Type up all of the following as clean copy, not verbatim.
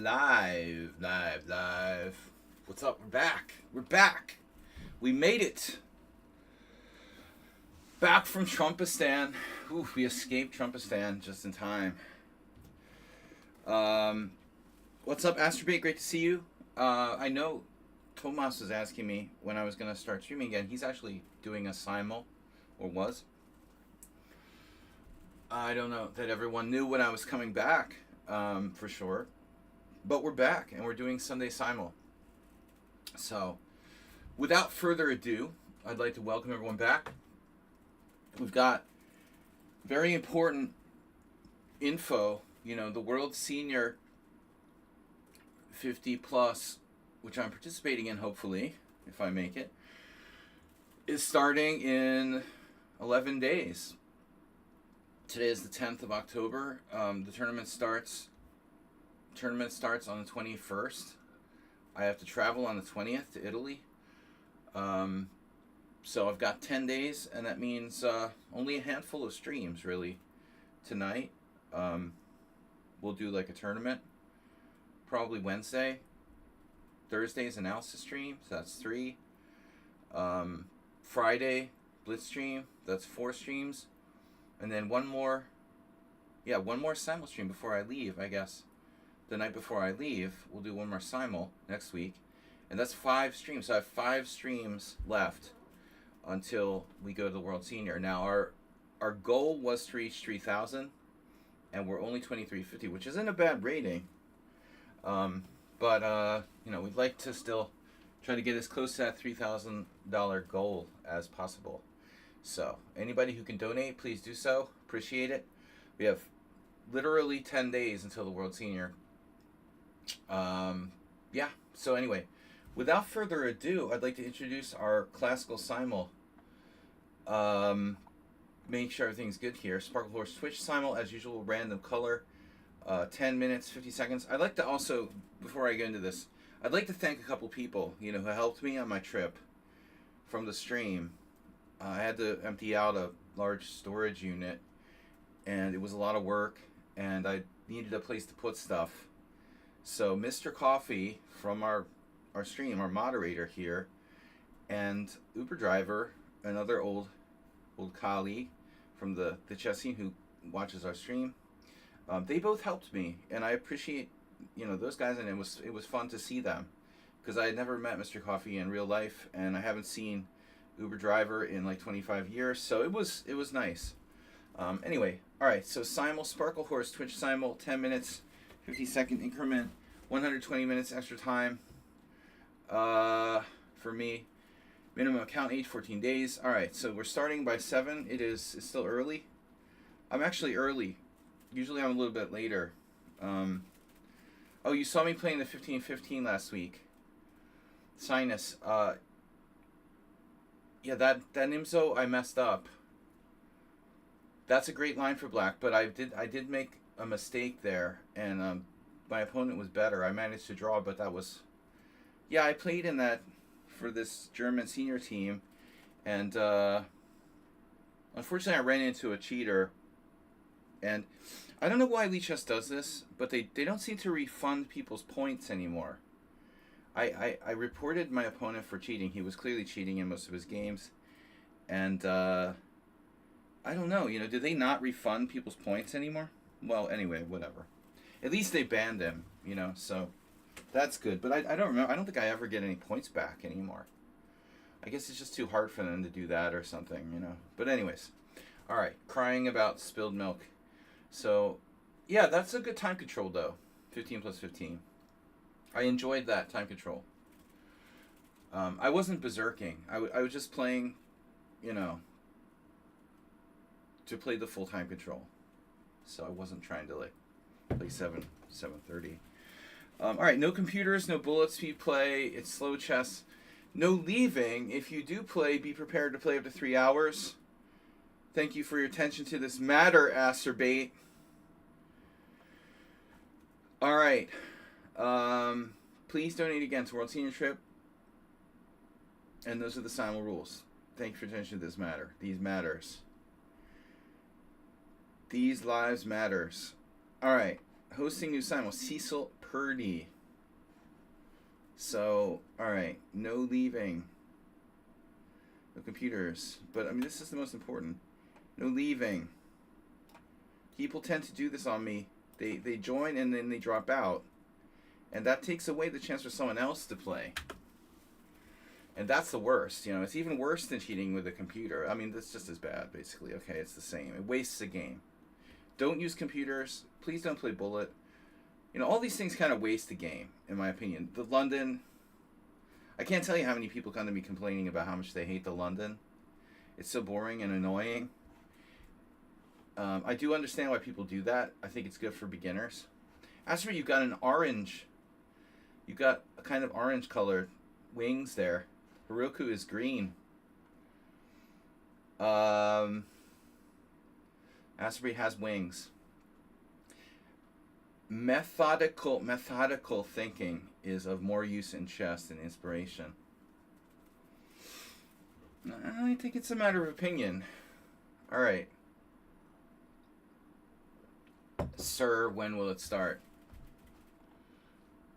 Live. What's up? We're back. We made it. Back from Trumpistan. Ooh, we escaped Trumpistan just in time. What's up, Astrobate? Great to see you. I know Tomas was asking me when I was going to start streaming again. He's actually doing a simul, or was. I don't know that everyone knew when I was coming back, for sure. But we're back, and we're doing Sunday Simul. So, without further ado, I'd like to welcome everyone back. We've got very important info. You know, the World Senior 50 plus, which I'm participating in, hopefully, if I make it, is starting in 11 days. Today is the 10th of October. The tournament starts on the 21st. I have to travel on the 20th to Italy. So I've got 10 days, and that means only a handful of streams, really, tonight. We'll do like a tournament, probably Wednesday. Thursday's analysis stream, so that's 3. Friday, Blitz stream, that's 4 streams. And then one more simul stream before I leave, I guess. The night before I leave, we'll do one more simul next week. And that's 5 streams. So I have 5 streams left until we go to the World Senior. Now, our goal was to reach 3,000, and we're only 2350, which isn't a bad rating. But we'd like to still try to get as close to that $3,000 goal as possible. So, anybody who can donate, please do so. Appreciate it. We have literally 10 days until the World Senior. So anyway, without further ado, I'd like to introduce our classical simul. Make sure everything's good here. Sparkle Horse Twitch simul, as usual, random color. 10 minutes, 50 seconds. I'd like to also, before I get into this, I'd like to thank a couple people, who helped me on my trip from the stream. I had to empty out a large storage unit, and it was a lot of work, and I needed a place to put stuff. So Mr. Coffee from our stream, our moderator here, and Uber driver, another old colleague from the chess scene who watches our stream, they both helped me, and I appreciate those guys, and it was fun to see them, because I had never met Mr. Coffee in real life, and I haven't seen Uber driver in like 25 years, so it was nice. Anyway, all right, so simul, Sparkle Horse Twitch simul, 10 minutes, 50-second increment, 120 minutes extra time for me. Minimum account age 14 days. All right, so we're starting by 7. It's still early. I'm actually early. Usually I'm a little bit later. Oh, you saw me playing the 15-15 last week. Sinus. Yeah, that Nimzo I messed up. That's a great line for black, but I did make a mistake there, and my opponent was better. I managed to draw, but that was... Yeah, I played in that for this German senior team, and unfortunately I ran into a cheater, and I don't know why lichess does this, but they don't seem to refund people's points anymore. I reported my opponent for cheating. He was clearly cheating in most of his games, and I don't know, do they not refund people's points anymore? Well, anyway, whatever. At least they banned him, so that's good. But I don't remember. I don't think I ever get any points back anymore. I guess it's just too hard for them to do that or something, But anyways, all right, crying about spilled milk. So, yeah, that's a good time control, though. 15 plus 15. I enjoyed that time control. I wasn't berserking. I was just playing, to play the full time control. So I wasn't trying to play 7:30. All right, no computers, no bullet speed play. It's slow chess. No leaving. If you do play, be prepared to play up to 3 hours. Thank you for your attention to this matter, Acerbate. All right. Please donate again to World Senior Trip. And those are the simul rules. Thank you for your attention to this matter. These matters. These lives matters. All right. Hosting new Simul. Cecil Purdy. So, alright. No leaving. No computers. But, I mean, this is the most important. No leaving. People tend to do this on me. They join and then they drop out. And that takes away the chance for someone else to play. And that's the worst. You know, it's even worse than cheating with a computer. I mean, that's just as bad, basically. Okay, it's the same. It wastes the game. Don't use computers. Please don't play Bullet. You know, all these things kind of waste the game, in my opinion. The London... I can't tell you how many people come to me complaining about how much they hate the London. It's so boring and annoying. I do understand why people do that. I think it's good for beginners. As for you've got an orange... You've got a kind of orange colored wings there. Heroku is green. Asbury has wings. Methodical thinking is of more use in chess than inspiration. I think it's a matter of opinion. All right. Sir, when will it start?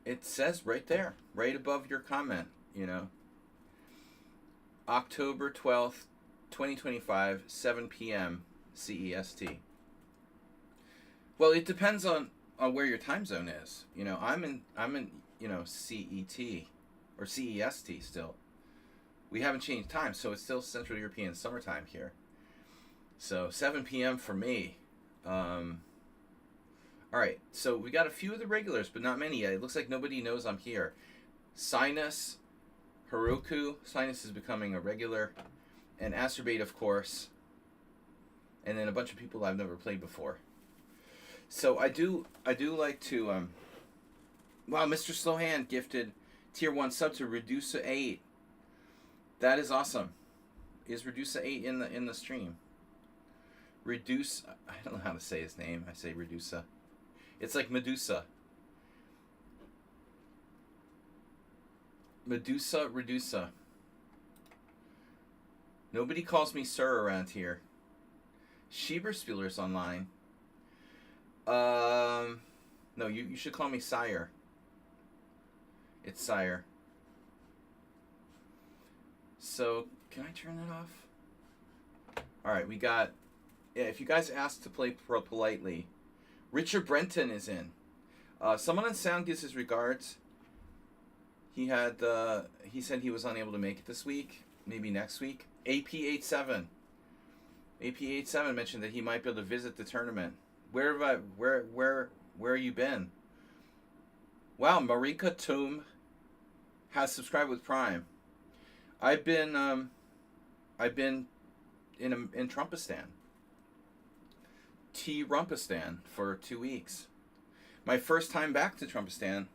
It says right there, right above your comment, you know. October 12th, 2025, 7 p.m. CEST. Well, it depends on where your time zone is. You know, I'm in you know, CET or CEST still. We haven't changed time, so it's still Central European summertime here. So 7 p.m. for me. All right, so we got a few of the regulars, but not many yet. It looks like nobody knows I'm here. Sinus, Heroku. Sinus is becoming a regular. And Acerbate, of course. And then a bunch of people I've never played before. So I do like to... wow, Mr. Slowhand gifted Tier 1 sub to Redusa8. That is awesome. Is Redusa8 in the stream? Reduce... I don't know how to say his name. I say Redusa. It's like Medusa. Redusa. Nobody calls me sir around here. Schieberspieler's online. No, you should call me sire. It's sire. So, can I turn that off? Alright, we got... Yeah, if you guys asked to play politely... Richard Brenton is in. Someone on sound gives his regards. He said he was unable to make it this week. Maybe next week. AP87 mentioned that he might be able to visit the tournament. Where have you been? Wow, Marika Toom has subscribed with Prime. I've been in Trumpistan. Rumpistan for 2 weeks. My first time back to Trumpistan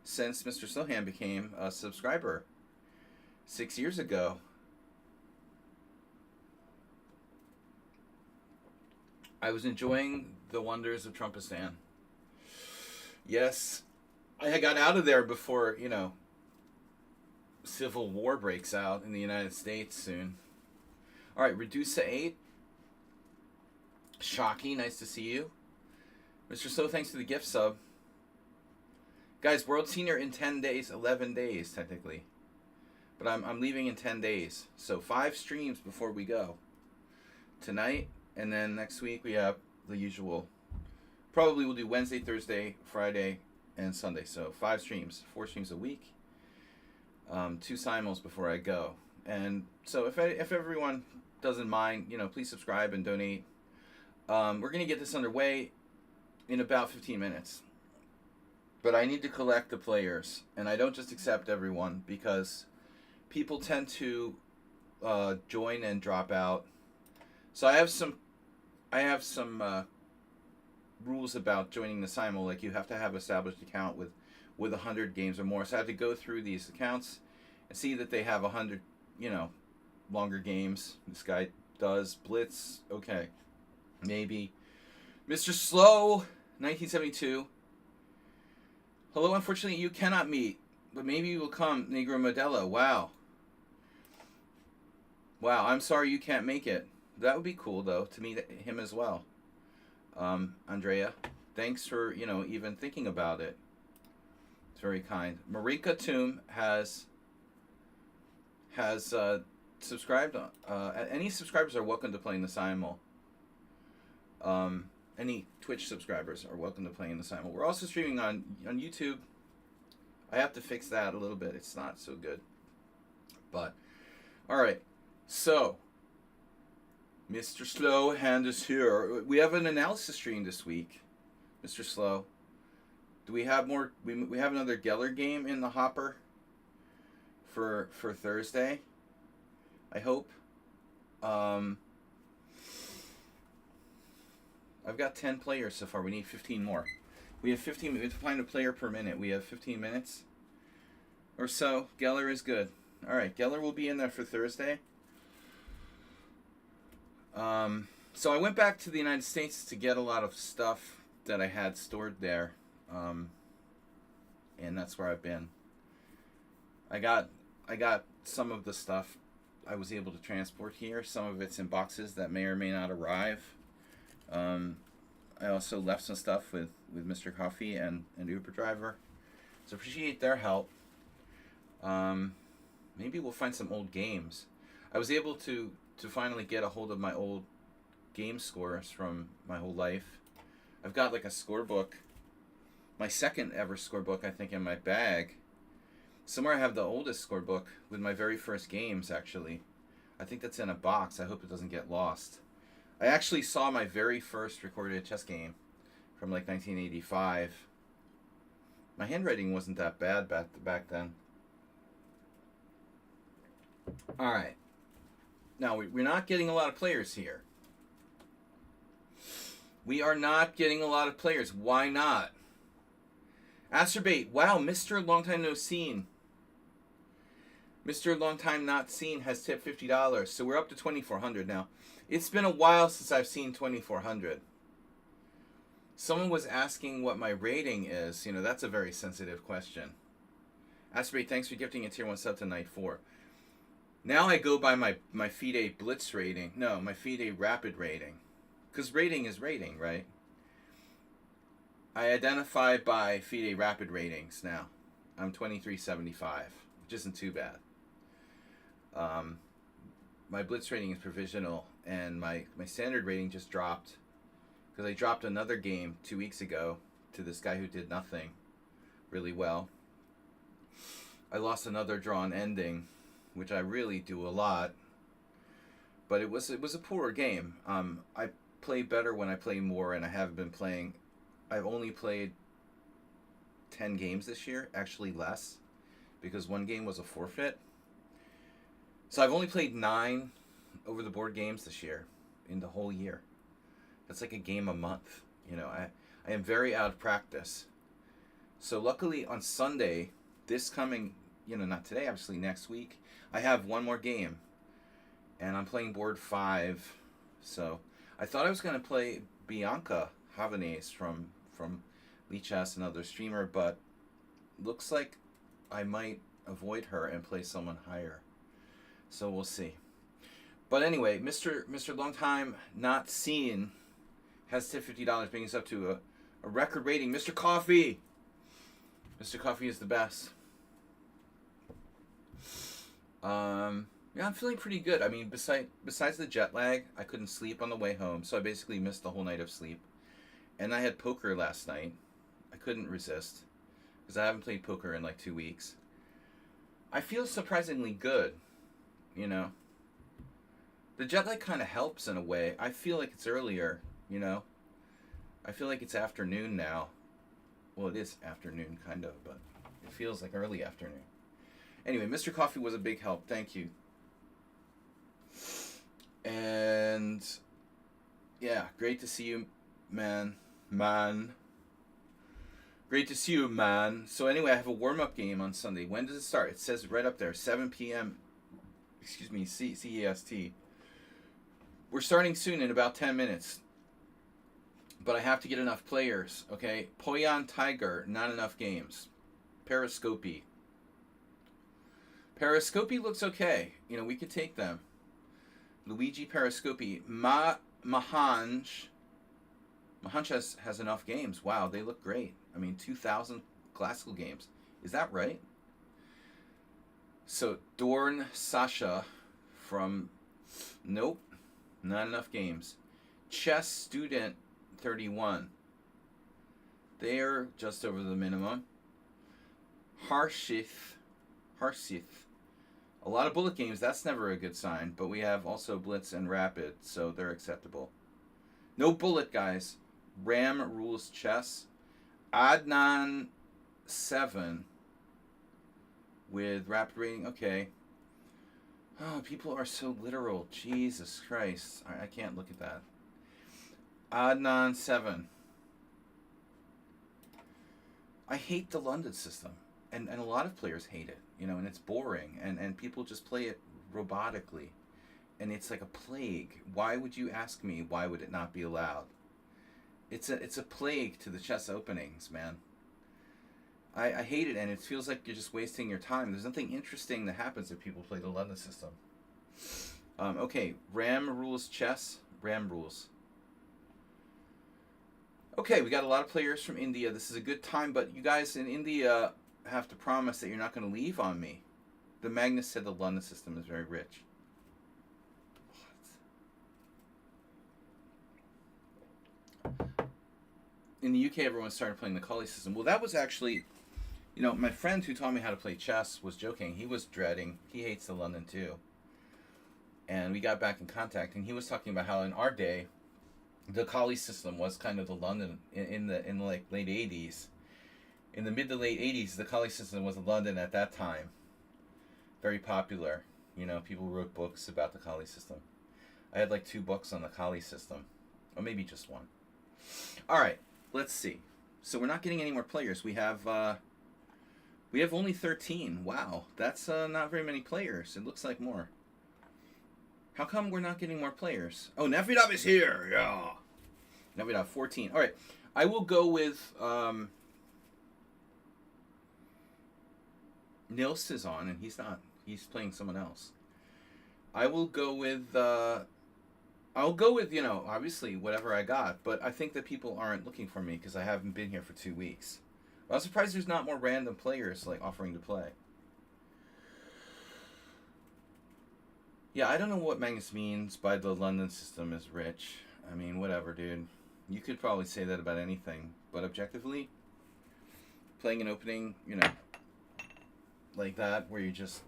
since Mr. Slowhand became a subscriber 6 years ago. I was enjoying the wonders of Trumpistan. Yes, I got out of there before, you know, civil war breaks out in the United States soon. All right, Redusa8. Shocky, nice to see you. Mr. So, thanks for the gift sub. Guys, World Senior in 10 days, 11 days, technically. But I'm leaving in 10 days. So 5 streams before we go. Tonight, and then next week we have the usual. Probably we'll do Wednesday, Thursday, Friday, and Sunday. So 5 streams, 4 streams a week. 2 simuls before I go. And so if everyone doesn't mind, you know, please subscribe and donate. We're going to get this underway in about 15 minutes. But I need to collect the players. And I don't just accept everyone because people tend to join and drop out. So I have some rules about joining the Simul. Like you have to have established account with 100 games or more. So I have to go through these accounts and see that they have 100, you know, longer games. This guy does. Blitz, okay. Maybe. Mr. Slow, 1972. Hello, unfortunately you cannot meet, but maybe you will come, Negro Modelo. Wow. Wow, I'm sorry you can't make it. That would be cool, though, to meet him as well. Andrea. Thanks for, even thinking about it. It's very kind. Marika Toom has subscribed. Any subscribers are welcome to play in the Simul. Any Twitch subscribers are welcome to play in the Simul. We're also streaming on YouTube. I have to fix that a little bit. It's not so good. But, all right. So, Mr. Slow Hand is here. We have an analysis stream this week, Mr. Slow. Do we have more? We have another Geller game in the hopper for Thursday, I hope. I've got 10 players so far. We need 15 more. We have 15. We have to find a player per minute. We have 15 minutes or so. Geller is good. All right, Geller will be in there for Thursday. So I went back to the United States to get a lot of stuff that I had stored there, and that's where I've been. I got some of the stuff I was able to transport here. Some of it's in boxes that may or may not arrive. I also left some stuff with Mr. Coffee and Uber driver, so appreciate their help. Maybe we'll find some old games. I was able to finally get a hold of my old game scores from my whole life. I've got like a scorebook, my second ever scorebook, I think, in my bag. Somewhere I have the oldest scorebook with my very first games, actually. I think that's in a box. I hope it doesn't get lost. I actually saw my very first recorded chess game from like 1985. My handwriting wasn't that bad back then. Alright. Now, we're not getting a lot of players here. We are not getting a lot of players. Why not? Acerbate. Wow, Mr. Long Time No Seen. Mr. Long Time Not Seen has tipped $50. So we're up to 2,400 now. It's been a while since I've seen 2,400. Someone was asking what my rating is. That's a very sensitive question. Acerbate, thanks for gifting a tier 1 sub to Night 4. Now I go by my FIDE Blitz rating. No, my FIDE Rapid rating. Because rating is rating, right? I identify by FIDE Rapid ratings now. I'm 2375, which isn't too bad. My Blitz rating is provisional, and my standard rating just dropped. Because I dropped another game 2 weeks ago to this guy who did nothing really well. I lost another drawn ending, which I really do a lot. But it was a poorer game. I play better when I play more, and I have been playing. I've only played 10 games this year, actually less, because one game was a forfeit. So I've only played 9 over the board games this year, in the whole year. That's like a game a month. I am very out of practice. So luckily on Sunday, this coming, not today, obviously next week, I have one more game, and I'm playing board 5. So I thought I was going to play Bianca Havanese from lichess, another streamer, but looks like I might avoid her and play someone higher. So we'll see. But anyway, Mr. Long Time Not Seen has tipped $50, bringing us up to a record rating. Mr. Coffee! Mr. Coffee is the best. Yeah, I'm feeling pretty good. I mean, besides the jet lag, I couldn't sleep on the way home, so I basically missed the whole night of sleep. And I had poker last night. I couldn't resist, because I haven't played poker in like 2 weeks. I feel surprisingly good, The jet lag kind of helps in a way. I feel like it's earlier, I feel like it's afternoon now. Well, it is afternoon, kind of, but it feels like early afternoon. Anyway, Mr. Coffee was a big help. Thank you. And yeah, great to see you, man. Great to see you, man. So anyway, I have a warm-up game on Sunday. When does it start? It says right up there, 7 p.m. Excuse me, CEST. We're starting soon in about 10 minutes. But I have to get enough players, okay? Poyan Tiger, not enough games. Periscopy. Periscopy looks okay. We could take them. Luigi Periscopy. Mahanj Hunch has enough games. Wow, they look great. I mean, 2,000 classical games. Is that right? So, Dorn Sasha from... Nope, not enough games. Chess Student 31. They're just over the minimum. Harshith. A lot of bullet games, that's never a good sign. But we have also Blitz and Rapid, so they're acceptable. No bullet, guys. Ram rules chess. Adnan 7 with rapid rating. Okay. Oh, people are so literal. Jesus Christ. I can't look at that. Adnan 7. I hate the London system. And a lot of players hate it. You know, and it's boring. And people just play it robotically. And it's like a plague. Why would you ask me why would it not be allowed? It's a plague to the chess openings, man. I hate it, and it feels like you're just wasting your time. There's nothing interesting that happens if people play the London system. Okay, Ram rules chess. Ram rules. Okay, we got a lot of players from India. This is a good time, but you guys in India have to promise that you're not going to leave on me. The Magnus said the London system is very rich. In the UK, everyone started playing the Kali system. Well, that was actually, you know, my friend who taught me how to play chess was joking. He was dreading. He hates the London too. And we got back in contact, and he was talking about how in our day, the Kali system was kind of the London in the like late 80s. In the mid to late 80s, the Kali system was London at that time. Very popular. You know, people wrote books about the Kali system. I had like 2 books on the Kali system, or maybe just 1. All right. Let's see. So we're not getting any more players. We have only 13. Wow, that's not very many players. It looks like more. How come we're not getting more players? Oh, Nevidov is here. Yeah. Nevidov 14. All right. I will go with Nils is on, and he's not. He's playing someone else. I will go with. I'll go with, you know, obviously whatever I got, but I think that people aren't looking for me because I haven't been here for 2 weeks. I was surprised there's not more random players like offering to play. Yeah, I don't know what Magnus means by the London system is rich. I mean, whatever, dude. You could probably say that about anything, but objectively, playing an opening, you know, like that, where you just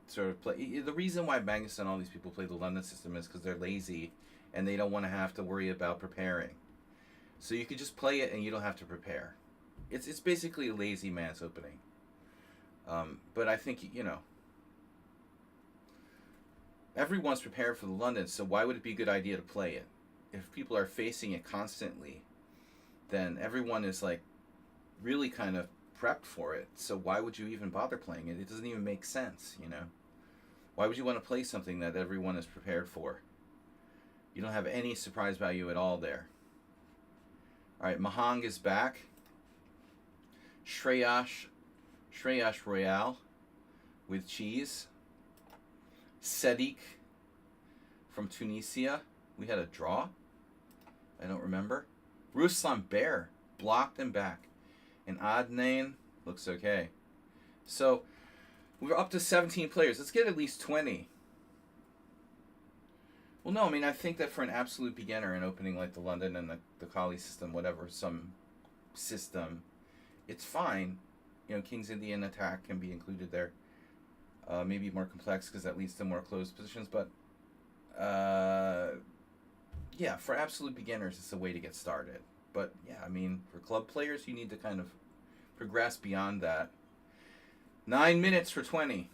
sort of play. The reason why Magnus and all these people play the London system is because they're lazy and they don't want to have to worry about preparing. So you could just play it and you don't have to prepare. It's basically a lazy man's opening. But I think, you know, everyone's prepared for the London, so why would it be a good idea to play it? If people are facing it constantly, then everyone is like really kind of prepped for it. So why would you even bother playing it? It doesn't even make sense, you know? Why would you want to play something that everyone is prepared for? You don't have any surprise value at all there. All right, Mahang is back. Shreyash Royale with cheese. Sedik from Tunisia. We had a draw. I don't remember. Ruslan Bear blocked and back. And Adnan looks okay. So we're up to 17 players. Let's get at least 20. Well, no, I mean, I think that for an absolute beginner in opening like the London and the Kali system, whatever, some system, it's fine. You know, King's Indian attack can be included there. Maybe more complex because that leads to more closed positions. But, yeah, for absolute beginners, it's a way to get started. But, yeah, I mean, for club players, you need to kind of progress beyond that. 9 minutes for 20.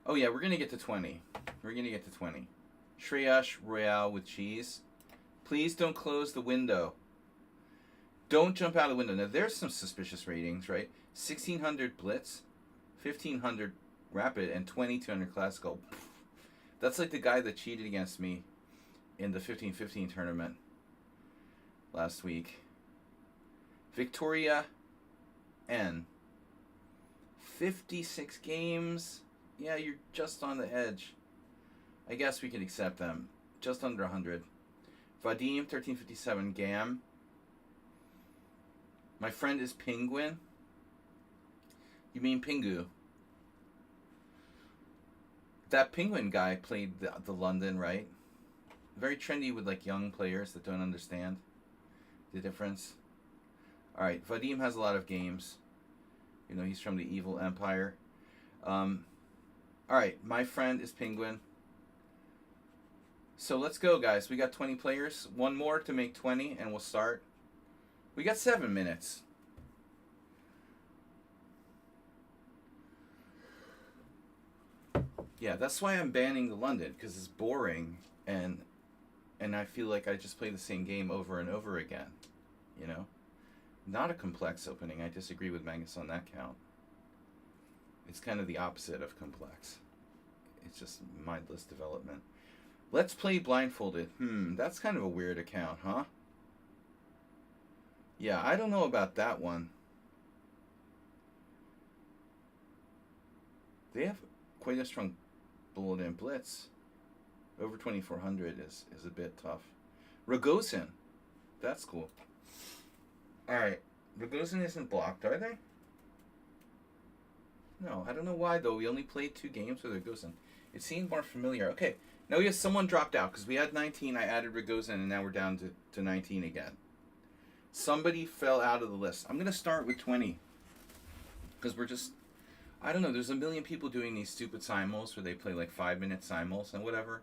Oh, yeah, we're going to get to 20. We're going to get to 20. Shreyash Royale with cheese. Please don't close the window. Don't jump out of the window. Now, there's some suspicious ratings, right? 1,600 Blitz, 1,500 Rapid, and 2,200 Classical. That's like the guy that cheated against me in the 15-15 tournament last week. Victoria N. 56 games. Yeah, you're just on the edge. I guess we can accept them. Just under 100. Vadim 1357 Gam. My friend is Penguin. You mean Pingu? That Penguin guy played the London, right? Very trendy with like young players that don't understand the difference. All right, Vadim has a lot of games. You know, he's from the Evil Empire. All right, my friend is Penguin. So let's go, guys. We got 20 players. One more to make 20, and we'll start. We got 7 minutes. Yeah, that's why I'm banning the London, because it's boring, and I feel like I just play the same game over and over again. You know? Not a complex opening. I disagree with Magnus on that count. It's kind of the opposite of complex. It's just mindless development. Let's play blindfolded. That's kind of a weird account, huh? Yeah, I don't know about that one. They have quite a strong bullet and blitz. Over 2400 is a bit tough. Rogozin. That's cool. Alright. Rogozin isn't blocked, are they? No, I don't know why though. We only played 2 games with Rogozin. It seemed more familiar. Okay. Now yes, someone dropped out because we had 19. I added Rogozin and now we're down to 19 again. Somebody fell out of the list. I'm going to start with 20. Because we're just... I don't know. There's a million people doing these stupid simuls where they play like 5-minute simuls and whatever.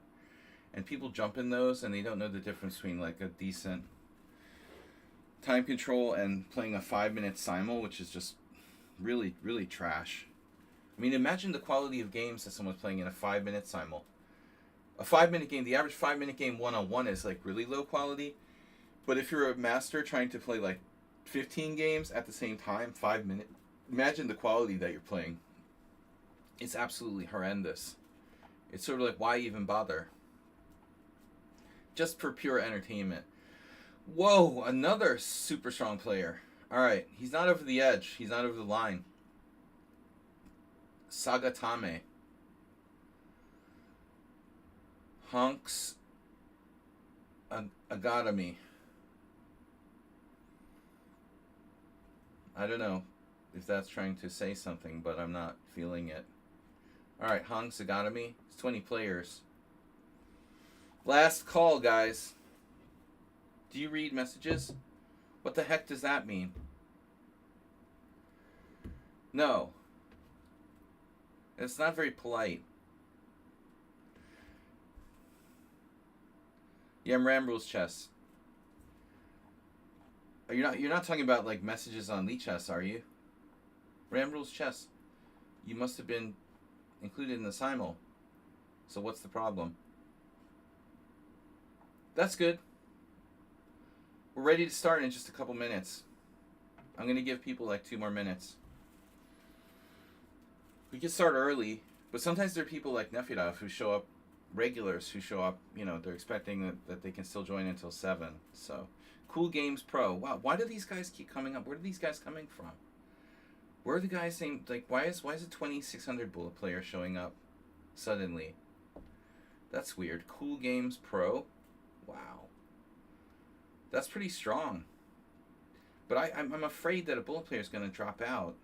And people jump in those and they don't know the difference between like a decent time control and playing a 5-minute simul, which is just really, really trash. I mean, imagine the quality of games that someone's playing in a 5-minute simul. A 5-minute game, the average 5-minute game one-on-one is like really low quality. But if you're a master trying to play like 15 games at the same time, 5 minutes, imagine the quality that you're playing. It's absolutely horrendous. It's sort of like, why even bother? Just for pure entertainment. Whoa, another super strong player. All right, he's not over the edge. He's not over the line. Sagatame. Hunks Agadami. I don't know if that's trying to say something, but I'm not feeling it. Alright, Hunks Agadami. It's 20 players. Last call, guys. Do you read messages? What the heck does that mean? No. It's not very polite. Yeah, Ram rules chess. You're not talking about like messages on lichess, are you? Ram rules chess. You must have been included in the simul. So what's the problem? That's good. We're ready to start in just a couple minutes. I'm going to give people like 2 more minutes. We can start early, but sometimes there are people like Nefidov who show up, regulars who show up, you know, they're expecting that they can still join until 7. So, Cool Games Pro. Wow, why do these guys keep coming up? Where are these guys coming from? Where are the guys saying, like, why is a 2600 bullet player showing up suddenly? That's weird. Cool Games Pro? Wow. That's pretty strong. But I'm afraid that a bullet player is going to drop out.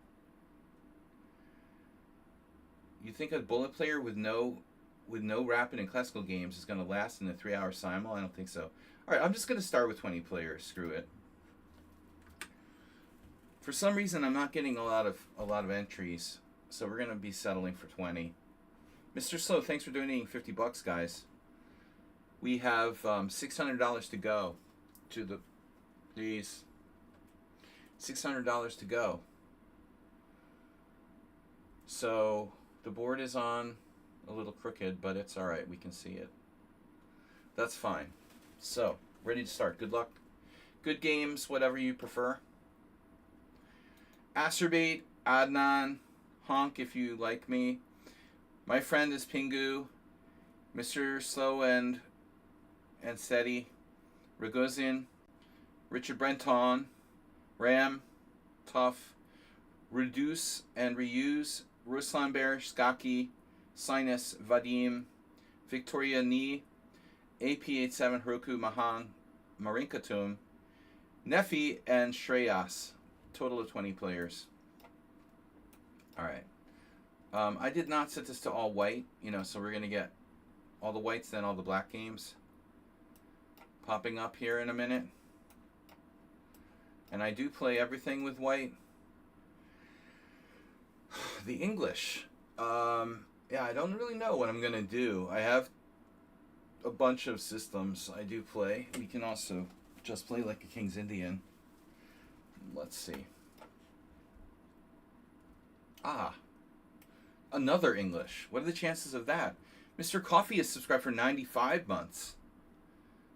You think a bullet player with no rapid and classical games is going to last in a 3-hour simul? I don't think so. All right, I'm just going to start with 20 players. Screw it. For some reason, I'm not getting a lot of entries, so we're going to be settling for 20. Mr. Slow, thanks for donating $50, guys. We have $600 to go to the these. $600 to go. So the board is on a little crooked, but it's all right. We can see it. That's fine. So, ready to start. Good luck. Good games, whatever you prefer. Acerbate, Adnan, Honk if you like me. My friend is Pingu. Mr. Slow and Steady. Rogozin. Richard Brenton. Ram. Tough. Reduce and Reuse. Ruslan Berish, Skaki. Sinus, Vadim. Victoria Ni. AP87 Heroku Mahang. Marinkatum, Nefi, and Shreyas. Total of 20 players. Alright. I did not set this to all white, so we're going to get all the whites, then all the black games popping up here in a minute. And I do play everything with white. The English. Yeah, I don't really know what I'm going to do. I have a bunch of systems I do play. We can also just play like a King's Indian. Let's see. Another English. What are the chances of that? Mr. Coffee is subscribed for 95 months.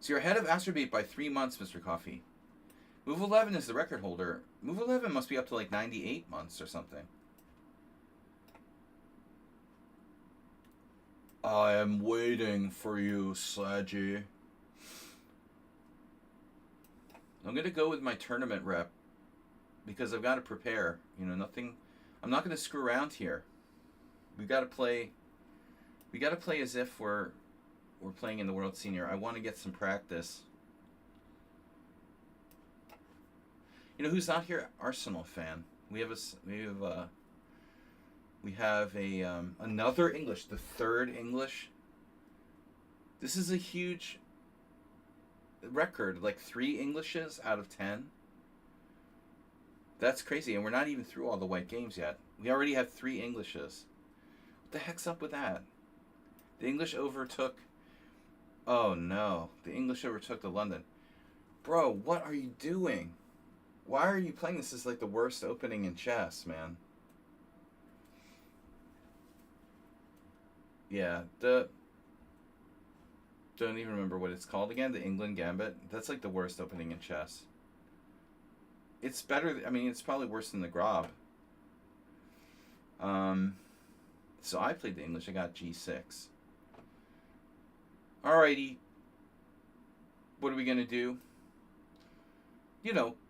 So you're ahead of Astrobate by 3 months, Mr. Coffee. Move 11 is the record holder. Move 11 must be up to like 98 months or something. I am waiting for you, Sladgy. I'm going to go with my tournament rep because I've got to prepare. Nothing. I'm not going to screw around here. We got to play as if we're playing in the World Senior. I want to get some practice. Who's not here? Arsenal fan. We have another English, the third English. This is a huge record, like 3 Englishes out of 10. That's crazy, and we're not even through all the white games yet. We already have 3 Englishes. What the heck's up with that? The English overtook... Oh no, the English overtook the London. Bro, what are you doing? Why are you playing this? This is like the worst opening in chess, man. Yeah, don't even remember what it's called again. The England Gambit. That's like the worst opening in chess. It's better. I mean, it's probably worse than the Grob. So I played the English. I got G6. Alrighty. What are we gonna do?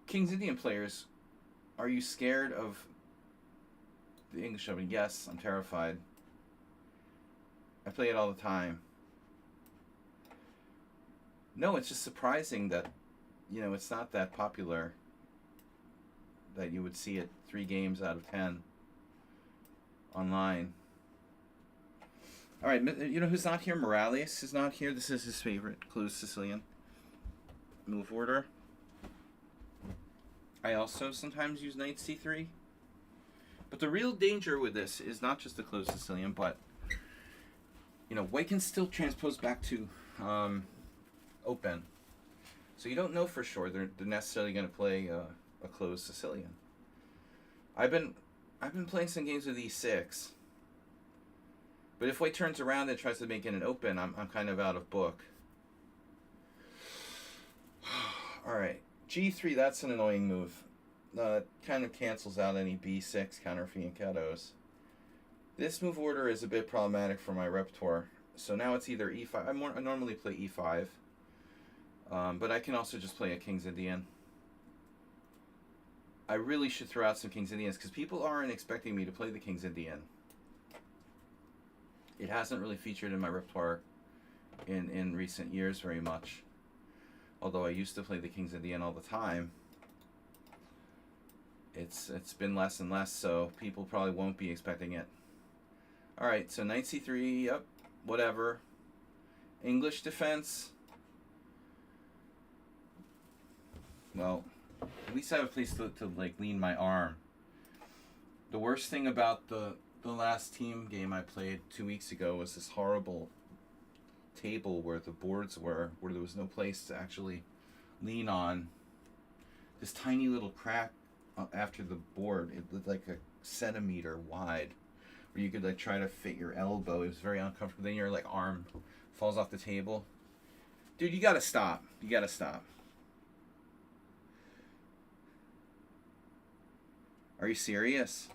King's Indian players. Are you scared of the English Open? Yes, I'm terrified. I play it all the time. No, it's just surprising that, it's not that popular. That you would see it 3 games out of 10 online. All right, who's not here? Morales is not here. This is his favorite closed Sicilian move order. I also sometimes use knight c3. But the real danger with this is not just the closed Sicilian, but white can still transpose back to open. So you don't know for sure they're necessarily going to play a closed Sicilian. I've been playing some games with e6. But if white turns around and tries to make it an open, I'm kind of out of book. Alright, g3, that's an annoying move. Kind of cancels out any b6 counter fianchettos. This move order is a bit problematic for my repertoire. So now it's either e5. I normally play e5. But I can also just play a King's Indian. I really should throw out some King's Indians because people aren't expecting me to play the King's Indian. It hasn't really featured in my repertoire in recent years very much. Although I used to play the King's Indian all the time. It's been less and less, so people probably won't be expecting it. Alright, so knight c3, yep, whatever. English defense. Well, at least I have a place to like lean my arm. The worst thing about the last team game I played 2 weeks ago was this horrible table where the boards were, where there was no place to actually lean on. This tiny little crack after the board, it looked like a centimeter wide, where you could like try to fit your elbow. It was very uncomfortable. Then your like arm falls off the table. Dude, you gotta stop. You gotta stop. Are you serious?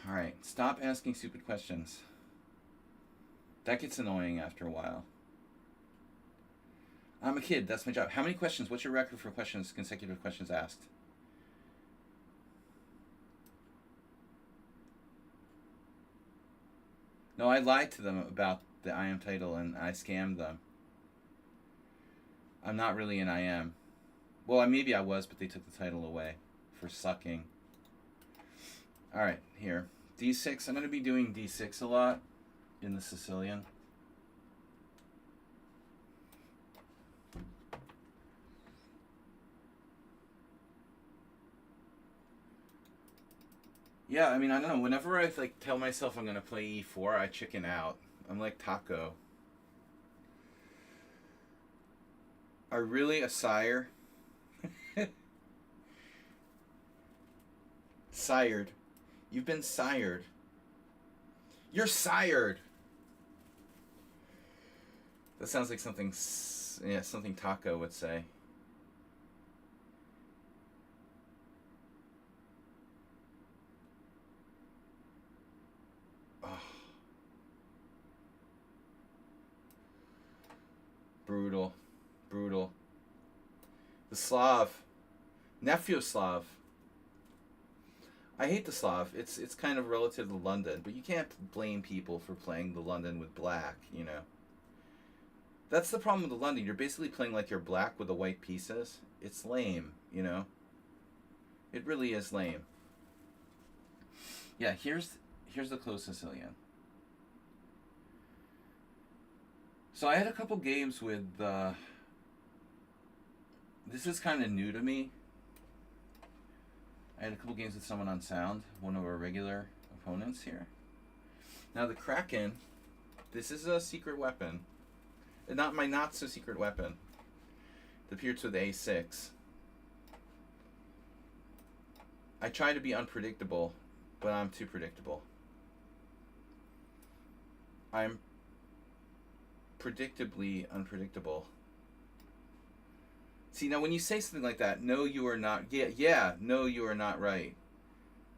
Alright, stop asking stupid questions. That gets annoying after a while. I'm a kid, that's my job. How many questions? What's your record for consecutive questions asked? No, I lied to them about the IM title and I scammed them. I'm not really an I am. Well, maybe I was, but they took the title away for sucking. All right, here. D6. I'm going to be doing D6 a lot in the Sicilian. Yeah, I mean, I don't know. Whenever I like tell myself I'm going to play E4, I chicken out. I'm like Taco. Are really a sire? Sired. You've been sired. You're sired. That sounds like something, yeah, something Taco would say. Oh. Brutal. Brutal. The Slav. Nephew Slav. I hate the Slav. It's kind of relative to London, but you can't blame people for playing the London with black, you know. That's the problem with the London. You're basically playing like you're black with the white pieces. It's lame, you know. It really is lame. Yeah, here's the closed Sicilian. So I had a couple games with. This is kind of new to me. I had a couple games with someone on Sound, one of our regular opponents here. Now the Kraken, this is a secret weapon. Not my not so secret weapon. It appears with A6. I try to be unpredictable, but I'm too predictable. I'm predictably unpredictable. See, now when you say something like that, no, you are not, no, you are not right.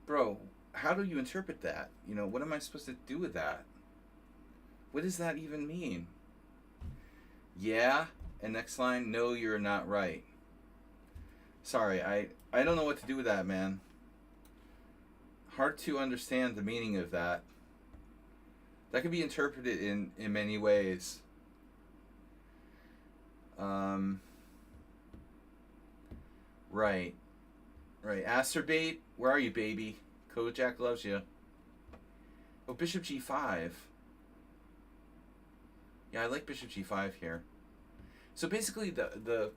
Bro, how do you interpret that? You know, what am I supposed to do with that? What does that even mean? Yeah, and next line, no, you're not right. Sorry, I don't know what to do with that, man. Hard to understand the meaning of that. That can be interpreted in many ways. Right. Right. Acerbate, where are you, baby? Kojak loves you. Oh, Bishop G5. Yeah, I like Bishop G5 here. So basically, the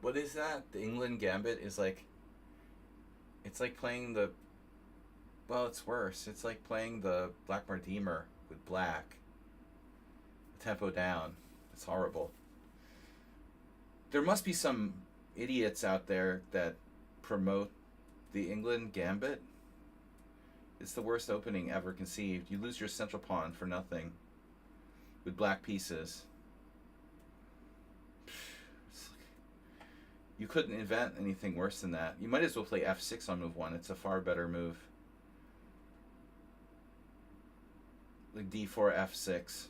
what is that? The England Gambit is like. It's like playing the. Well, it's worse. It's like playing the Black Mardeemer with black. The tempo down. It's horrible. There must be some idiots out there that promote the England Gambit. It's the worst opening ever conceived. You lose your central pawn for nothing with black pieces. You couldn't invent anything worse than that. You might as well play f6 on move 1. It's a far better move. Like d4, f6.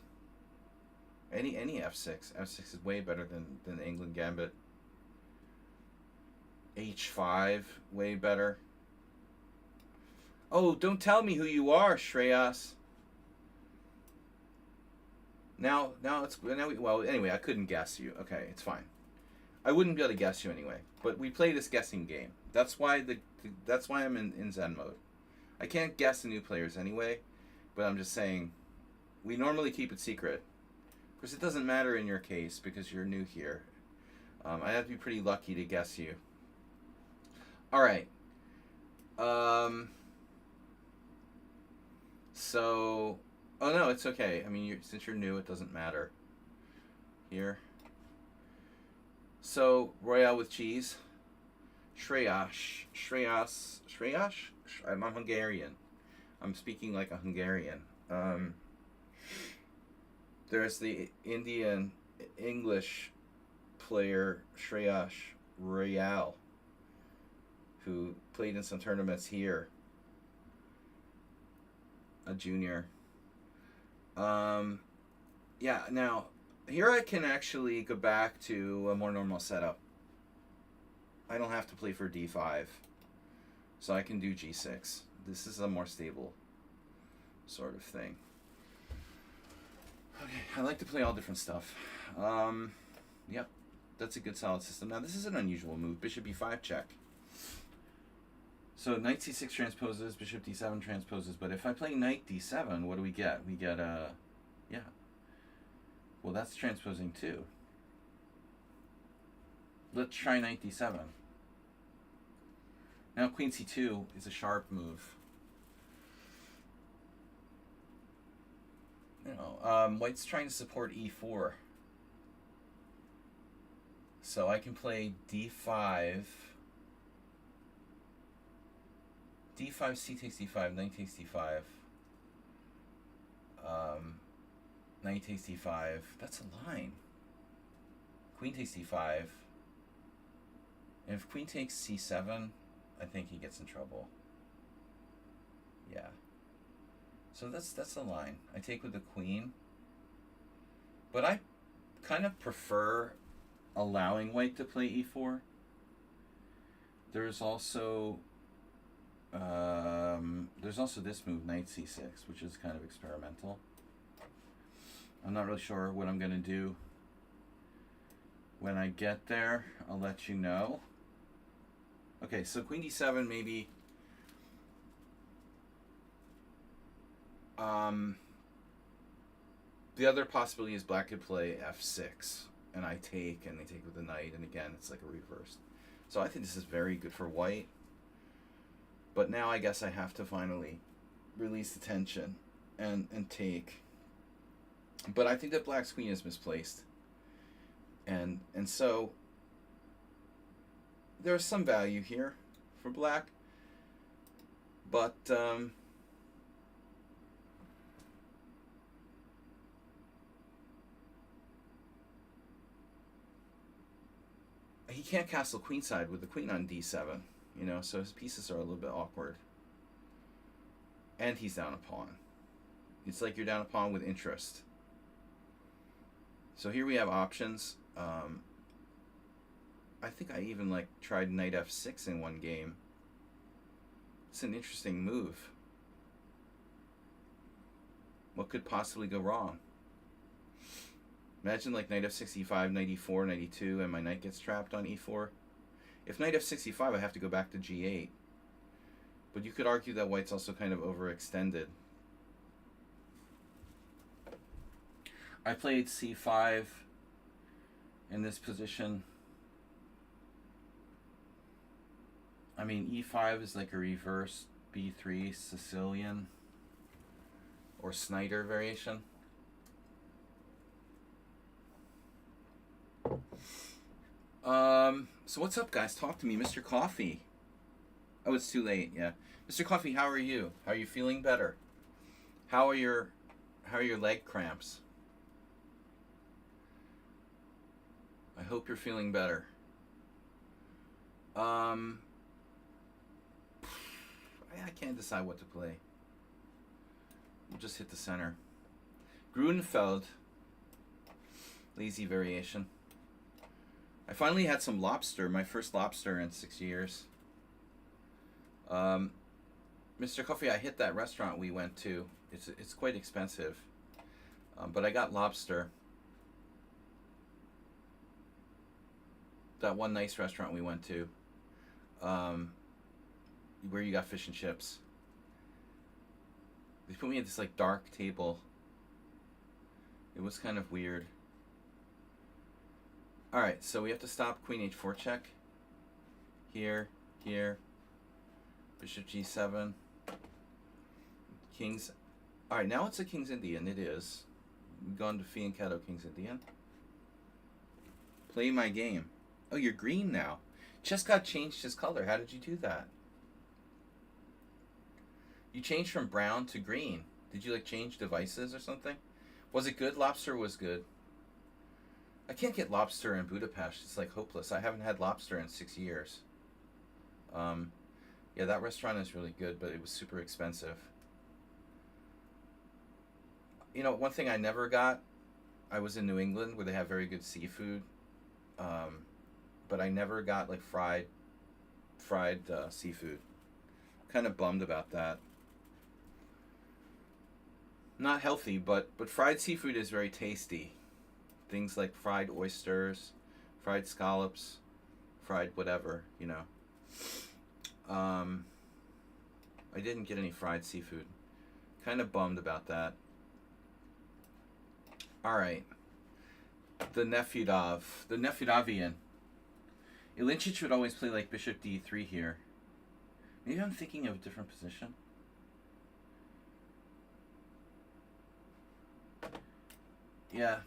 Any f6. F6 is way better than the England Gambit. H5, way better. Oh, don't tell me who you are, Shreyas. Well, anyway, I couldn't guess you. Okay, it's fine. I wouldn't be able to guess you anyway. But we play this guessing game. That's why I'm in Zen mode. I can't guess the new players anyway, but I'm just saying we normally keep it secret. Of course, it doesn't matter in your case because you're new here. I have to be pretty lucky to guess you. All right. So, oh no, it's okay. I mean, since you're new, it doesn't matter. Here. So, Royale with cheese. Shreyash. I'm Hungarian. I'm speaking like a Hungarian. There's the Indian English player Shreyash Royale, who played in some tournaments here. A junior. Yeah, now, here I can actually go back to a more normal setup. I don't have to play for d5. So I can do g6. This is a more stable sort of thing. Okay, I like to play all different stuff. Yep. That's a good solid system. Now this is an unusual move. Bishop e5 check. So knight c6 transposes, bishop d7 transposes, but if I play knight d7, what do we get? We get yeah. Well, that's transposing too. Let's try knight d7. Now queen c2 is a sharp move. You know, white's trying to support e4. So I can play d5, d5, c takes d5, knight takes d5, knight takes d5. That's a line. Queen takes d5. And if queen takes c7, I think he gets in trouble. Yeah. So that's a line. I take with the queen. But I kind of prefer allowing white to play e4. There's also this move, knight c6, which is kind of experimental. I'm not really sure what I'm going to do. When I get there, I'll let you know. Okay, so queen d7 maybe. The other possibility is black could play f6, and I take, and they take with the knight, and again, it's like a reverse. So I think this is very good for white. But now I guess I have to finally release the tension and take. But I think that black's queen is misplaced. And so there's some value here for black. But he can't castle queenside with the queen on d7, you know, so his pieces are a little bit awkward. And he's down a pawn. It's like you're down a pawn with interest. So here we have options. I think I even tried knight f6 in one game. It's an interesting move. What could possibly go wrong? Imagine knight f6, e5, knight e4, knight e2, and my knight gets trapped on e4. If knight f6, e5, I have to go back to g8. But you could argue that white's also kind of overextended. I played c5 in this position. I mean, e5 is like a reverse b3 Sicilian or Snyder variation. So what's up, guys? Talk to me, Mr. Coffee. Oh, it's too late. Yeah, Mr. Coffee, how are you? How are you feeling better? How are your leg cramps? I hope you're feeling better. I can't decide what to play. We'll just hit the center. Grunfeld. Lazy variation. I finally had some lobster, my first lobster in 6 years. Mr. Coffee, I hit that restaurant we went to. It's quite expensive. But I got lobster. That one nice restaurant we went to. Where you got fish and chips. They put me at this dark table. It was kind of weird. Alright, so we have to stop queen h4 check. Here, here. Bishop g7. Kings. Alright, now it's a King's Indian. It is. We've gone to Fianchetto King's Indian. Play my game. Oh, you're green now. Chesscott changed his color. How did you do that? You changed from brown to green. Did you change devices or something? Was it good? Lobster was good. I can't get lobster in Budapest. It's hopeless. I haven't had lobster in 6 years. Yeah, that restaurant is really good, but it was super expensive. You know, one thing I never got, I was in New England where they have very good seafood. But I never got fried seafood. Kind of bummed about that. Not healthy, but fried seafood is very tasty. Things like fried oysters, Fried scallops, fried whatever, you know. I didn't get any fried seafood. Kind of bummed about that. All right. The Nefudavian. Ilinchich would always play like bishop d3 here. Maybe I'm thinking of a different position. Yeah.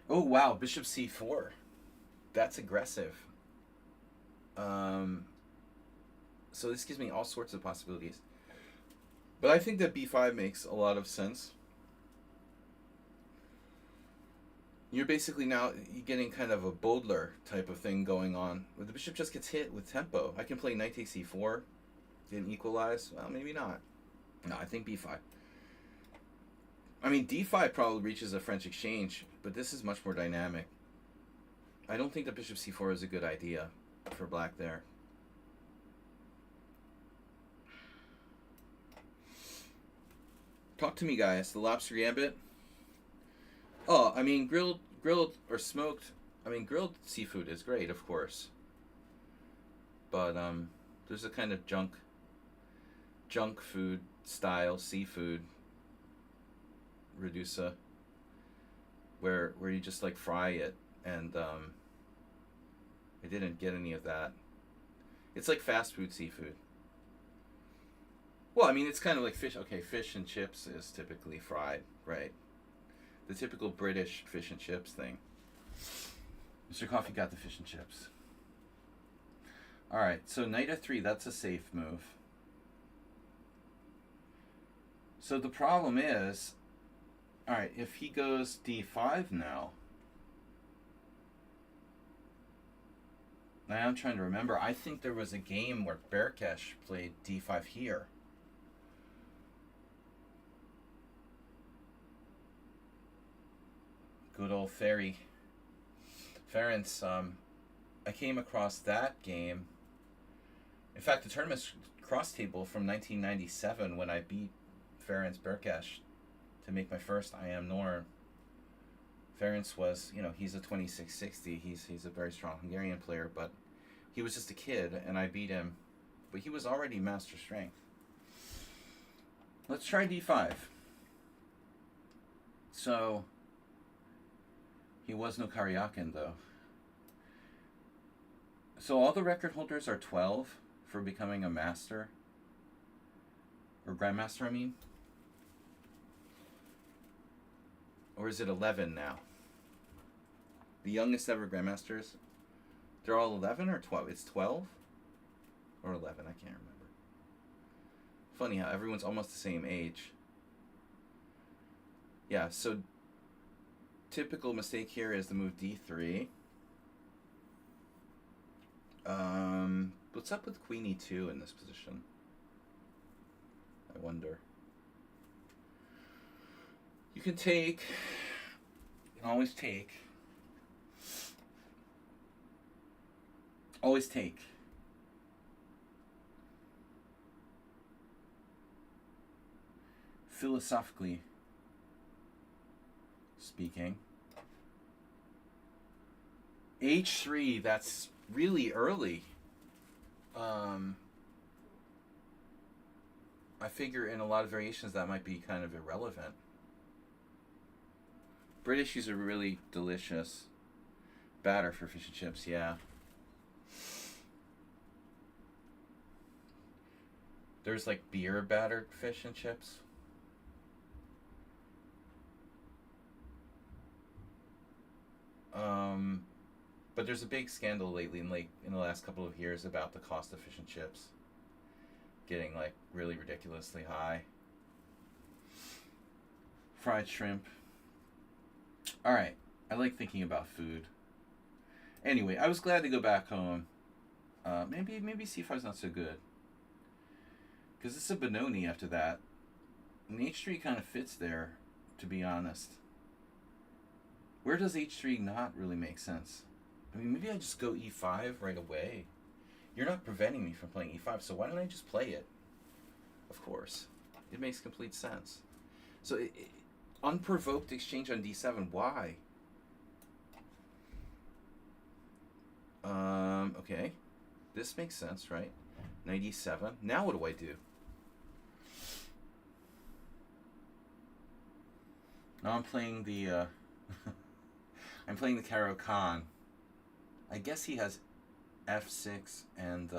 Oh wow, bishop c4. That's aggressive. So this gives me all sorts of possibilities. But I think that b5 makes a lot of sense. You're basically now getting kind of a Bodler type of thing going on, where the bishop just gets hit with tempo. I can play knight takes c4, didn't equalize. Well, maybe not. No, I think b5. I mean, d5 probably reaches a French exchange, but this is much more dynamic. I don't think that bishop c4 is a good idea for black there. Talk to me, guys. The lobster gambit. Oh, I mean, grilled or smoked. I mean, grilled seafood is great, of course. But there's a kind of junk food style seafood redusa where you just like fry it, and I didn't get any of that. It's like fast food seafood. Well, I mean, it's kind of like fish. Okay, fish and chips is typically fried, right? The typical British fish and chips thing. Mr. Coffee got the fish and chips. Alright, so knight f3, that's a safe move. So the problem is, alright, if he goes d5 now, now I'm trying to remember, I think there was a game where Berkesh played d5 here. Good old Ferenc. I came across that game. In fact, the tournament cross table from 1997 when I beat Ferenc Berkesh to make my first I Am Norm. Ferenc was, you know, he's a 2660. He's a very strong Hungarian player, but he was just a kid, and I beat him. But he was already master strength. Let's try d5. So he was no Karyakin, though. So all the record holders are 12 for becoming a master. Or grandmaster, I mean. Or is it 11 now? The youngest ever grandmasters? They're all 11 or 12? It's 12? Or 11, I can't remember. Funny how everyone's almost the same age. Yeah, so typical mistake here is the move d3. What's up with queen e2 in this position? I wonder. You can take. You can always take. Always take. Philosophically speaking. H3, that's really early. I figure in a lot of variations that might be kind of irrelevant. British use a really delicious batter for fish and chips, yeah. There's like beer battered fish and chips. But there's a big scandal lately in the last couple of years about the cost of fish and chips getting like really ridiculously high. Fried shrimp. Alright, I like thinking about food. Anyway, I was glad to go back home. Maybe c5's not so good. Because it's a Benoni after that. And h3 kind of fits there, to be honest. Where does h3 not really make sense? I mean, maybe I just go e5 right away. You're not preventing me from playing e5, so why don't I just play it? Of course. It makes complete sense. So, unprovoked exchange on d7, why? Okay. This makes sense, right? Knight e7. Now what do I do? Now I'm playing the, I'm playing the Caro Khan. I guess he has f6 and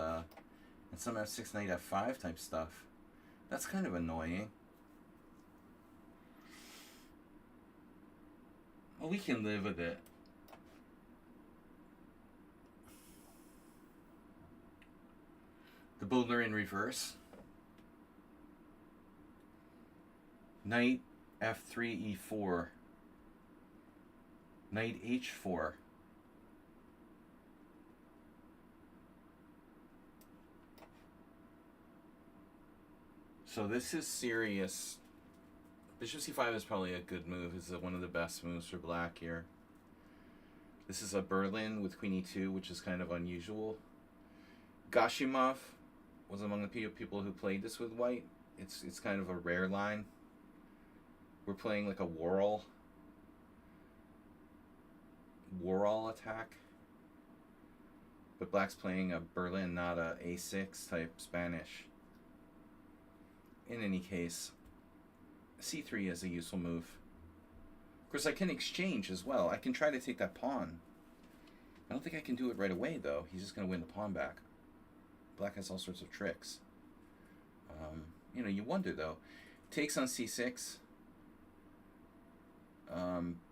some f6 knight f5 type stuff. That's kind of annoying. Well, we can live with it. The bowler in reverse. Knight f3 e4. Knight h4. So this is serious. Bishop c5 is probably a good move. It's one of the best moves for black here. This is a Berlin with queen e2, which is kind of unusual. Gashimov was among the people who played this with white. It's kind of a rare line. We're playing like a Worrell attack. But black's playing a Berlin, not a a6 type Spanish. In any case, c3 is a useful move. Of course, I can exchange as well. I can try to take that pawn. I don't think I can do it right away, though. He's just going to win the pawn back. Black has all sorts of tricks. You know, you wonder, though. Takes on c6.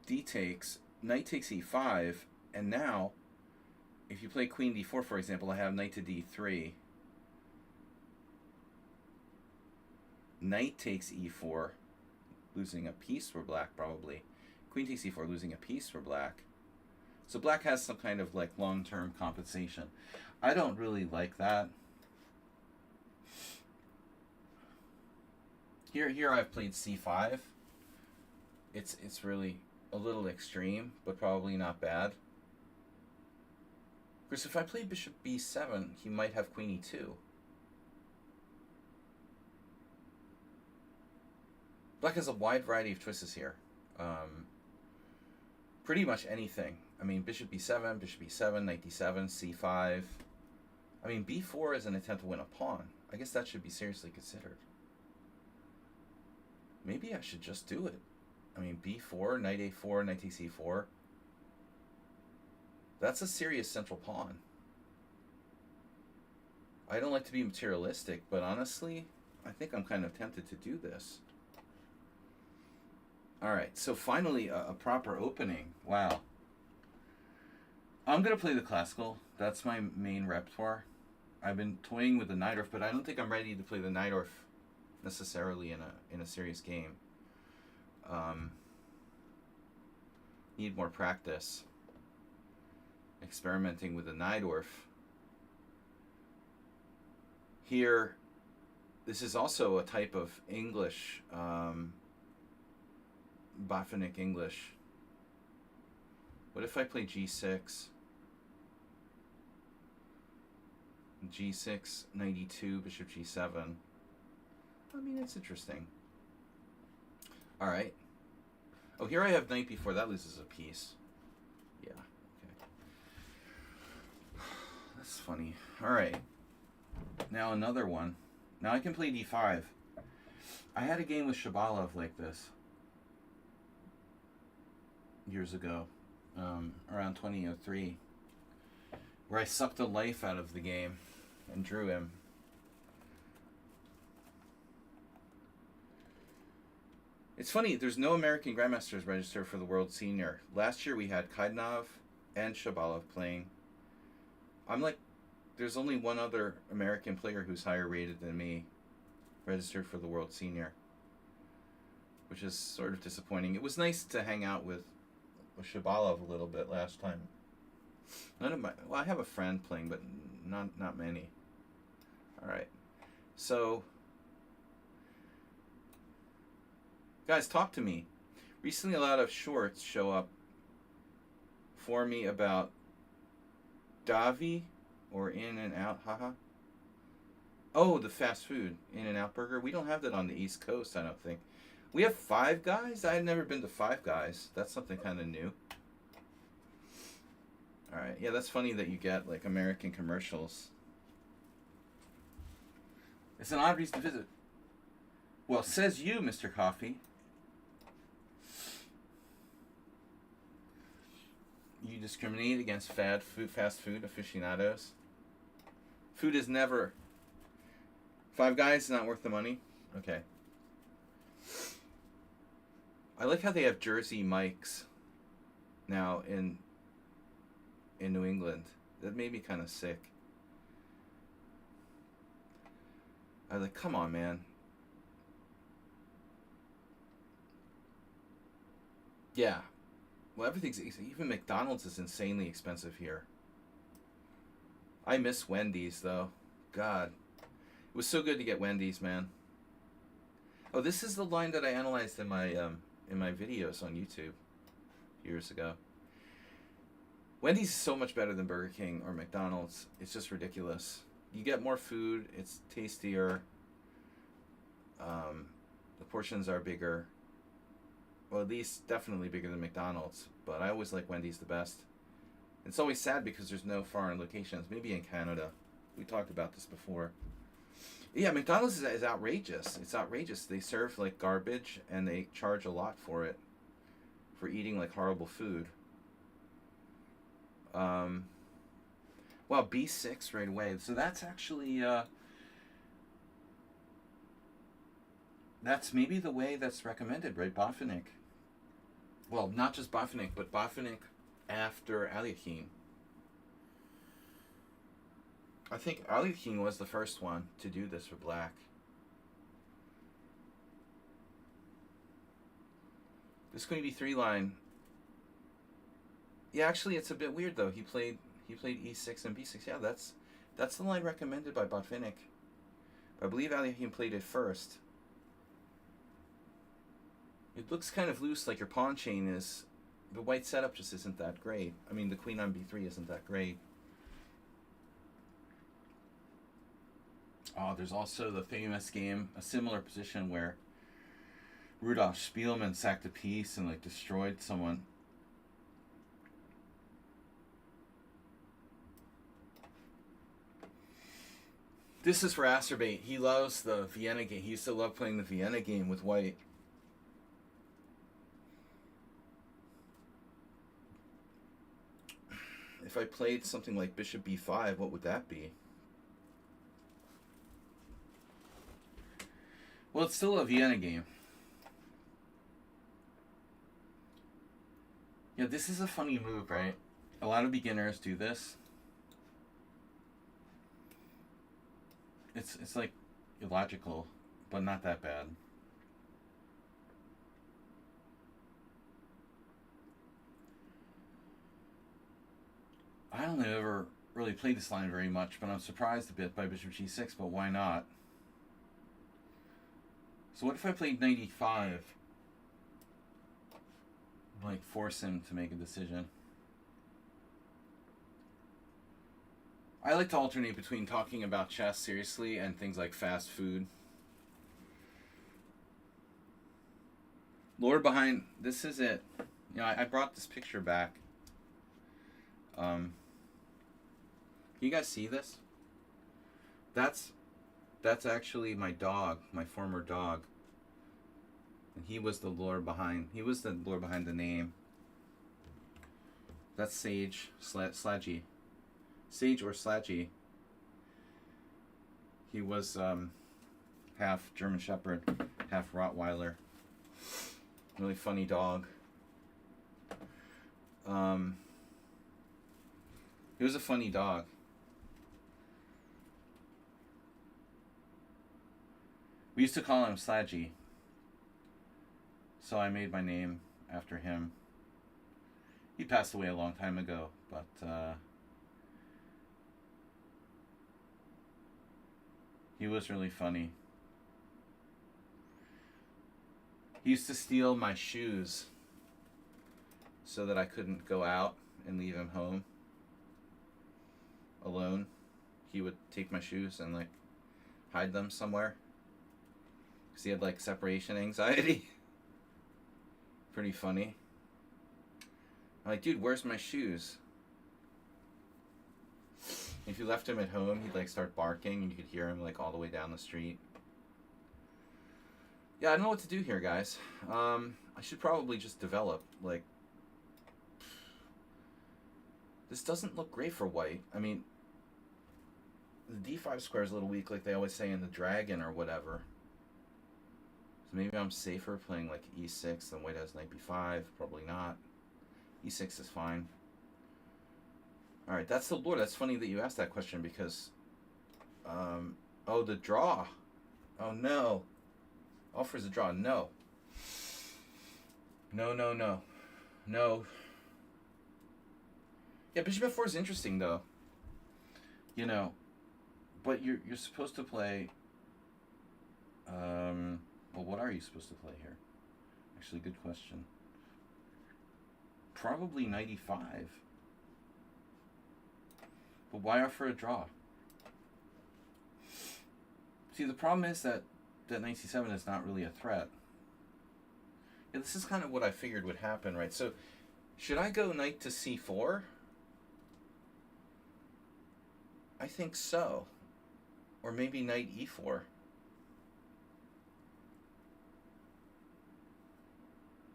D takes. Knight takes e5. And now, if you play queen d4, for example, I have knight to d3. Knight takes e4, losing a piece for black, probably. Queen takes e4, losing a piece for black. So black has some kind of like long-term compensation. I don't really like that. Here I've played c5. It's really a little extreme, but probably not bad. Of course, if I play bishop b7, he might have queen e2. Black has a wide variety of choices here. Pretty much anything. I mean, bishop b7, knight d7, c5. I mean, b4 is an attempt to win a pawn. I guess that should be seriously considered. Maybe I should just do it. I mean, b4, knight a4, knight takes e4. That's a serious central pawn. I don't like to be materialistic, but honestly, I think I'm kind of tempted to do this. Alright, so finally a proper opening. Wow. I'm going to play the classical. That's my main repertoire. I've been toying with the Najdorf, but I don't think I'm ready to play the Najdorf necessarily in a serious game. Need more practice experimenting with the Najdorf. Here, this is also a type of English, Boffinic English. What if I play g6? g6, knight e2, bishop g7. I mean, it's interesting. Alright. Oh, here I have knight b4. That loses a piece. Yeah, okay. That's funny. Alright. Now another one. Now I can play d5. I had a game with Shabalov like this years ago, around 2003, where I sucked the life out of the game and drew him. It's funny, there's no American Grandmasters registered for the World Senior. Last year we had Kaidanov and Shabalov playing. I'm like, there's only one other American player who's higher rated than me registered for the World Senior, which is sort of disappointing. It was nice to hang out with Shabalov a little bit last time. Well, I have a friend playing, but not many. All right, so guys, talk to me. Recently, a lot of shorts show up for me about Davi or In and Out. Haha. Oh, the fast food In and Out burger. We don't have that on the East Coast, I don't think. We have Five Guys? I had never been to Five Guys. That's something kind of new. All right. Yeah, that's funny that you get like American commercials. It's an odd reason to visit. Well, says you, Mr. Coffee. You discriminate against fast food aficionados. Food is never. Five Guys is not worth the money. Okay. I like how they have Jersey Mike's now in New England. That made me kind of sick. I was like, come on, man. Yeah. Well, everything's even McDonald's is insanely expensive here. I miss Wendy's though. God, it was so good to get Wendy's, man. Oh, this is the line that I analyzed in my videos on YouTube years ago. Wendy's is so much better than Burger King or McDonald's. It's just ridiculous. You get more food. It's tastier. The portions are bigger. Well, at least definitely bigger than McDonald's. But I always like Wendy's the best. It's always sad because there's no foreign locations. Maybe in Canada. We talked about this before. Yeah, McDonald's is outrageous. It's outrageous. They serve like garbage and they charge a lot for it. For eating like horrible food. Well, B6 right away. So that's actually that's maybe the way that's recommended, right? Botvinnik. Well, not just Botvinnik, but Botvinnik after Alekhine. I think Alekhine was the first one to do this for black. This queen b3 line. Yeah, actually, it's a bit weird though. He played e6 and b6. Yeah, that's the line recommended by Botvinnik. I believe Alekhine played it first. It looks kind of loose, like your pawn chain is. The white setup just isn't that great. I mean, the queen on b3 isn't that great. Oh, there's also the famous game, a similar position where Rudolf Spielmann sacked a piece and like destroyed someone. This is for Acerbate. He loves the Vienna game. He used to love playing the Vienna game with white. If I played something like Bishop b5, what would that be? Well, it's still a Vienna game. Yeah, this is a funny move, right? A lot of beginners do this. It's like illogical, but not that bad. I don't ever really played this line very much, but I'm surprised a bit by Bishop g6, but why not? So what if I played knight e5? Like, force him to make a decision. I like to alternate between talking about chess seriously and things like fast food. Lord behind, this is it. You know, I brought this picture back. Can you guys see this? That's actually my dog, my former dog. And he was the lord behind. He was the lord behind the name. That's Sage Slaggy. Sage or Slaggy. He was half German Shepherd, half Rottweiler. Really funny dog. He was a funny dog. We used to call him Slaggy. So I made my name after him. He passed away a long time ago, but he was really funny. He used to steal my shoes so that I couldn't go out and leave him home alone. He would take my shoes and like hide them somewhere because he had like separation anxiety. Pretty funny. I'm like, dude, where's my shoes? If you left him at home, he'd like start barking, and you could hear him like all the way down the street. Yeah, I don't know what to do here, guys. I should probably just develop. Like, this doesn't look great for white. I mean, the d5 square is a little weak, like they always say in the dragon or whatever. So maybe I'm safer playing like e6 than white has knight b5. Probably not. e6 is fine. All right, that's the lord. That's funny that you asked that question because, oh, the draw. Oh no, offers a draw. No. No, no, no, no. Yeah, bishop f4 is interesting though. You know, but you're supposed to play. Well, what are you supposed to play here? Actually, good question. Probably knight e5. But why offer a draw? See, the problem is that knight c7 is not really a threat. Yeah, this is kind of what I figured would happen, right? So, should I go knight to c4? I think so. Or maybe knight e4.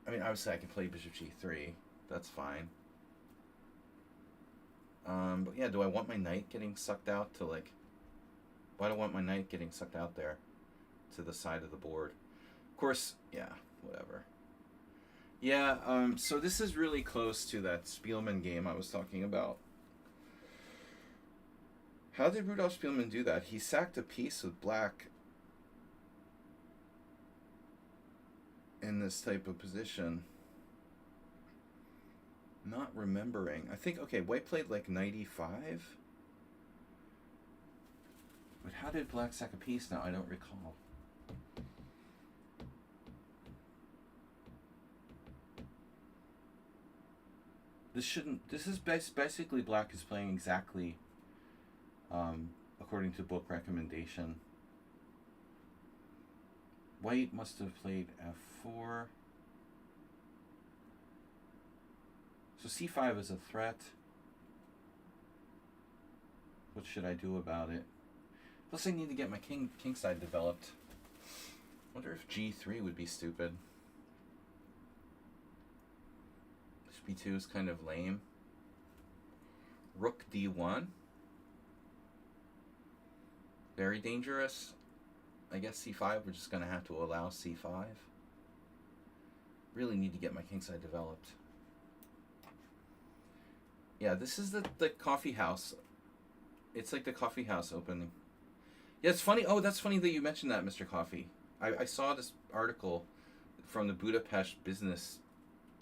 I mean, obviously I can play bishop g3. That's fine. But yeah, do I want my knight getting sucked out to like... Why do I want my knight getting sucked out there to the side of the board? Of course, yeah, whatever. Yeah, so this is really close to that Spielman game I was talking about. How did Rudolf Spielman do that? He sacked a piece with black in this type of position. Not remembering. I think, okay, white played like knight e5. But how did black sack a piece now? I don't recall. This shouldn't... This is basically black is playing exactly according to book recommendation. White must have played f4. So c5 is a threat. What should I do about it? Plus I need to get my king side developed. Wonder if g3 would be stupid. b2 is kind of lame. Rook d1. Very dangerous. I guess c5, we're just going to have to allow c5. Really need to get my kingside developed. Yeah, this is the coffee house. It's like the coffee house opening. Yeah, it's funny. Oh, that's funny that you mentioned that, Mr. Coffee. I saw this article from the Budapest Business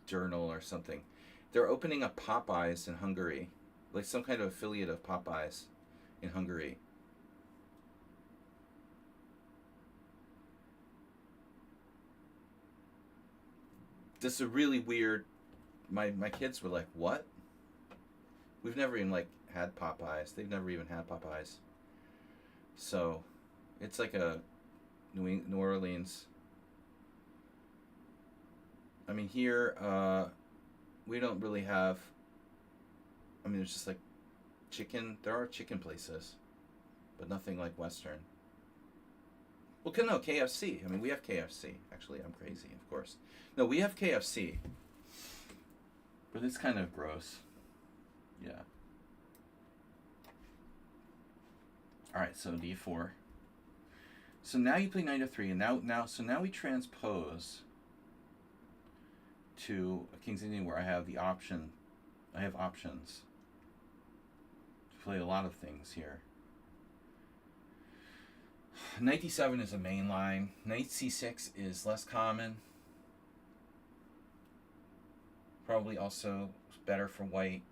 Journal or something. They're opening a Popeyes in Hungary. Like some kind of affiliate of Popeyes in Hungary. This is a really weird... My kids were like, what? We've never even like had Popeyes. They've never even had Popeyes. So, it's like a New Orleans. I mean, here, we don't really have... I mean, there's just like chicken. There are chicken places, but nothing like Western. Well, no, KFC. I mean, we have KFC. Actually, I'm crazy, of course. No, we have KFC. But it's kind of gross. Yeah. Alright, so d4. So now you play knight f3, and now we transpose to a King's Indian where I have the option. I have options to play a lot of things here. Knight d7 is a main line. Knight c6 is less common. Probably also better for white.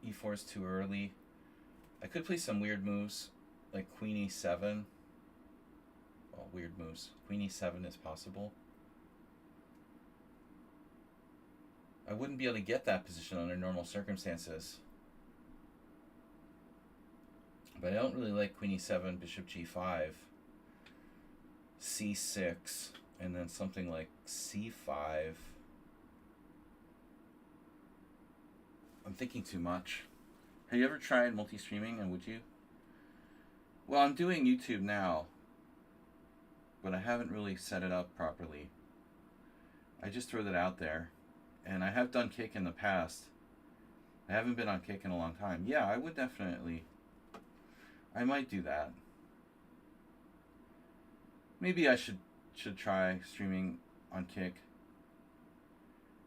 e4 is too early. I could play some weird moves, like queen e7. Well, weird moves. Queen e7 is possible. I wouldn't be able to get that position under normal circumstances. But I don't really like queen e7, bishop g5, c6, and then something like c5. I'm thinking too much. Have you ever tried multi-streaming, and would you? Well, I'm doing YouTube now, but I haven't really set it up properly. I just throw that out there. And I have done Kick in the past. I haven't been on Kick in a long time. Yeah, I would definitely. I might do that. Maybe I should try streaming on Kick.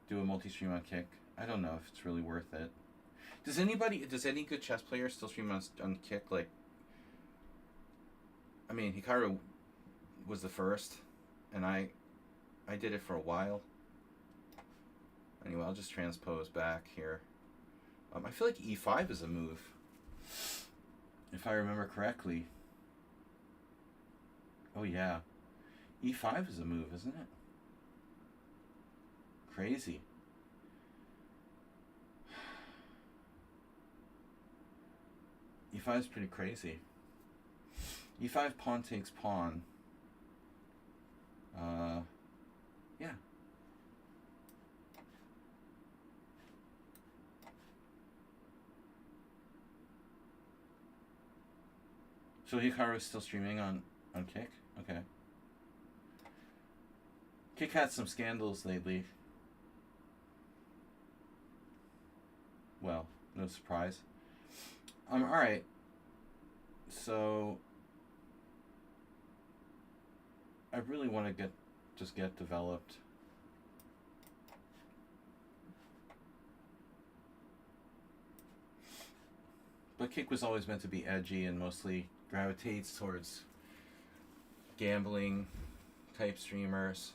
Do a multi-stream on Kick. I don't know if it's really worth it. Does any good chess player still stream on Kick? Like, I mean, Hikaru was the first, and I did it for a while. Anyway, I'll just transpose back here. I feel like E5 is a move, if I remember correctly. Oh yeah, E5 is a move, isn't it? Crazy. E5 is pretty crazy. E5 pawn takes pawn. Yeah. So Hikaru is still streaming on Kick? Okay. Kick had some scandals lately. Well, no surprise. Alright. So I really want to get developed. But Kick was always meant to be edgy and mostly gravitates towards gambling type streamers.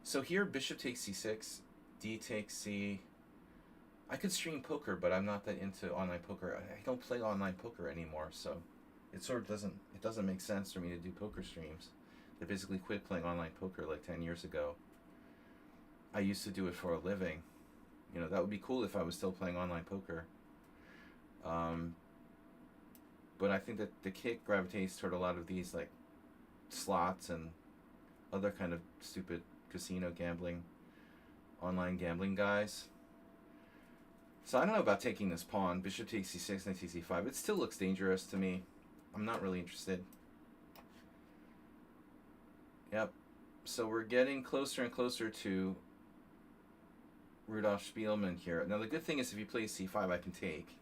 So here, bishop takes c6, d takes c. I could stream poker, but I'm not that into online poker. I don't play online poker anymore, so it sort of doesn't make sense for me to do poker streams. I basically quit playing online poker like 10 years ago. I used to do it for a living. You know, that would be cool if I was still playing online poker. But I think that the Kick gravitates toward a lot of these like slots and other kind of stupid casino gambling, online gambling guys. So I don't know about taking this pawn. Bishop takes c6, knight takes c5. It still looks dangerous to me. I'm not really interested. Yep. So we're getting closer and closer to Rudolf Spielmann here. Now the good thing is if he plays c5, I can take.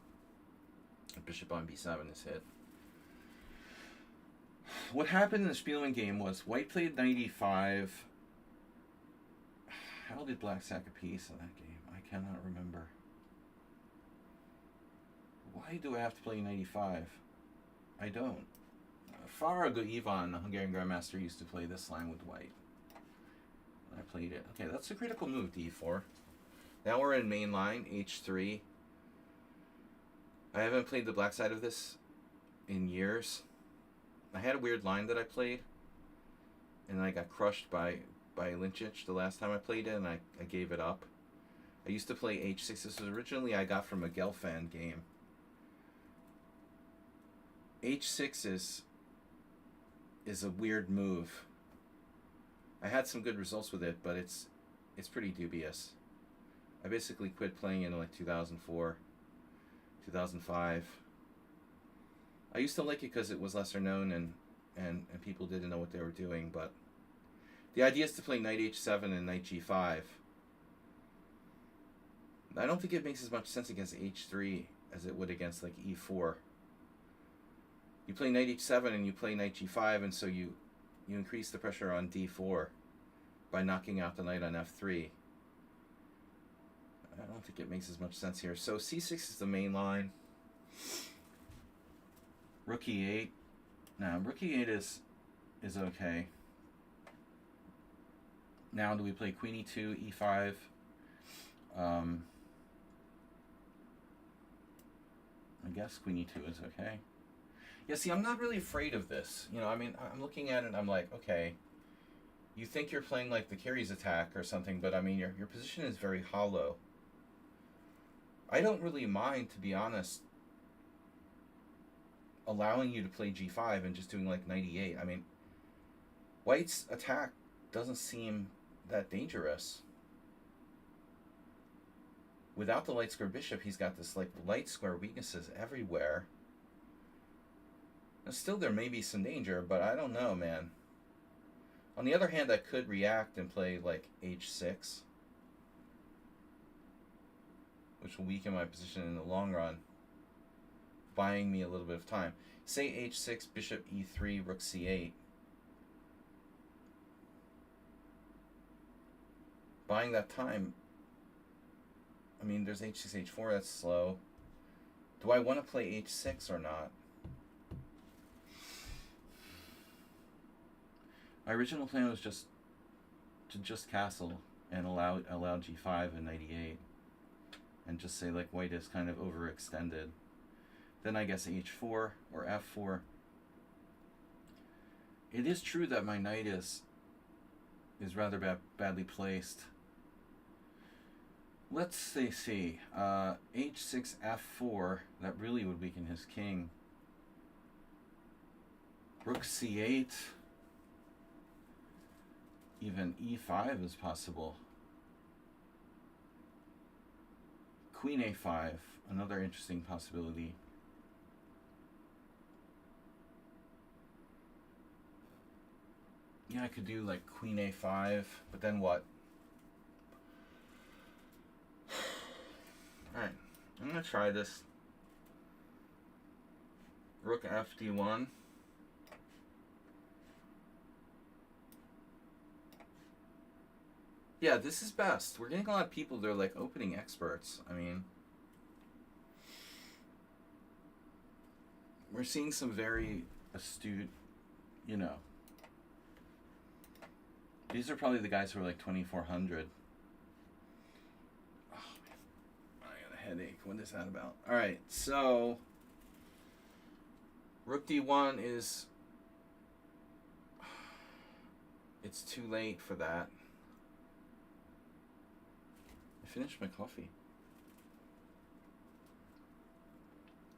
Bishop on b7 is hit. What happened in the Spielmann game was white played knight e5. How did black sack a piece in that game? I cannot remember. Why do I have to play knight e5? I don't. Farago Ivan, the Hungarian Grandmaster, used to play this line with white. I played it. Okay, that's a critical move, d4. Now we're in main line, h3. I haven't played the black side of this in years. I had a weird line that I played, and I got crushed by Lichess the last time I played it, and I gave it up. I used to play h6. This was originally I got from a Gelfand game. h6 is a weird move. I had some good results with it, but it's pretty dubious. I basically quit playing in like 2004, 2005. I used to like it because it was lesser known and people didn't know what they were doing, but the idea is to play knight h7 and knight g5. I don't think it makes as much sense against h3 as it would against like e4. You play knight h7 and you play knight g5, and so you increase the pressure on d4 by knocking out the knight on f3. I don't think it makes as much sense here. So c6 is the main line. Rook e8. Now, rook e8 is okay. Now, do we play queen e2, e5? I guess queen e2 is okay. Yeah, see, I'm not really afraid of this. You know, I mean, I'm looking at it and I'm like, okay, you think you're playing like the carries attack or something, but I mean, your position is very hollow. I don't really mind, to be honest, allowing you to play g5 and just doing like knight e8. I mean, white's attack doesn't seem that dangerous. without the light square bishop, he's got this like light square weaknesses everywhere. Now, still, there may be some danger, but I don't know, man. On the other hand, I could react and play like h6, which will weaken my position in the long run, buying me a little bit of time. Say h6, bishop e3, rook c8. Buying that time. I mean, there's h6, h4, that's slow. Do I want to play h6 or not? My original plan was just to castle and allow g5 and knight e8, and just say like white is kind of overextended. Then I guess h4 or f4. It is true that my knight is rather badly placed. Let's see, h6, f4, that really would weaken his king. Rook c8, even e5 is possible. Queen a5, another interesting possibility. Yeah, I could do like queen a5, but then what? Alright, I'm going to try this. Rook fd1. Yeah, this is best. We're getting a lot of people, they're like opening experts. I mean, we're seeing some very astute, you know. These are probably the guys who are like 2400. Oh, man. I got a headache. What is that about? Alright, so Rook d1 is... It's too late for that. I finished my coffee.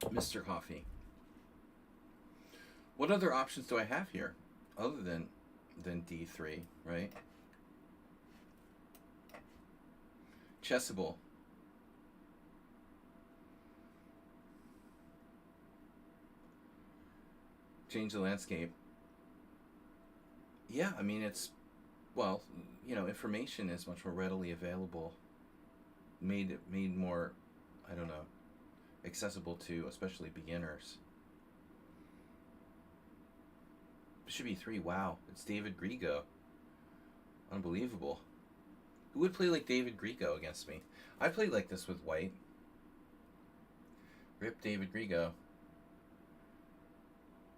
Mr. Coffee. What other options do I have here other than d3, right? Chessable. Change the landscape. Yeah, I mean, it's, well, you know, information is much more readily available. Made more, I don't know, accessible to especially beginners. Bishop e3, wow, it's David Grigo. Unbelievable. Who would play like David Grigo against me? I played like this with white. Rip David Grigo.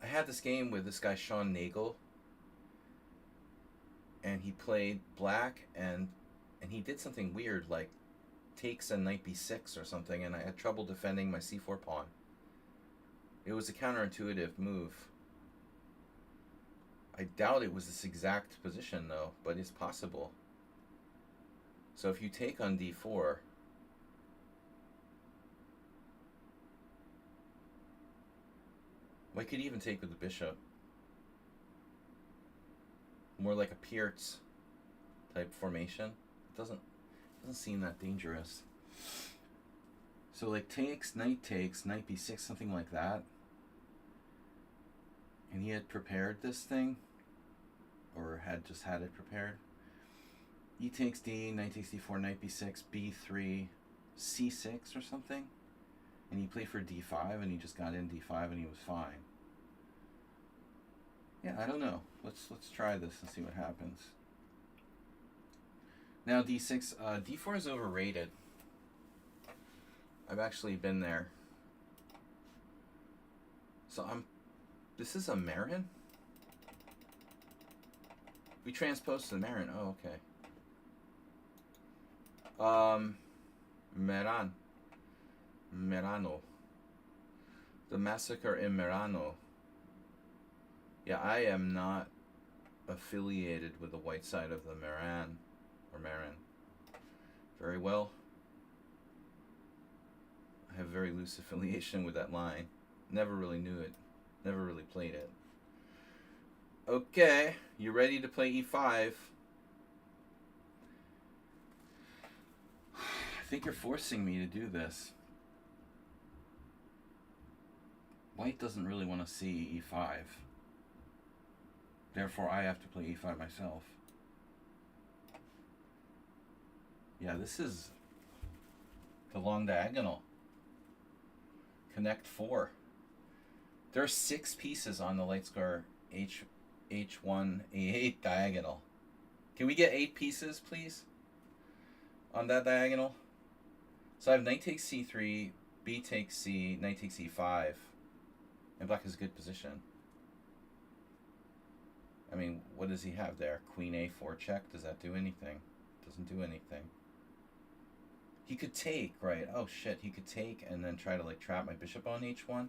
I had this game with this guy Sean Nagel, and he played black, and he did something weird like takes and knight b6 or something, and I had trouble defending my c4 pawn. It was a counterintuitive move. I doubt it was this exact position though, but it's possible. So if you take on d4, I could even take with the bishop. More like a Pierce type formation. It doesn't seem that dangerous. So like takes, knight b6, something like that. And he had prepared this thing, or had just had it prepared. E takes d, knight takes d4, knight b6, b3, c6 or something. And he played for d5, and he just got in d5, and he was fine. Yeah, I don't know. Let's try this and see what happens. Now d6, d4 is overrated. I've actually been there. So this is a Marin? We transposed to the Marin. Oh, okay. Merano. The Massacre in Merano. Yeah, I am not affiliated with the white side of the Marin. Very well. I have very loose affiliation with that line. Never really knew it. Never really played it. Okay, you ready to play e5? I think you're forcing me to do this. White doesn't really want to see e5. Therefore, I have to play e5 myself. Yeah, this is the long diagonal. Connect 4. There are 6 pieces on the light square H1, A8 diagonal. Can we get 8 pieces, please? On that diagonal? So I have knight takes c3, b takes c, knight takes e5. And black is a good position. I mean, what does he have there? Queen a4 check? Does that do anything? Doesn't do anything. He could take, right? Oh shit, he could take and then try to like trap my bishop on h1.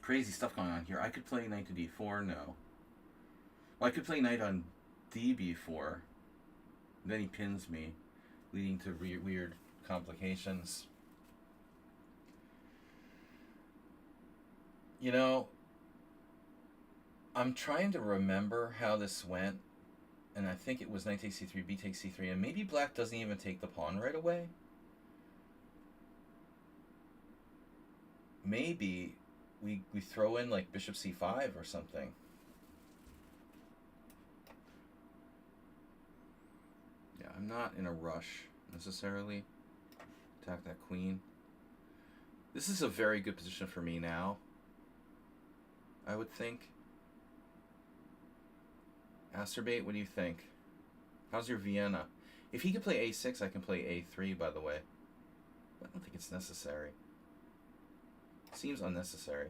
Crazy stuff going on here. I could play knight to d4, no. Well, I could play knight on db4. Then he pins me, leading to weird complications. You know, I'm trying to remember how this went, and I think it was knight takes c3, b takes c3, and maybe black doesn't even take the pawn right away. Maybe we throw in like bishop c5 or something. Yeah, I'm not in a rush necessarily. Attack that queen. This is a very good position for me now, I would think. Asterbate, what do you think? How's your Vienna? If he could play a6, I can play a3, by the way. I don't think it's necessary. Seems unnecessary.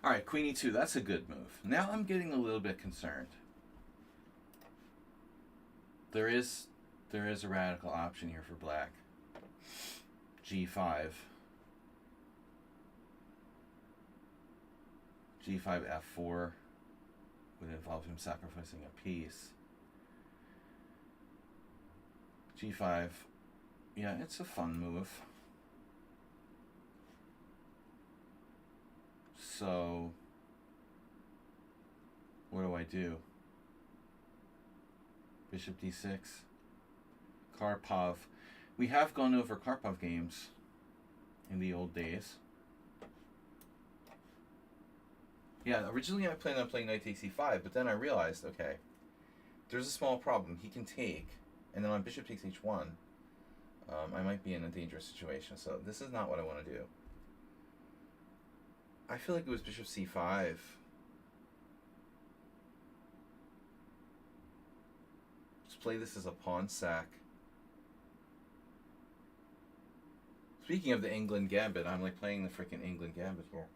Alright, queen e2, that's a good move. Now I'm getting a little bit concerned. There is a radical option here for black. g5. g5 f4 would involve him sacrificing a piece. g5, yeah, it's a fun move. So, what do I do? Bishop d6. Karpov. We have gone over Karpov games in the old days. Yeah, originally I planned on playing knight takes e5, but then I realized, okay, there's a small problem. He can take, and then on bishop takes h1, I might be in a dangerous situation. So this is not what I want to do. I feel like it was bishop c5. Let's play this as a pawn sack. Speaking of the England Gambit, I'm like playing the freaking England Gambit here.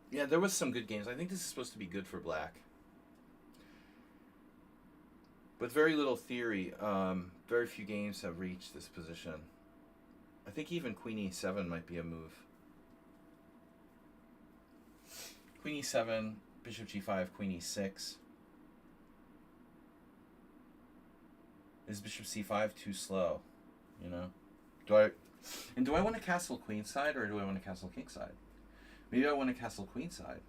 Yeah, there was some good games. I think this is supposed to be good for black. With very little theory, very few games have reached this position. I think even queen e7 might be a move. Queen e7, bishop g5, queen e6. Is bishop c5 too slow? You know? Do I want to castle queenside or do I want to castle kingside? Maybe I want to castle queenside.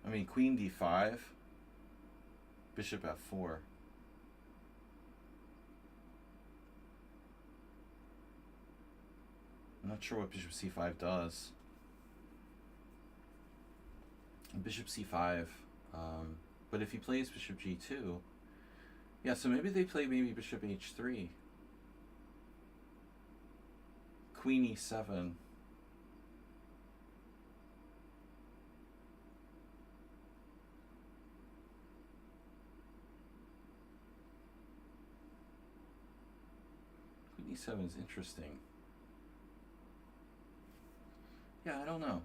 I mean, queen d5, bishop f4. I'm not sure what bishop c5 does. Bishop c5, but if he plays bishop g2, yeah, so maybe they play maybe bishop h3. Queen e7. Queen e7 is interesting. Yeah, I don't know.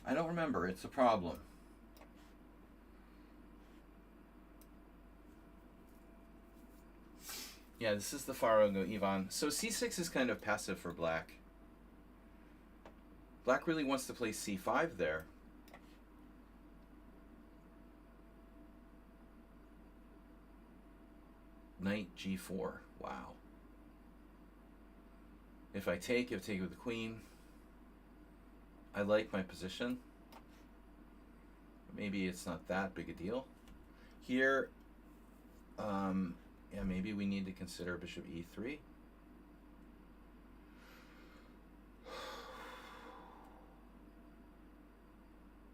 I don't remember. It's a problem. Yeah, this is the Farago Ivan. So c6 is kind of passive for black. Black really wants to play c5 there. Knight g4. Wow. If I take with the queen. I like my position. Maybe it's not that big a deal. Here, yeah, maybe we need to consider bishop e3.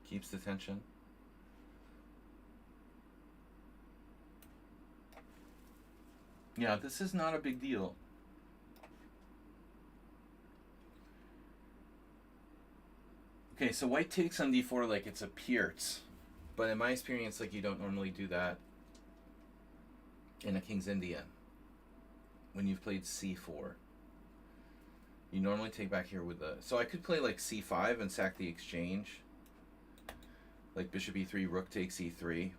Keeps the tension. Yeah, this is not a big deal. Okay, so white takes on d4 like it's a Pierce. But in my experience, like, you don't normally do that in a King's Indian. When you've played c4. You normally take back here with the... So I could play like c5 and sack the exchange. Like bishop e3, rook takes e3.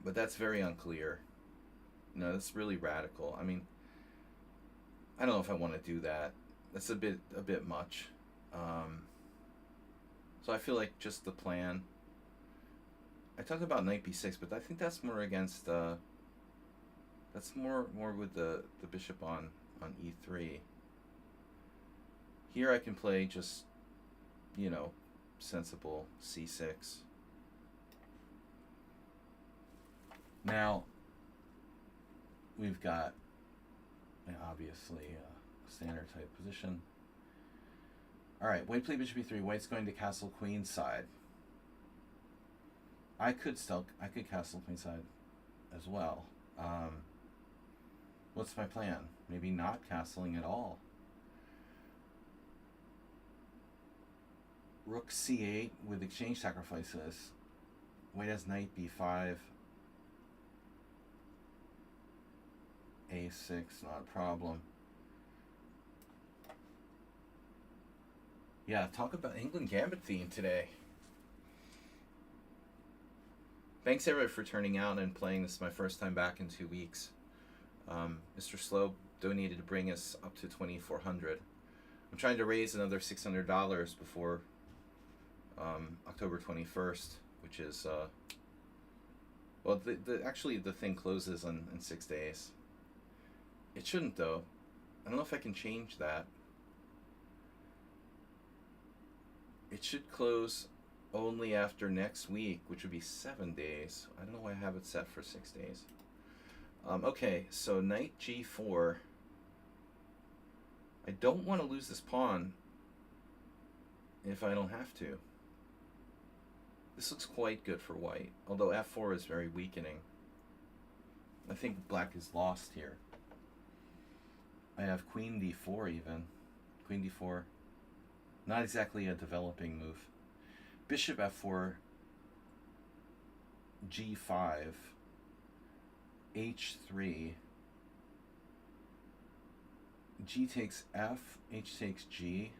But that's very unclear. No, that's really radical. I mean, I don't know if I want to do that. That's a bit much. So I feel like just the plan. I talked about knight b6, but I think that's more against. That's more with the bishop on e3. Here I can play just, you know, sensible c6. Now we've got obviously a standard type position. All right, white played bishop e3. White's going to castle queen side. I could castle queen side as well. What's my plan? Maybe not castling at all. Rook c8 with exchange sacrifices. White has knight b5. a6, not a problem. Yeah, talk about England Gambit theme today. Thanks everybody for turning out and playing. This is my first time back in 2 weeks. Mr. Slow donated to bring us up to 2,400. I'm trying to raise another $600 before October 21st, which is well, actually the thing closes in 6 days. It shouldn't though. I don't know if I can change that. It should close only after next week, which would be 7 days. I don't know why I have it set for 6 days. Okay, so knight g4. I don't want to lose this pawn if I don't have to. This looks quite good for white, although f4 is very weakening. I think black is lost here. I have queen d4 even. Queen d4. Not exactly a developing move. Bishop f4, g5, h3, g takes f, h takes g.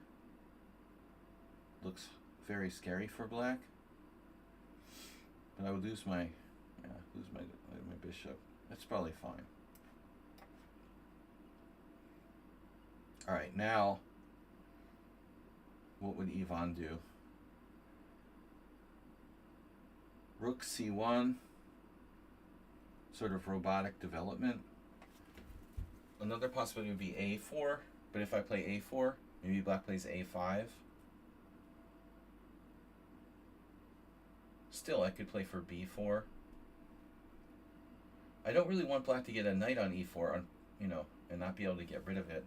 Looks very scary for black. But I would lose my bishop. That's probably fine. All right, now what would Ivan do? Rook c1, sort of robotic development. Another possibility would be a4, but if I play a4, maybe black plays a5. Still, I could play for b4. I don't really want black to get a knight on e4, you know, and not be able to get rid of it.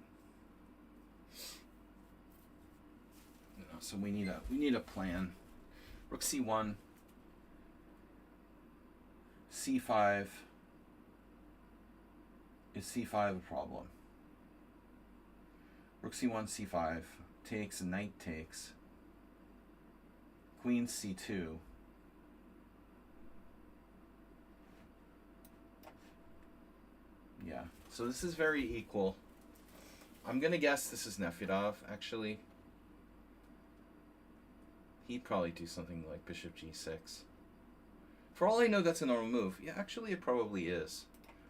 You know, so we need a plan. Rook c1, c5. Is c5 a problem? Rook c1, c5 takes, knight takes. Queen c2. Yeah, so this is very equal. I'm gonna guess this is Nefedov, actually. He'd probably do something like bishop g6. For all I know, that's a normal move. Yeah, actually it probably is.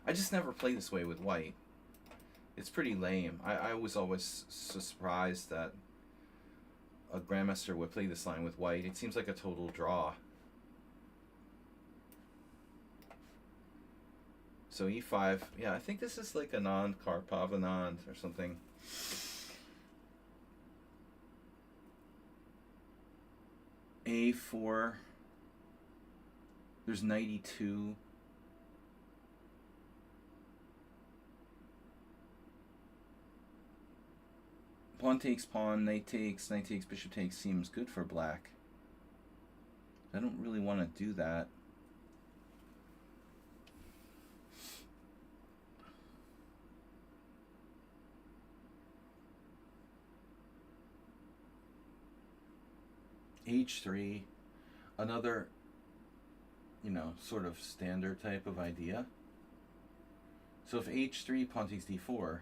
I just never play this way with white. It's pretty lame. I was always surprised that a grandmaster would play this line with white. It seems like a total draw. So e5, yeah, I think this is like Anand, Karpov Anand or something. A4, there's knight e2. Pawn takes pawn, knight takes, bishop takes seems good for black. I don't really want to do that. H3, another, you know, sort of standard type of idea. So if H3, pawn takes D4,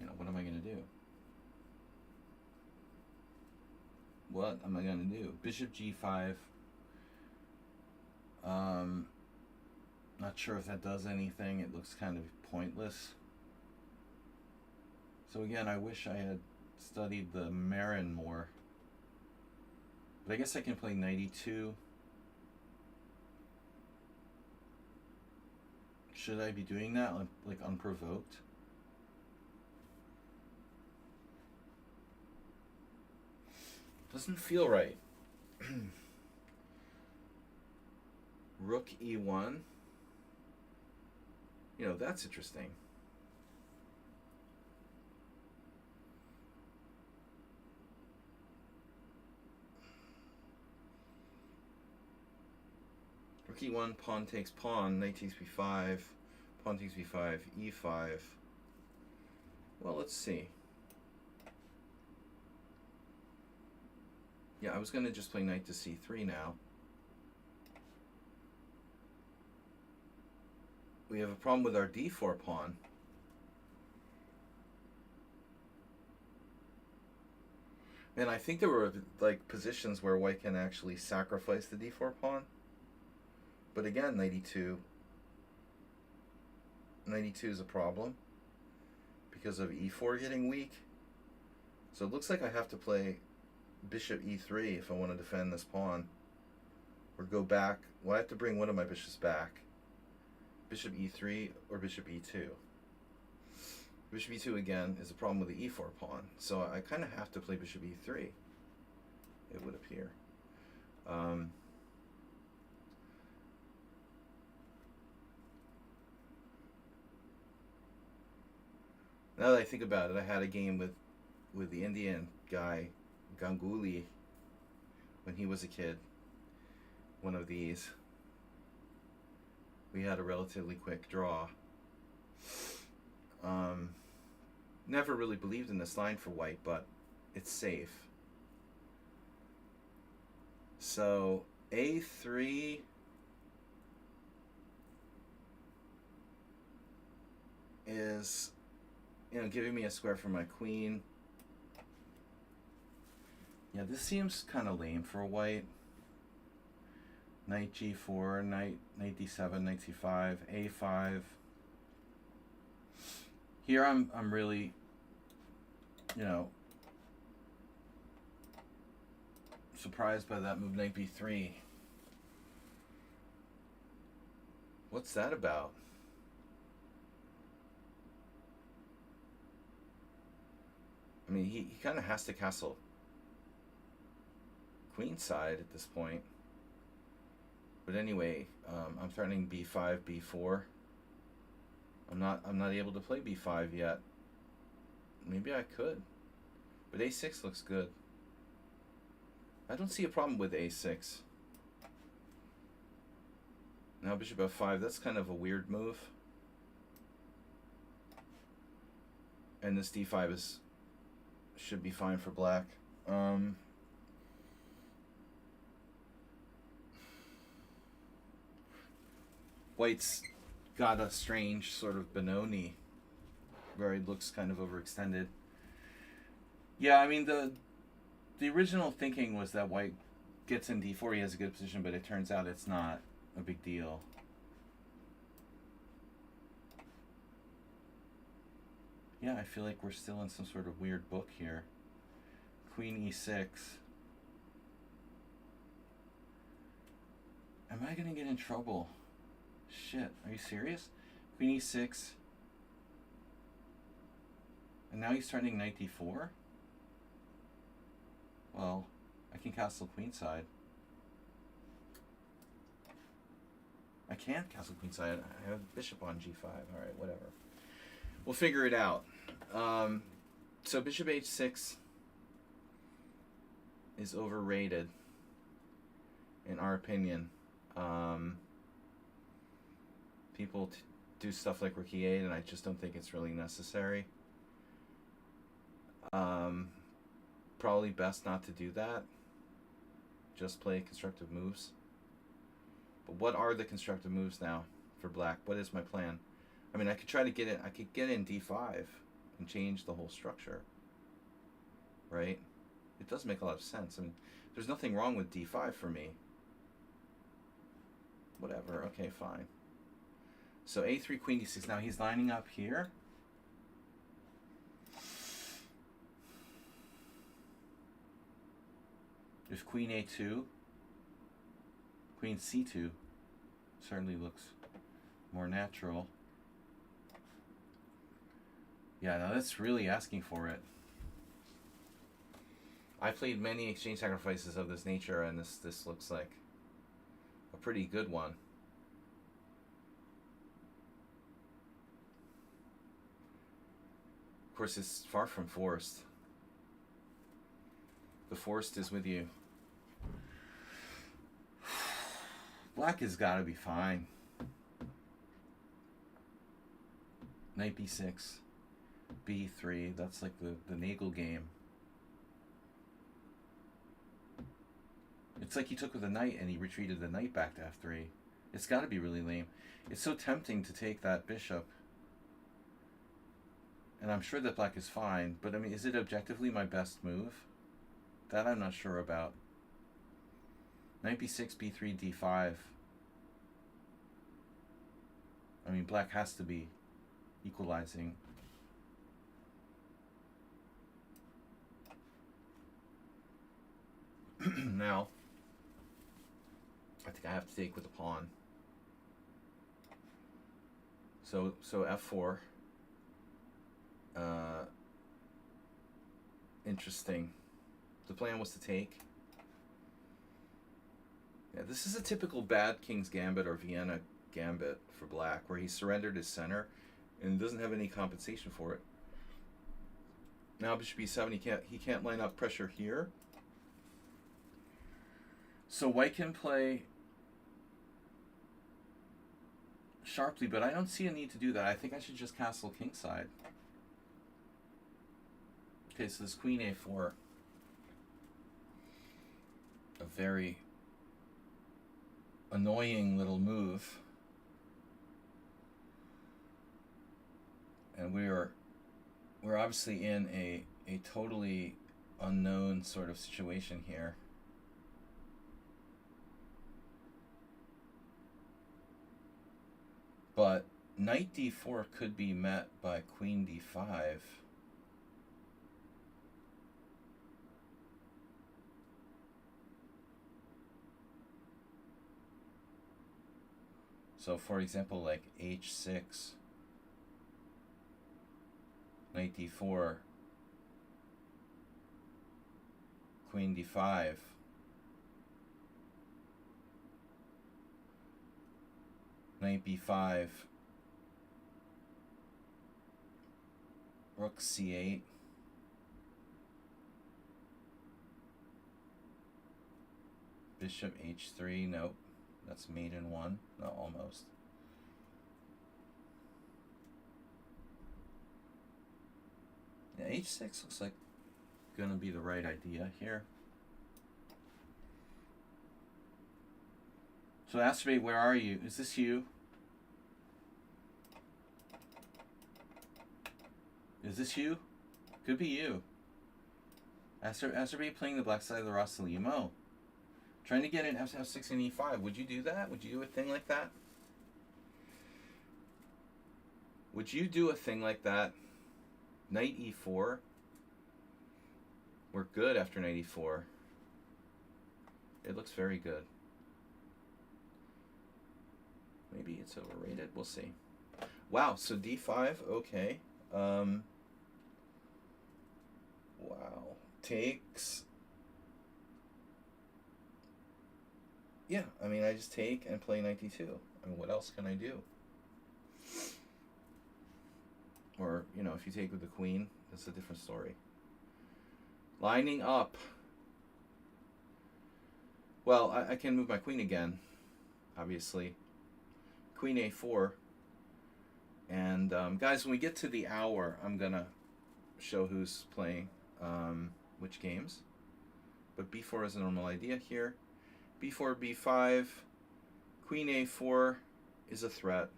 you know, what am I going to do? What am I going to do? Bishop G5. Not sure if that does anything. It looks kind of pointless. So again, I wish I had studied the Marin more. But I guess I can play knight e2. Should I be doing that, like unprovoked? Doesn't feel right. Rook e1. You know, that's interesting. Rook e1, pawn takes pawn, knight takes b5, pawn takes b5, e5. Well, let's see. Yeah, I was going to just play knight to c3 now. We have a problem with our d4 pawn. And I think there were like positions where white can actually sacrifice the d4 pawn. But again, knight e2 is a problem because of e4 getting weak. So it looks like I have to play bishop e3 if I want to defend this pawn. Or go back. Well, I have to bring one of my bishops back. Bishop e3 or bishop e2. Bishop e2 again is a problem with the e4 pawn. So I kind of have to play bishop e3, it would appear. Now that I think about it, I had a game with the Indian guy, Ganguly, when he was a kid. One of these. We had a relatively quick draw. Never really believed in this line for white, but it's safe. So a3 is, you know, giving me a square for my queen. Yeah, this seems kind of lame for white. Knight g4, knight d7, knight c5, a5. Here I'm really, you know, surprised by that move, knight b3. What's that about? I mean, he kind of has to castle queenside at this point. But anyway, I'm threatening b5, b4. I'm not able to play b5 yet. Maybe I could. But a6 looks good. I don't see a problem with a6. Now bishop f5, that's kind of a weird move. And this d5 should be fine for black. White's got a strange sort of Benoni where it looks kind of overextended. Yeah, I mean, the original thinking was that white gets in d4, he has a good position, but it turns out it's not a big deal. Yeah, I feel like we're still in some sort of weird book here. Queen e6. Am I gonna get in trouble? Shit, are you serious? Queen e6. And now he's threatening knight d4? Well, I can castle queenside. I can't castle queenside. I have bishop on g5. Alright, whatever. We'll figure it out. So bishop h6 is overrated, in our opinion. People do stuff like rook e8, and I just don't think it's really necessary. Probably best not to do that. Just play constructive moves. But what are the constructive moves now for black? What is my plan? I mean, I could try to get it. I could get in d5 and change the whole structure, right? It does make a lot of sense. I mean, there's nothing wrong with d5 for me. Whatever. Okay, fine. So a3, queen d6. Now he's lining up here. There's queen a2. Queen c2 certainly looks more natural. Yeah, now that's really asking for it. I played many exchange sacrifices of this nature, and this looks like a pretty good one. Of course, it's far from forced. The forced is with you. Black has got to be fine. Knight b6, b3. That's like the Nagel game. It's like he took with the knight and he retreated the knight back to f3. It's got to be really lame. It's so tempting to take that bishop. And I'm sure that black is fine, but I mean, is it objectively my best move? That I'm not sure about. Knight b6, b3, d5. I mean, black has to be equalizing. Now, I think I have to take with the pawn. So f4. Interesting. The plan was to take. Yeah, this is a typical bad King's Gambit or Vienna Gambit for black, where he surrendered his center and doesn't have any compensation for it. Now bishop e7, he can't line up pressure here. So white can play sharply, but I don't see a need to do that. I think I should just castle kingside. Okay, so this queen a4. A very annoying little move. And we're obviously in a totally unknown sort of situation here. But knight d4 could be met by queen d5. So for example, like h6, knight d4, queen d5, knight b5, rook c8, bishop h3, nope, that's mate in one, no, almost. Yeah, h6 looks like gonna be the right idea here. So Astrobate, where are you? Is this you? Is this you? Could be you. Astrobate playing the black side of the Rossalimo. Trying to get an f6 and e5. Would you do that? Would you do a thing like that? Would you do a thing like that? Knight e4. We're good after knight e4. It looks very good. Maybe it's overrated. We'll see. Wow, so d5, okay. Wow. Takes. Yeah, I mean, I just take and play knight d2. I mean, what else can I do? Or, you know, if you take with the queen, that's a different story. Lining up. Well, I can move my queen again, obviously. Queen a4. And, guys, when we get to the hour, I'm going to show who's playing which games. But b4 is a normal idea here. b4, b5. Queen a4 is a threat.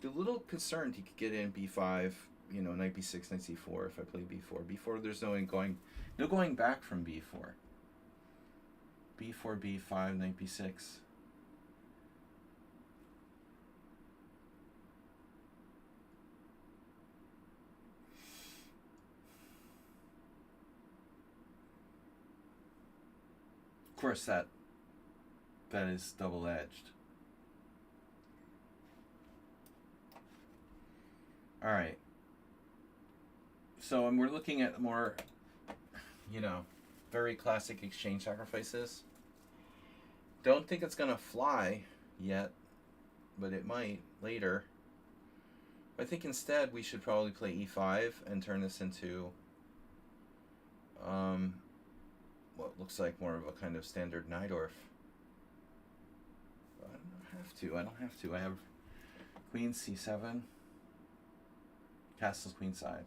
A little concerned he could get in b5, you know, knight b6, knight c4 if I play b4. b4, there's no going back from b4. b4, b5, knight b6. Of course, that is double-edged. All right. So we're looking at more, you know, very classic exchange sacrifices. Don't think it's going to fly yet, but it might later. I think instead we should probably play e5 and turn this into what looks like more of a kind of standard Najdorf. I don't have to. I have queen c7. Castle's queenside.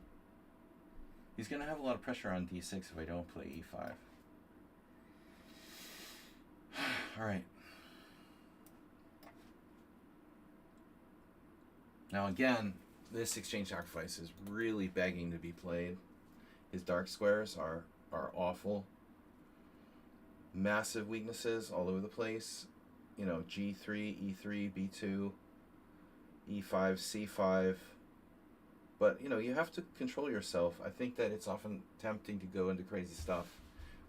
He's going to have a lot of pressure on d6 if I don't play e5. All right. Now again, this exchange sacrifice is really begging to be played. His dark squares are awful. Massive weaknesses all over the place. You know, g3, e3, b2, e5, c5. But, you know, you have to control yourself. I think that it's often tempting to go into crazy stuff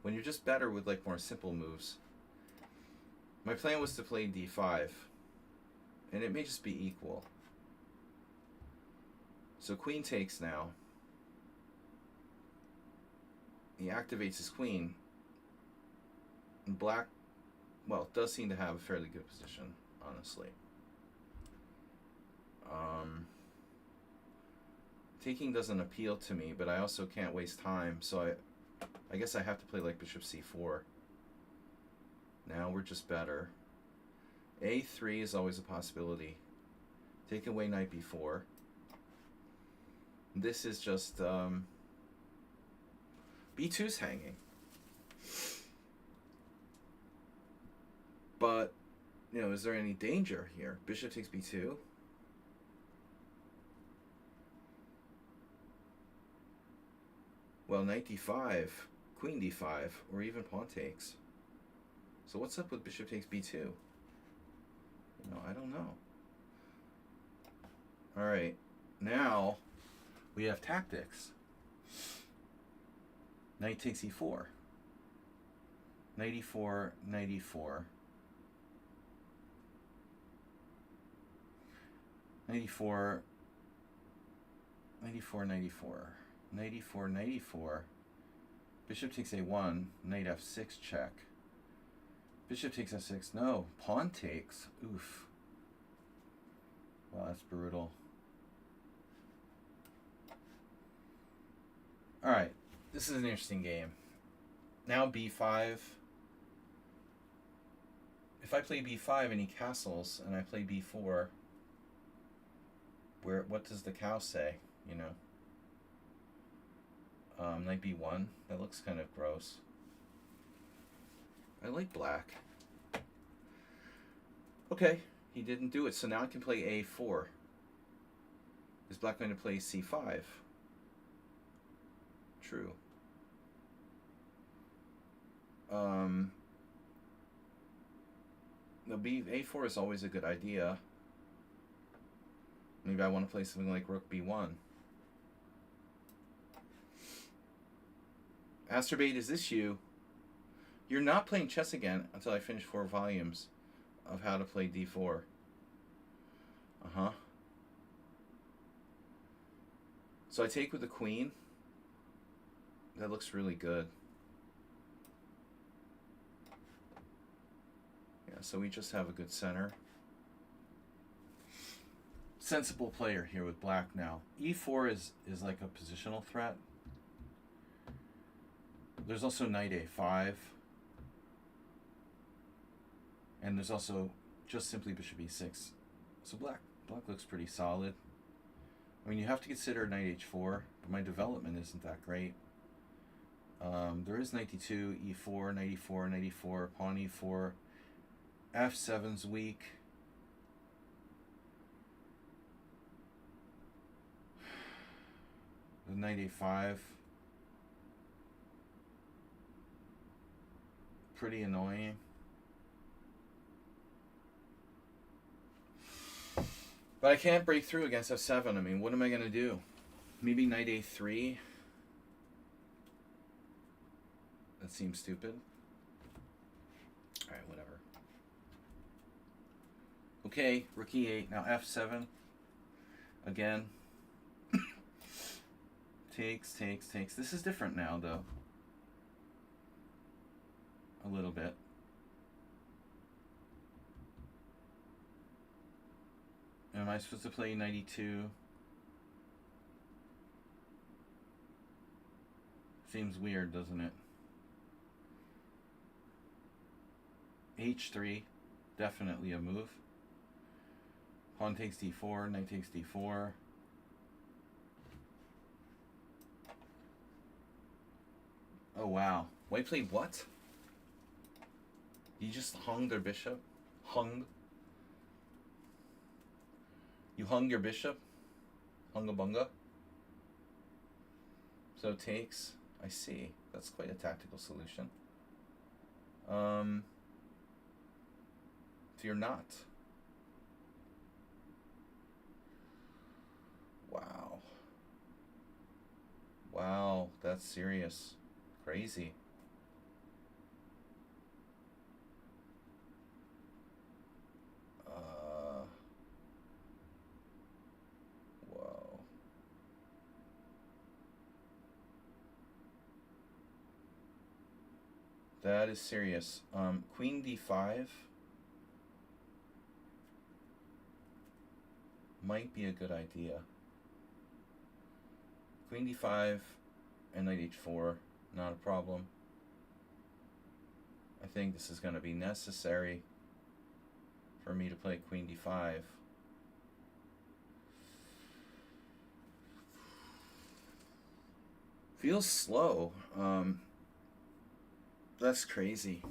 when you're just better with, like, more simple moves. My plan was to play d5, and it may just be equal. So queen takes now. He activates his queen. And black, well, does seem to have a fairly good position, honestly. Taking doesn't appeal to me, but I also can't waste time, so I guess I have to play like bishop c4. Now we're just better. a3 is always a possibility. Take away knight b4. This is just b2's hanging. But, you know, is there any danger here? Bishop takes b2. Well, knight d5, queen d5, or even pawn takes. So what's up with bishop takes b2? You know, I don't know. All right, now we have tactics. Knight takes e4. Knight e4, knight e4. Knight e4, knight e4, knight e4. Knight e4, knight e4. Bishop takes a1, knight f6 check. Bishop takes f6, no. Pawn takes, oof. Wow, that's brutal. Alright, this is an interesting game. Now b5. If I play b5 and he castles, and I play b4, what does the cow say, you know? Knight b1, that looks kind of gross. I like black. Okay, he didn't do it, so now I can play a4. Is black going to play c5? True. The a4 is always a good idea. Maybe I want to play something like rook b1. Asterbate, is this you? You're not playing chess again until I finish 4 volumes of how to play d4. Uh-huh. So I take with the queen. That looks really good. Yeah, so we just have a good center. Sensible player here with black now. E4 is like a positional threat. There's also knight a5. And there's also just simply bishop e6. So black looks pretty solid. I mean, you have to consider knight h4, but my development isn't that great. There is knight d2, e4, knight e4, knight e4, pawn e4. f7's weak. The knight a5. Pretty annoying. But I can't break through against f7. I mean, what am I going to do? Maybe knight a3? That seems stupid. Alright, whatever. Okay, rook e8. Now f7. Again. Takes. This is different now, though. A little bit. Am I supposed to play knight e2? Seems weird, doesn't it? h3. Definitely a move. Pawn takes d4. Knight takes d4. Oh, wow. White played what? You just hung their bishop? Hung? You hung your bishop? Hunga bunga? So it takes. I see. That's quite a tactical solution. Fear not. Wow. Wow, that's serious. Crazy. Whoa. That is serious. Queen d5 might be a good idea. Queen d5 and knight h4, not a problem. I think this is going to be necessary for me to play queen d5. Feels slow. That's crazy.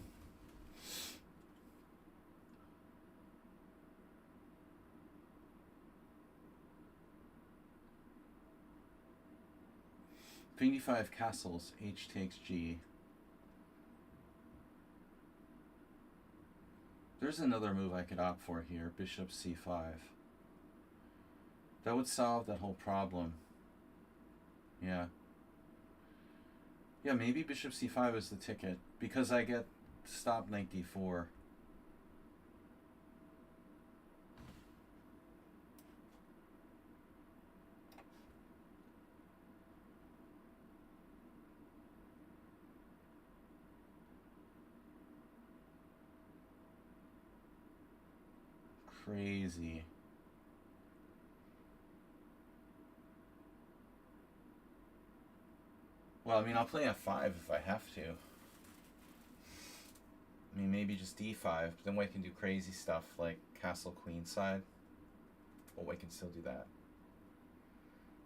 Queen d5 castles, h takes g. There's another move I could opt for here, bishop c5. That would solve that whole problem. Yeah. Yeah, maybe bishop c5 is the ticket, because I get stop knight d4. Crazy. Well, I mean, I'll play f5 if I have to. I mean, maybe just d5, but then white can do crazy stuff like castle queenside. Well, white can still do that.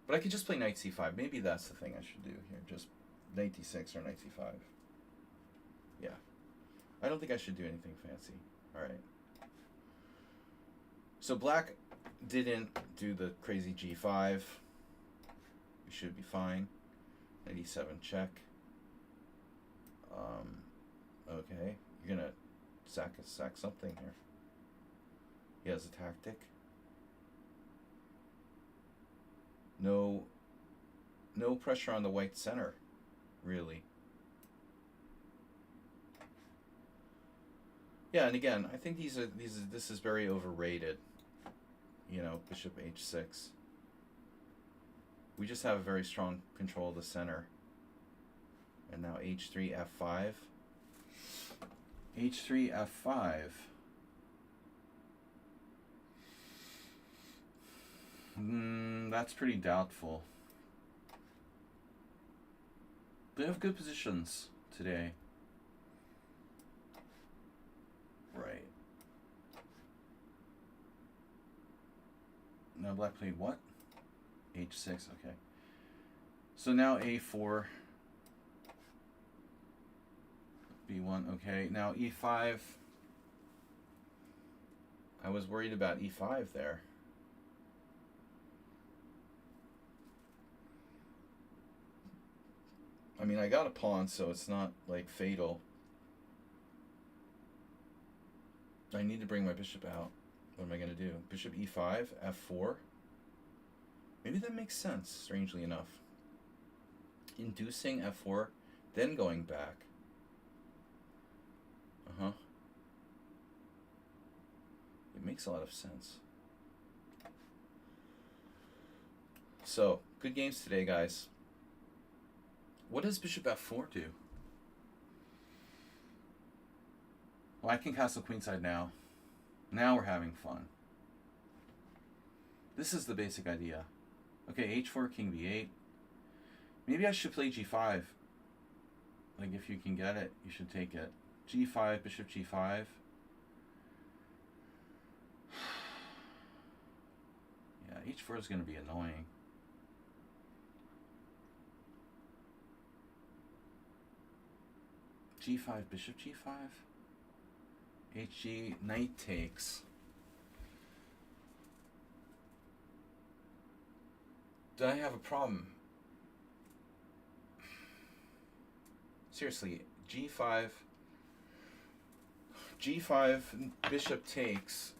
But I could just play knight c5. Maybe that's the thing I should do here. Just knight d6 or knight c5. Yeah. I don't think I should do anything fancy. Alright. So black didn't do the crazy g5. We should be fine. Knight e7 check. Okay. You're gonna sack something here. He has a tactic. No pressure on the white center, really. Yeah, and again, I think this is very overrated. You know, bishop h6. We just have a very strong control of the center. And now h3 f5. h3 f5. That's pretty doubtful. They have good positions today. Right. Now black played what? h6, okay. So now a4. b1, okay. Now e5. I was worried about e5 there. I mean, I got a pawn, so it's not, like, fatal. I need to bring my bishop out. What am I going to do? Bishop e5, f4. Maybe that makes sense, strangely enough. Inducing f4, then going back. Uh-huh. It makes a lot of sense. So, good games today, guys. What does bishop f4 do? Well, I can castle queenside now. Now we're having fun. This is the basic idea. Okay, h4, king b8. Maybe I should play g5. Like, if you can get it, you should take it. g5, bishop g5. Yeah, h4 is going to be annoying. g5, bishop g5. hg, knight takes. Do I have a problem? Seriously, g5, bishop takes.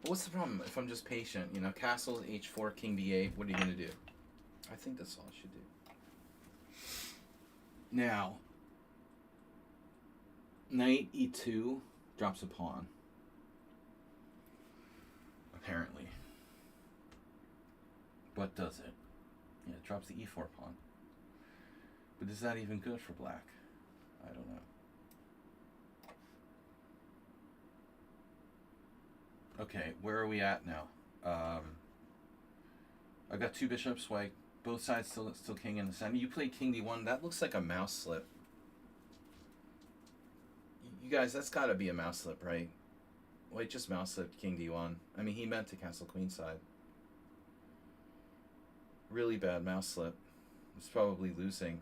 What's the problem if I'm just patient? You know, castle, h4, king b8, what are you going to do? I think that's all I should do. Now, knight e2 drops a pawn. Apparently. But does it? Yeah, it drops the e4 pawn. But is that even good for black? I don't know. Okay, where are we at now? I've got two bishops, white. Both sides still king in the center. You play king d1. That looks like a mouse slip. You guys, that's got to be a mouse slip, right? White just mouse slipped king d1. I mean, he meant to castle queenside. Really bad mouse slip. It's probably losing.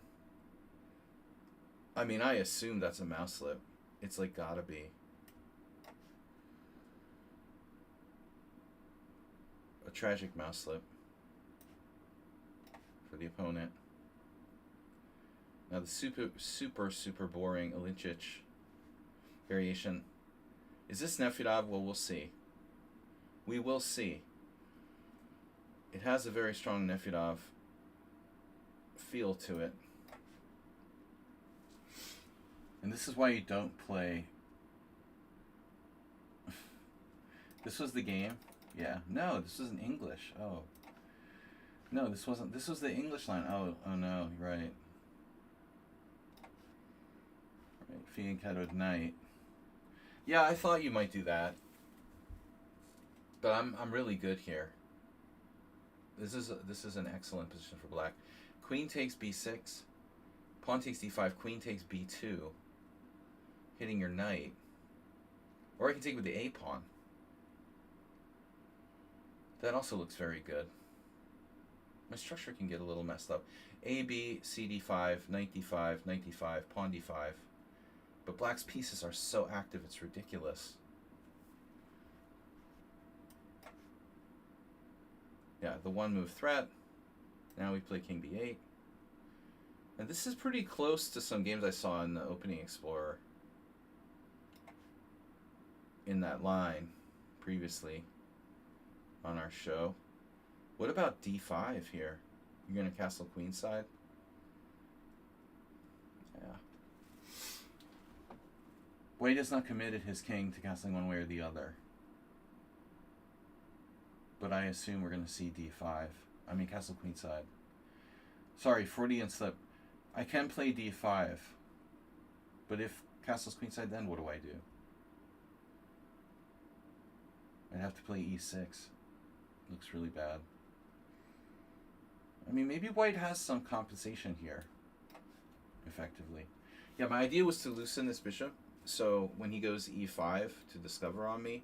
I mean, I assume that's a mouse slip. It's like gotta be. A tragic mouse slip for the opponent. Now the super boring Lichess variation. Is this Nefedov? Well, we'll see. We will see. It has a very strong Nefedov feel to it. And this is why you don't play. This was the game? Yeah. No, this was in English. Oh. No, this wasn't. This was the English line. Oh no, right. Right, Fianchettoed Knight. Yeah, I thought you might do that. But I'm really good here. This is an excellent position for black. Queen takes b6. Pawn takes d5. Queen takes b2. Hitting your knight. Or I can take with the a pawn. That also looks very good. My structure can get a little messed up. A, B, C, D5, knight D5, knight D5, pawn D5. But black's pieces are so active, it's ridiculous. Yeah, the one move threat. Now we play king B8. And this is pretty close to some games I saw in the Opening Explorer. In that line previously on our show. What about D5 here? You're going to castle queenside? Yeah. White has not committed his king to castling one way or the other. But I assume we're going to see d5. I mean, castle queenside. Sorry, Freudian slip. I can play d5. But if castle's queenside, then what do I do? I'd have to play e6. Looks really bad. I mean, maybe white has some compensation here. Effectively. Yeah, my idea was to loosen this bishop. So when he goes e5 to discover on me,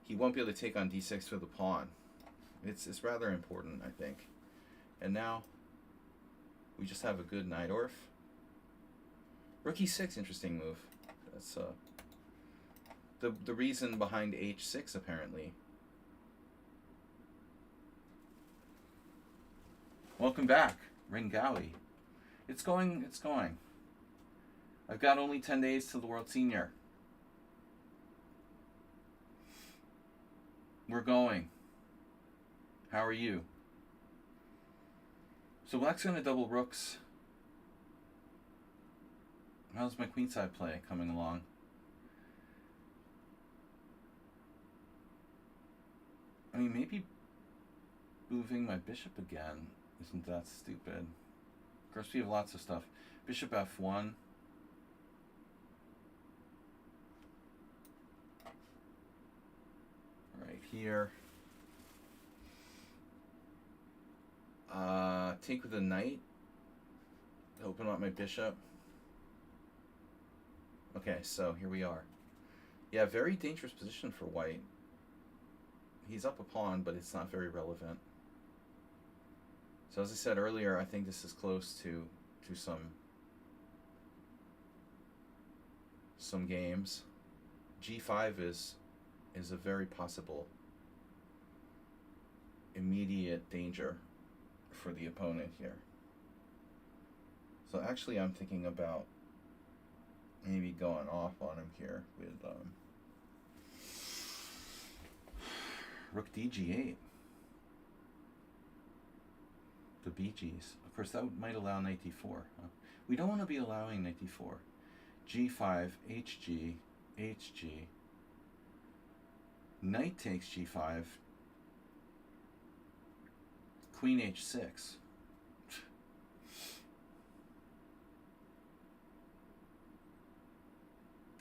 he won't be able to take on d6 with a pawn. It's rather important, I think. And now we just have a good knight orf. Rook e6, interesting move. That's the reason behind h6 apparently. Welcome back, Ringawi. It's going. I've got only 10 days till the World Senior. We're going. How are you? So black's going to double rooks. How's my queenside play coming along? I mean, maybe moving my bishop again isn't that stupid. Of course, we have lots of stuff. Bishop f1. Right here. Take with a knight. Open up my bishop. Okay, so here we are. Yeah, very dangerous position for white. He's up a pawn, but it's not very relevant. So as I said earlier, I think this is close to some games. G5 is a very possible immediate danger for the opponent here. So actually I'm thinking about maybe going off on him here with rook dg8. The Bee Gees. Of course, that might allow knight d4. Huh? We don't want to be allowing knight d4. g5, hg, hg. Knight takes g5. Queen h6.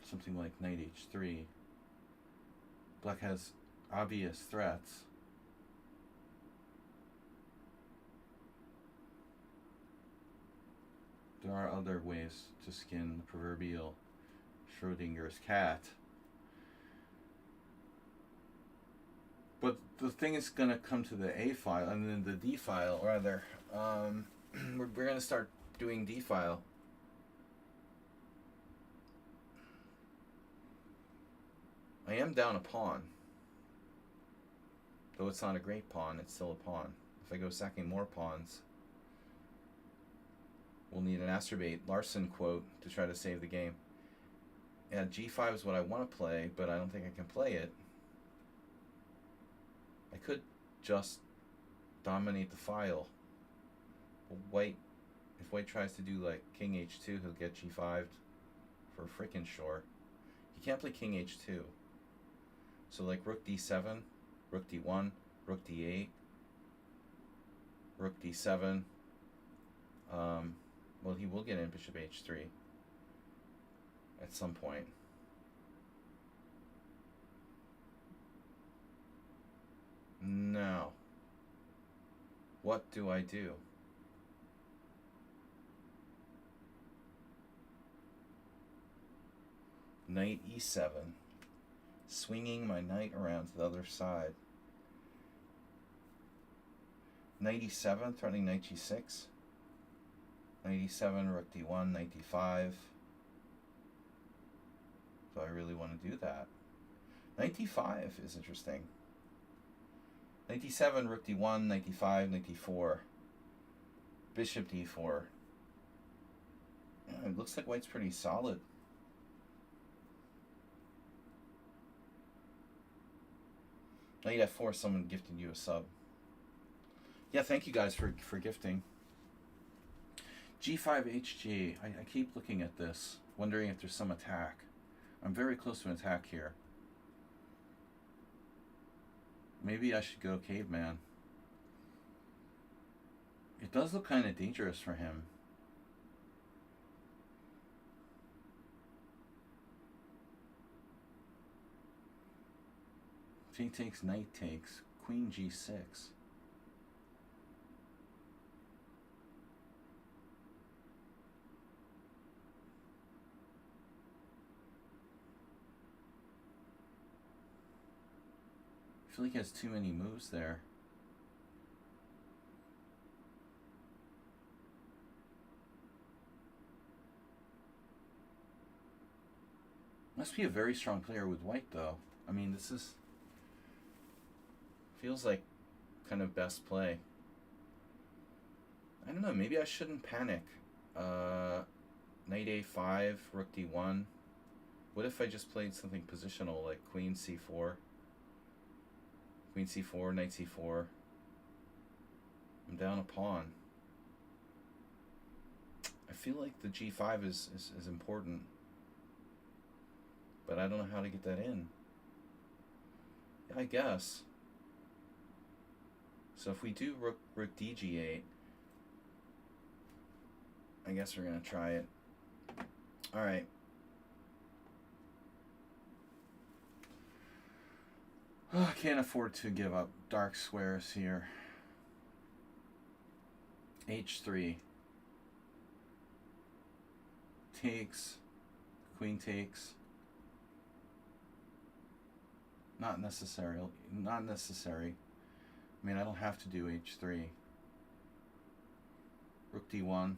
Something like knight h3. Black has obvious threats. There are other ways to skin the proverbial Schrodinger's cat. But the thing is going to come to the A file, and then the D file, rather. We're going to start doing D file. I am down a pawn. Though it's not a great pawn, it's still a pawn. If I go sacking more pawns, we'll need an Asterbate Larson quote to try to save the game. Yeah, G5 is what I want to play, but I don't think I can play it. I could just dominate the file. But white, if white tries to do like King H2, he'll get G5'd for frickin' sure. He can't play King H2. So like Rook D7, Rook D1, Rook D8, Rook D7. Well, he will get in Bishop H3 at some point. Now, what do I do? Knight E7, swinging my knight around to the other side. Knight E7, threatening Knight G6. Knight E7, Rook D1, Knight D5. Do I really want to do that? Knight D5 is interesting. Knight D7, Rook D1, Knight D5, Knight D4. Bishop D4. Yeah, it looks like white's pretty solid. Knight F4, someone gifted you a sub. Yeah, thank you guys for gifting. G5 HG. I keep looking at this, wondering if there's some attack. I'm very close to an attack here. Maybe I should go caveman. It does look kind of dangerous for him. King takes, knight takes, queen G6. I feel like he has too many moves there. Must be a very strong player with white, though. I mean, this is... feels like kind of best play. I don't know, maybe I shouldn't panic. Knight A5, rook D1. What if I just played something positional, like queen C4? Queen C4, knight C4. I'm down a pawn. I feel like the G5 is important. But I don't know how to get that in. Yeah, I guess. So if we do rook DG8, I guess we're going to try it. Alright. Oh, I can't afford to give up dark squares here. H3. Takes. Queen takes. Not necessary. Not necessary. I mean, I don't have to do H3. Rook D1.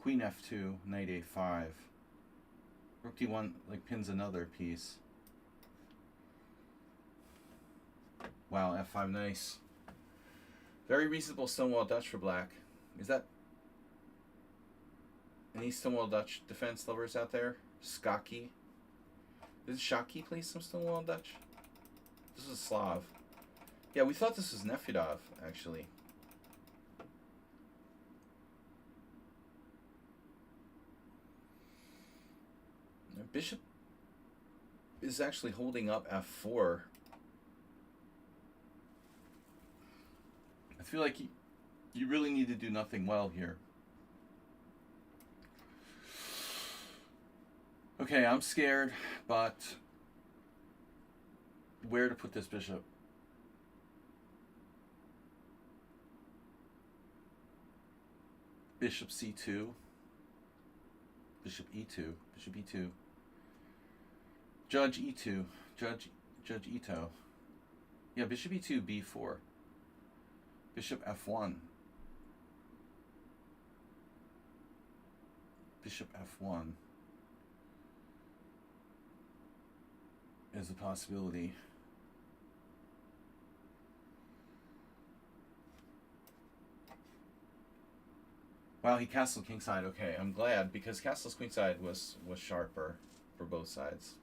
Queen F2, knight A5. Rook D1 like pins another piece. Wow, F5, nice. Very reasonable Stonewall Dutch for black. Is that any Stonewall Dutch defense lovers out there? Skaki. Did Shaki play some Stonewall Dutch? This is Slav. Yeah, we thought this was Nefedov, actually. Bishop is actually holding up F4. I feel like you really need to do nothing well here. Okay, I'm scared, but where to put this bishop? Bishop C2. Bishop E2. Bishop E2. Judge E2. Judge Ito. Yeah, Bishop E2, B4. Bishop F1. Bishop F1 is a possibility. Wow, he castled kingside. Okay, I'm glad, because castle's queenside was sharper for both sides.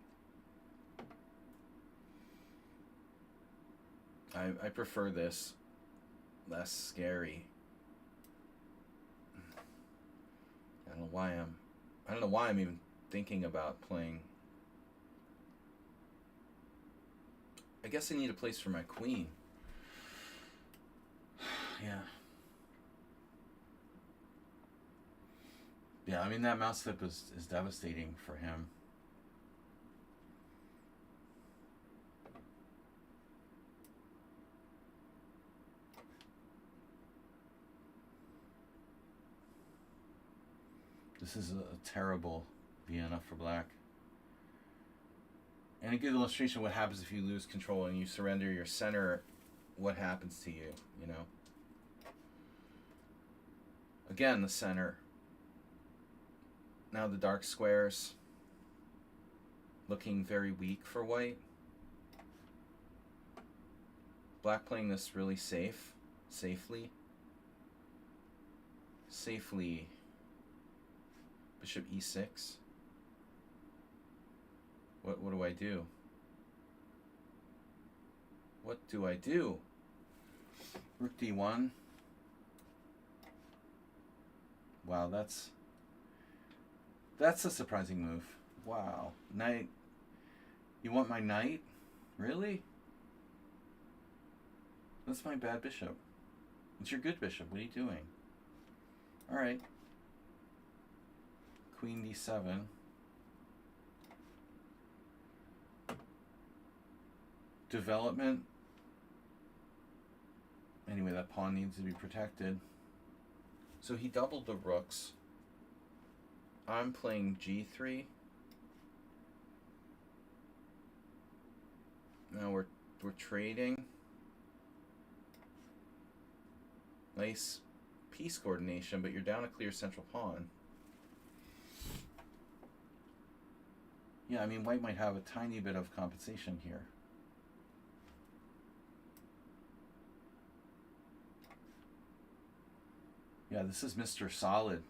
I prefer this. Less scary. I don't know why I'm even thinking about playing. I guess I need a place for my queen. Yeah. Yeah, I mean, that mouse flip is devastating for him. This is a terrible Vienna for black. And a good illustration of what happens if you lose control and you surrender your center, what happens to you, you know? Again, the center. Now the dark squares. Looking very weak for white. Black playing this really safely. Bishop E6. What do I do? What do I do? Rook d1. Wow, that's a surprising move. Wow. Knight. You want my knight? Really? That's my bad bishop. It's your good bishop. What are you doing? Alright. Queen d7. Development. Anyway, that pawn needs to be protected. So he doubled the rooks. I'm playing g3. Now we're trading. Nice piece coordination, but you're down a clear central pawn. Yeah, I mean, white might have a tiny bit of compensation here. Yeah, this is Mr. Solid.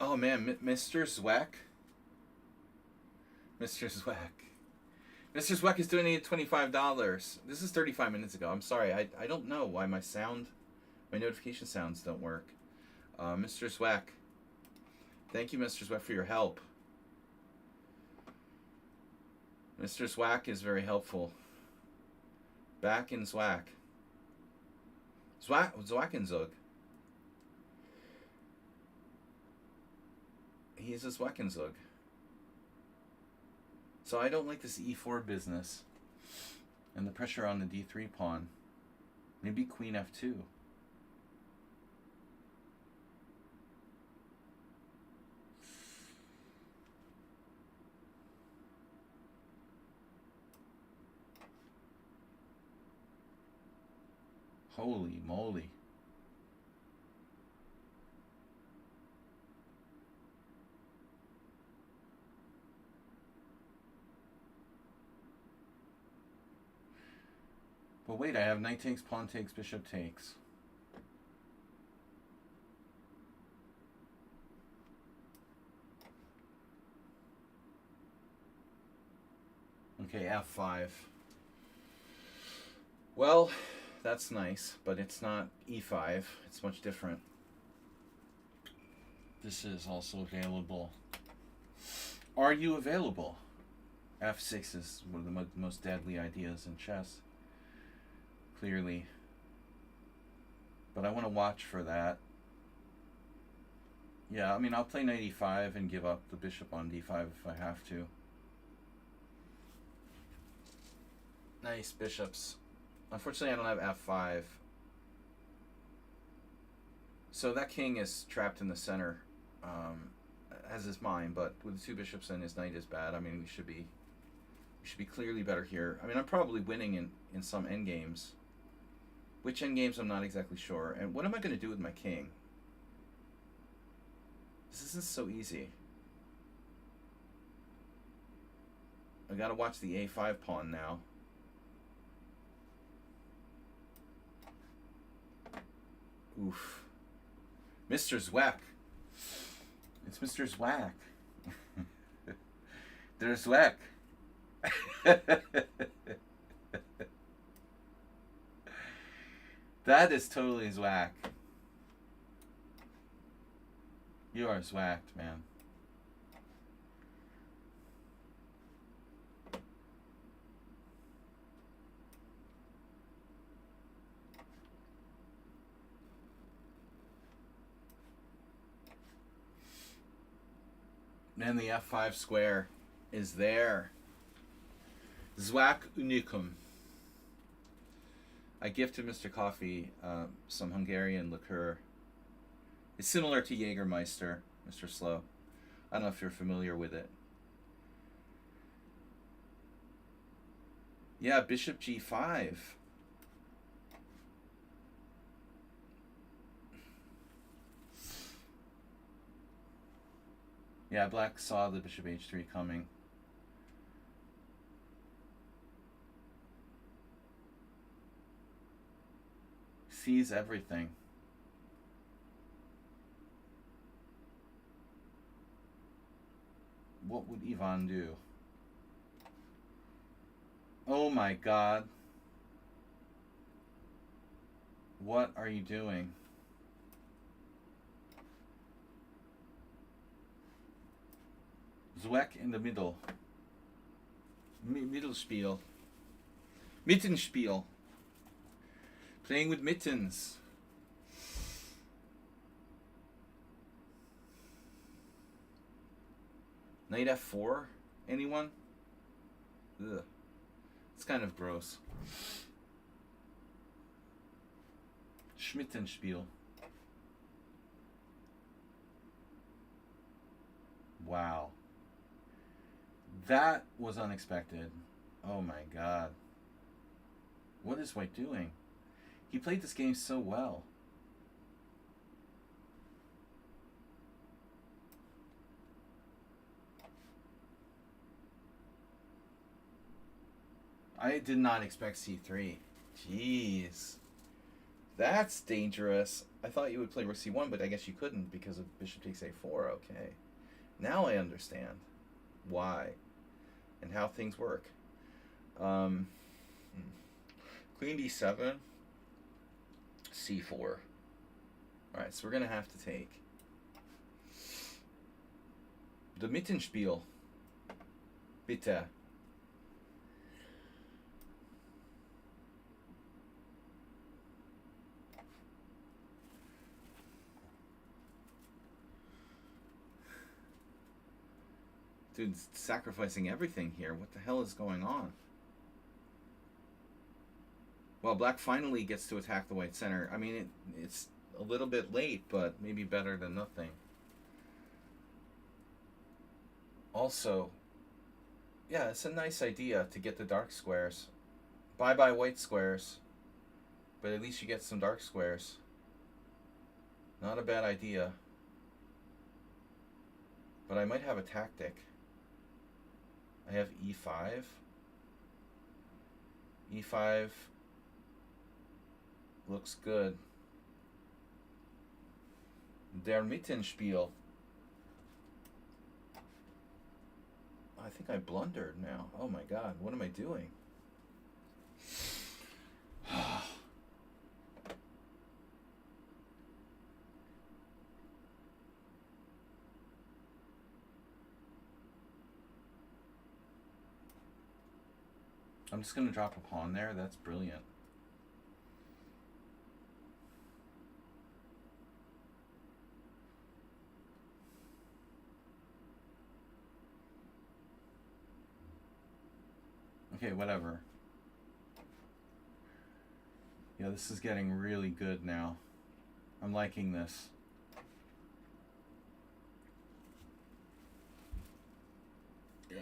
Oh man, Mr. Zweck. Mr. Zweck. Mr. Zweck is donated $25. This is 35 minutes ago. I'm sorry. I don't know why my notification sounds don't work. Mr. Zweck. Thank you, Mr. Zweck, for your help. Mr. Zweck is very helpful. Back in Zweck. Zwackenzug. He is a Zwackenzug. So I don't like this e4 business. And the pressure on the d3 pawn. Maybe queen f2. Holy moly. But wait, I have knight takes, pawn takes, bishop takes. Okay, f5. Well, that's nice, but it's not e5. It's much different. This is also available. Are you available? f6 is one of the most deadly ideas in chess. Clearly. But I want to watch for that. Yeah, I mean, I'll play knight e5 and give up the bishop on d5 if I have to. Nice bishops. Unfortunately, I don't have f5. So that king is trapped in the center, as is mine, but with the two bishops and his knight is bad. I mean, we should be clearly better here. I mean, I'm probably winning in some endgames. Which endgames, I'm not exactly sure. And what am I going to do with my king? This isn't so easy. I got to watch the a5 pawn now. Oof. Mr. Zweck. It's Mr. Zweck. There's Zweck. That is totally Zweck. You are Zwacked, man. And the f5 square is there. Zwack unicum. I gifted Mr. Coffee some Hungarian liqueur. It's similar to Jägermeister, Mr. Slow. I don't know if you're familiar with it. Yeah, bishop g5. Yeah, black saw the bishop h3 coming. Sees everything. What would Ivan do? Oh my god. What are you doing? Zweck in the middle. Mittelspiel. Mittenspiel. Playing with mittens. Knight f4? Anyone? Ugh. It's kind of gross. Schmittenspiel. Wow. That was unexpected. Oh my god. What is White doing? He played this game so well. I did not expect c3. Jeez. That's dangerous. I thought you would play rook c1, but I guess you couldn't because of bishop takes a4. Okay. Now I understand why and how things work. Queen d7, c4. Alright, so we're going to have to take the Mittenspiel. Bitte. Dude's sacrificing everything here. What the hell is going on? Well, black finally gets to attack the white center. I mean, it's a little bit late, but maybe better than nothing. Also, yeah, it's a nice idea to get the dark squares. Bye-bye white squares. But at least you get some dark squares. Not a bad idea. But I might have a tactic. I have e5. e5 looks good. Der Mittenspiel. I think I blundered now. Oh my god, what am I doing? I'm just going to drop a pawn there. That's brilliant. Okay, whatever. Yeah, this is getting really good now. I'm liking this. Yeah.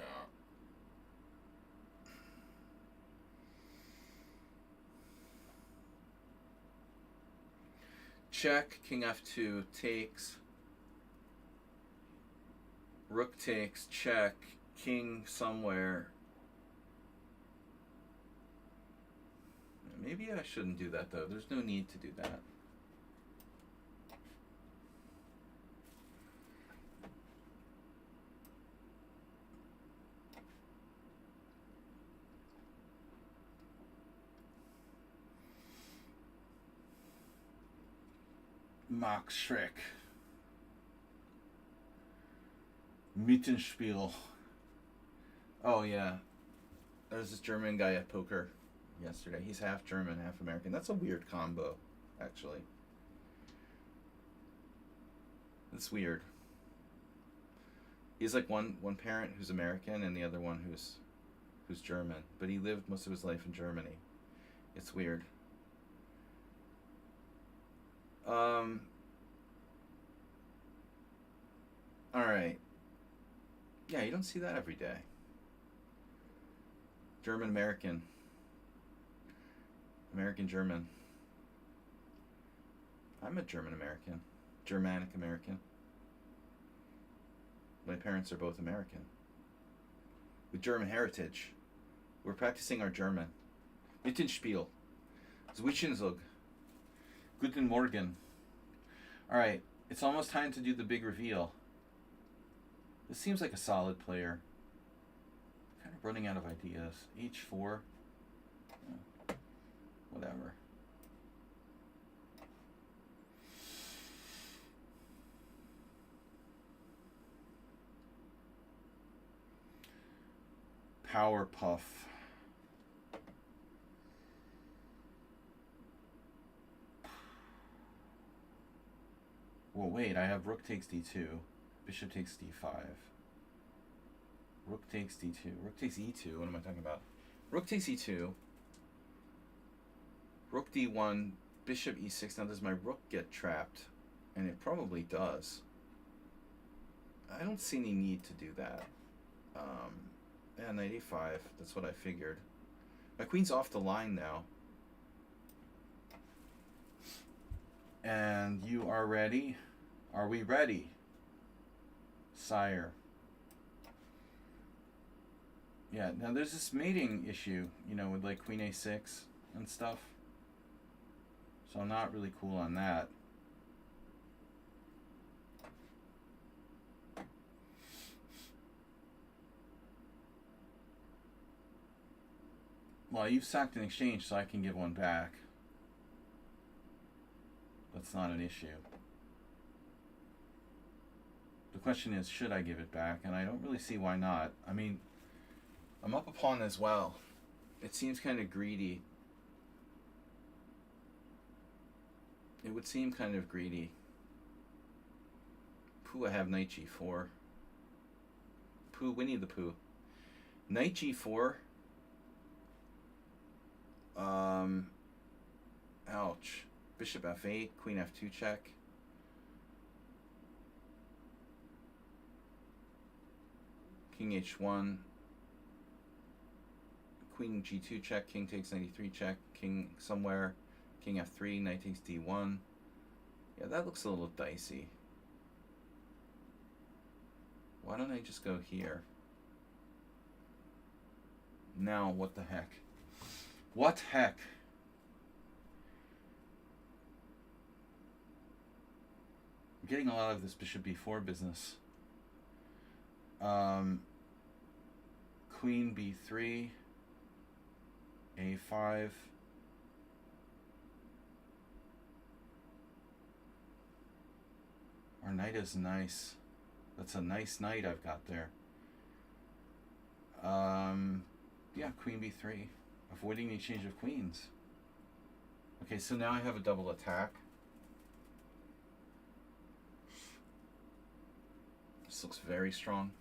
Check, king f2 takes, rook takes, check, king somewhere. Maybe I shouldn't do that though. There's no need to do that. Max Schreck. Mittenspiel. Oh yeah. There's this German guy at poker yesterday. He's half German, half American. That's a weird combo, actually. It's weird. He's like one parent who's American and the other one who's German. But he lived most of his life in Germany. It's weird. Alright. Yeah, you don't see that every day. German-American. American-German. I'm a German-American. Germanic-American. My parents are both American. With German heritage. We're practicing our German. Mittenspiel. Zwischenzug. Guten Morgen. Alright, it's almost time to do the big reveal. This seems like a solid player. Kind of running out of ideas. H4. Whatever. Power puff. Well, wait, I have rook takes d2. Bishop takes d5. Rook takes d2. Rook takes e2. What am I talking about? Rook takes e2. Rook d1. Bishop e6. Now, does my rook get trapped? And it probably does. I don't see any need to do that. Yeah, knight a5. That's what I figured. My queen's off the line now. And you are ready? Are we ready, sire? Yeah, now there's this mating issue, you know, with like queen a6 and stuff. So I'm not really cool on that. Well, you've sacked an exchange, so I can give one back. That's not an issue. The question is, should I give it back? And I don't really see why not. I mean, I'm up a pawn as well. It seems kind of greedy. It would seem kind of greedy. Pooh, I have knight g4. Pooh, Winnie the Pooh. Knight g4. Ouch. Bishop f8, queen f2 check. King h1. Queen g2 check, king takes knight e3 check, king somewhere. King f3, knight takes d1. Yeah, that looks a little dicey. Why don't I just go here? Now, what the heck? What heck? I'm getting a lot of this bishop b4 business. Queen b3, a5. Our knight is nice. That's a nice knight I've got there. Yeah, queen b3. Avoiding the exchange of queens. Okay, so now I have a double attack. This looks very strong.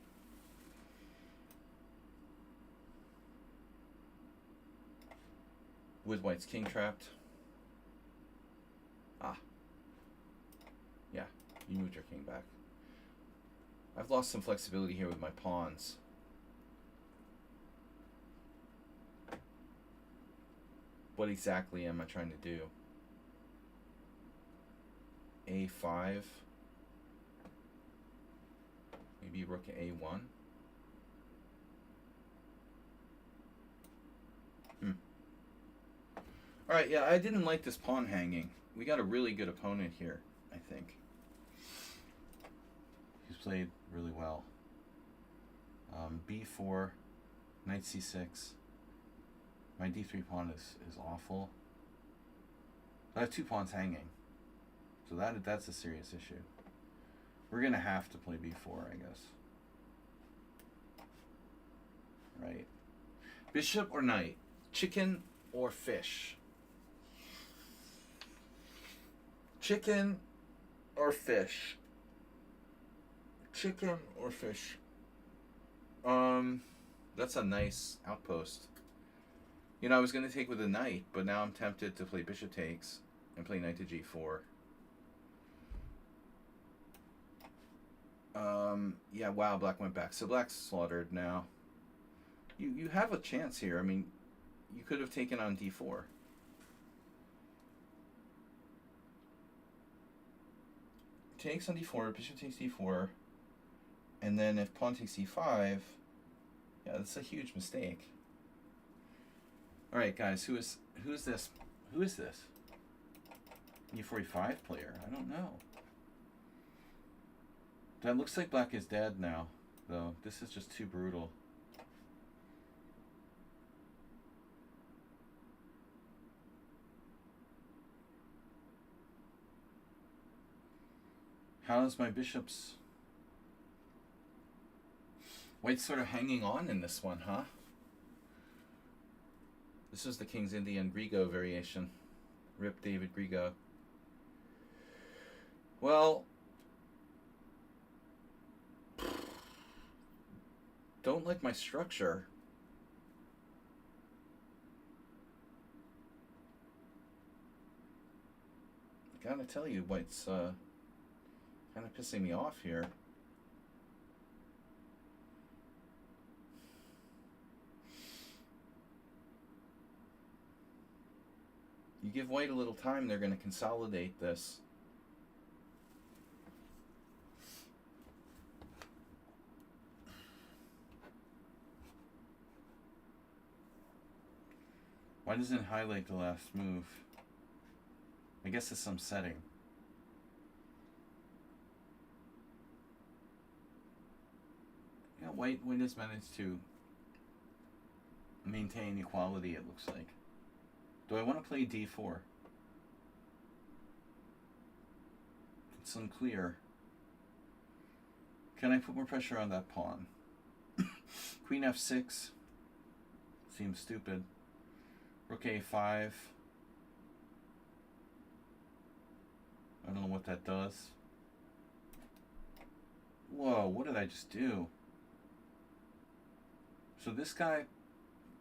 With white's king trapped. Ah. Yeah, you moved your king back. I've lost some flexibility here with my pawns. What exactly am I trying to do? a5. Maybe rook a1. Alright, yeah, I didn't like this pawn hanging. We got a really good opponent here, I think. He's played really well. b4, knight c6. My d3 pawn is awful. I have two pawns hanging. So that's a serious issue. We're going to have to play b4, I guess. Right. Bishop or knight? Chicken or fish? Chicken or fish? Chicken or fish? That's a nice outpost. You know, I was going to take with a knight, but now I'm tempted to play bishop takes and play knight to g4. Yeah, wow, black went back. So black's slaughtered now. You have a chance here. I mean, you could have taken on d4. Takes on d4, bishop takes d4, and then if pawn takes e5, yeah, that's a huge mistake. All right, guys, who is this? Who is this? e4e5 player? I don't know. That looks like black is dead now, though. This is just too brutal. How's my bishops? White's sort of hanging on in this one, huh? This was the King's Indian Grigo variation. Rip David Grigo. Well, don't like my structure. I gotta tell you, White's kind of pissing me off here. You give White a little time, they're going to consolidate this. Why doesn't it highlight the last move? I guess it's some setting. Yeah, White has managed to maintain equality, it looks like. Do I want to play d4? It's unclear. Can I put more pressure on that pawn? Queen f6 seems stupid. Rook a5. I don't know what that does. Whoa, what did I just do? So this guy...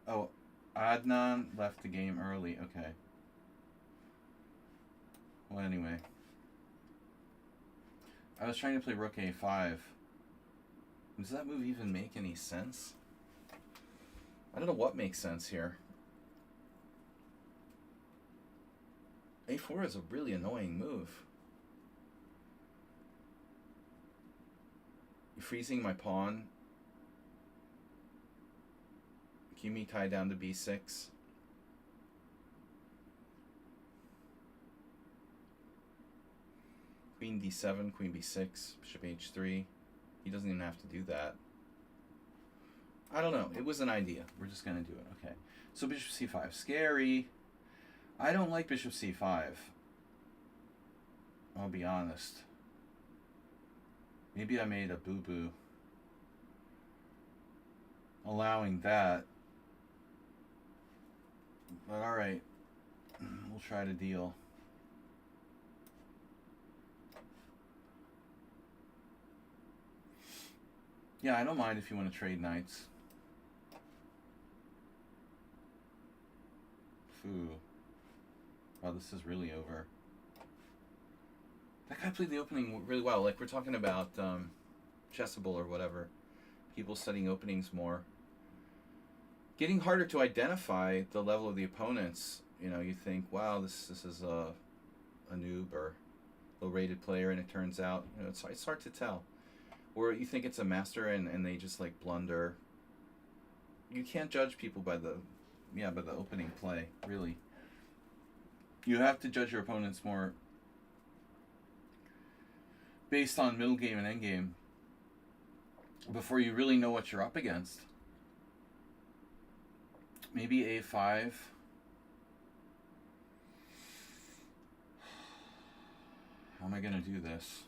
Oh, Adnan left the game early. Okay. Well, anyway. I was trying to play Rook a5. Does that move even make any sense? I don't know what makes sense here. a4 is a really annoying move. You're freezing my pawn. Keep me tied down to b6. Queen d7, queen b6, bishop h3. He doesn't even have to do that. I don't know. It was an idea. We're just going to do it. Okay. So bishop c5. Scary. I don't like bishop c5. I'll be honest. Maybe I made a boo-boo. Allowing that. But alright. We'll try to deal. Yeah, I don't mind if you want to trade knights. Phew. Wow, this is really over. That guy played the opening really well. Like, we're talking about Chessable or whatever. People studying openings more. Getting harder to identify the level of the opponents. You know, you think, wow, this is a noob or low-rated player, and it turns out, you know, it's hard to tell. Or you think it's a master and they just like blunder. You can't judge people by the opening play, really. You have to judge your opponents more based on middle game and end game before you really know what you're up against. Maybe a5. How am I going to do this?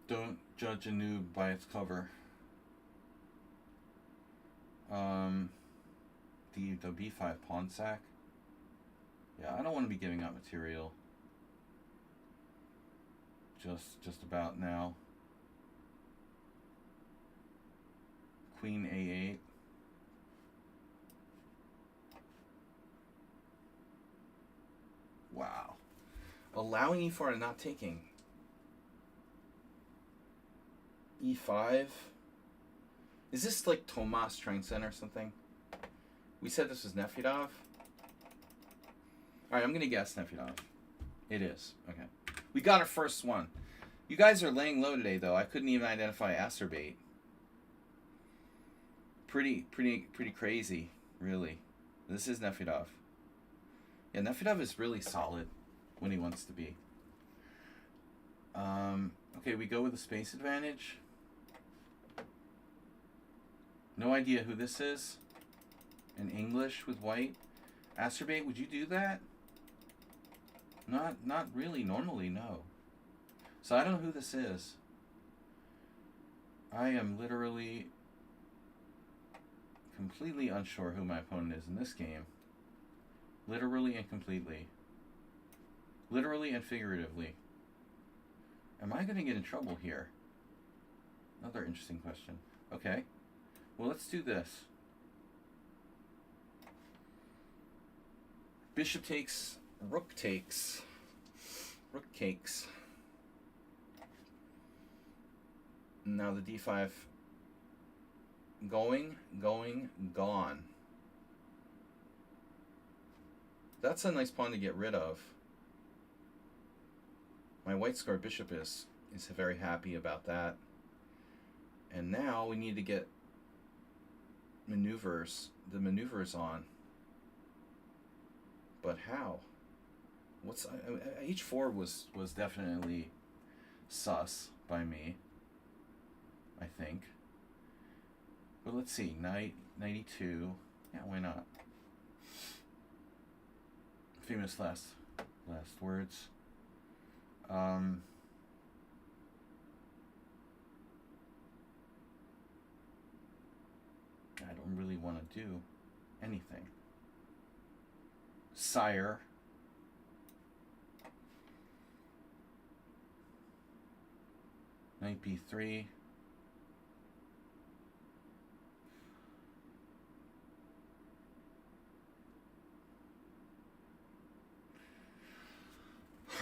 Don't judge a noob by its cover. The b5 pawn sack. Yeah, I don't want to be giving up material. Just about now. Queen a8. Wow. Allowing e4 and not taking. e5. Is this like Tomas Trensen or something? We said this was Nefedov. Alright, I'm gonna guess Nefedov. It is. Okay. We got our first one. You guys are laying low today, though. I couldn't even identify Acerbate. Pretty crazy, really. This is Nefedov. Yeah, Nefedov is really solid when he wants to be. Okay, we go with the space advantage. No idea who this is. In English with White. Acerbate, would you do that? Not really. Normally, no. So I don't know who this is. I am literally completely unsure who my opponent is in this game. Literally and completely. Literally and figuratively. Am I going to get in trouble here? Another interesting question. Okay. Well, let's do this. Bishop takes, rook takes. Rook cakes. Now the d5. Going, gone. That's a nice pawn to get rid of. My white square bishop is very happy about that. And now we need to get the maneuvers on. But how? H4 was definitely sus by me, I think. But let's see, knight, knight e2. Yeah, why not? Famous last words. I don't really want to do anything. Sire. Knight b3.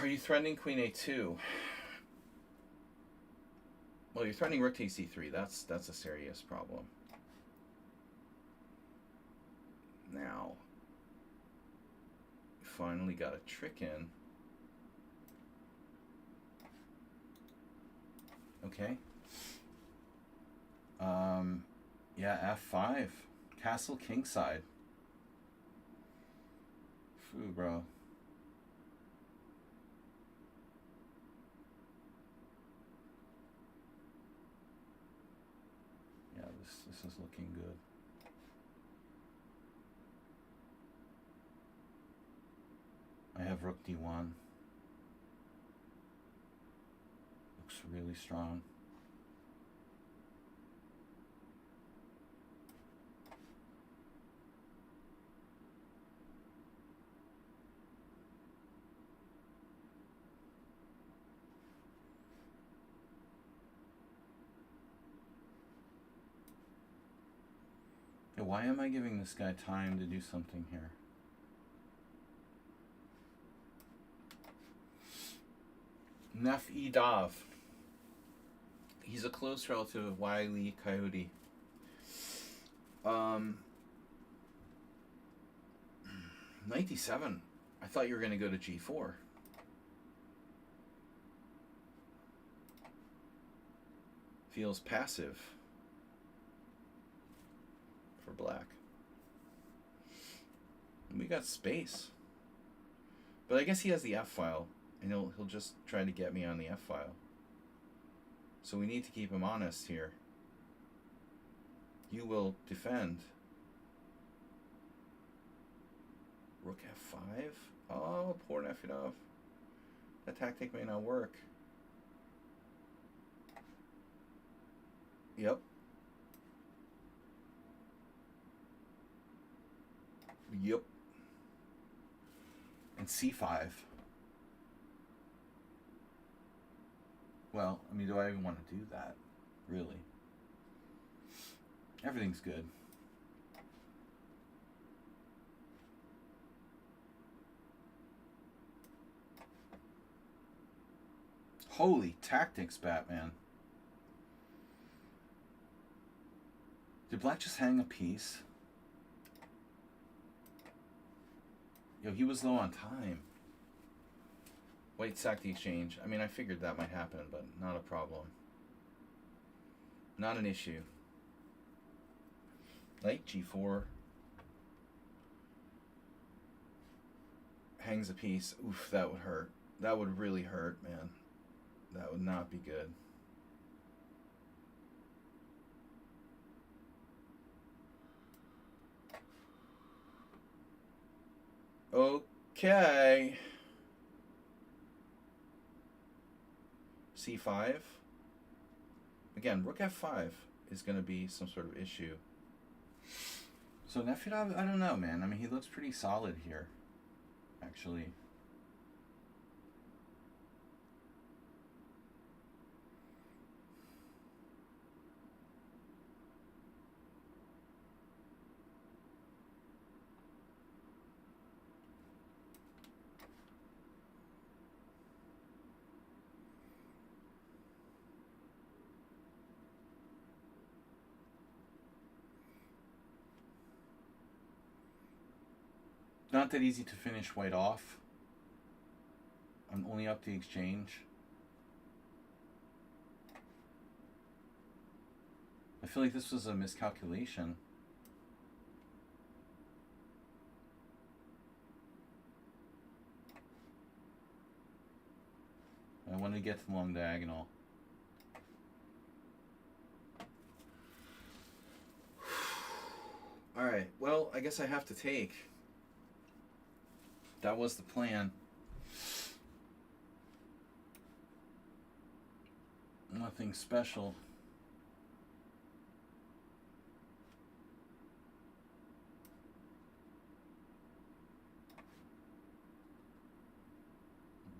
Are you threatening queen a2? Well, you're threatening rook takes c3. That's a serious problem. Now, finally got a trick in. Okay. Yeah, f5. Castle kingside. Phew, bro. Yeah, this is looking good. I have rook d1. Looks really strong. Why am I giving this guy time to do something here? Nef E Dav. He's a close relative of Wile E. Coyote. 97. I thought you were going to go to g4. Feels passive for black. We got space. But I guess he has the F file, and he'll just try to get me on the F file. So we need to keep him honest here. You will defend. Rook f5. Oh, poor Nefedov. That tactic may not work. Yep. Yep. And c5. Well, I mean, do I even want to do that? Really? Everything's good. Holy tactics, Batman. Did black just hang a piece? Yo, he was low on time. White sacked the exchange. I mean, I figured that might happen, but not a problem. Not an issue. Knight g4. Hangs a piece. Oof, that would hurt. That would really hurt, man. That would not be good. Okay. c5. Again, rook f5 is going to be some sort of issue. So Nefedov, I don't know, man. I mean, he looks pretty solid here, actually. Not that easy to finish white off. I'm only up the exchange. I feel like this was a miscalculation. I wanted to get to the long diagonal. Alright, well, I guess I have to take. That was the plan. Nothing special.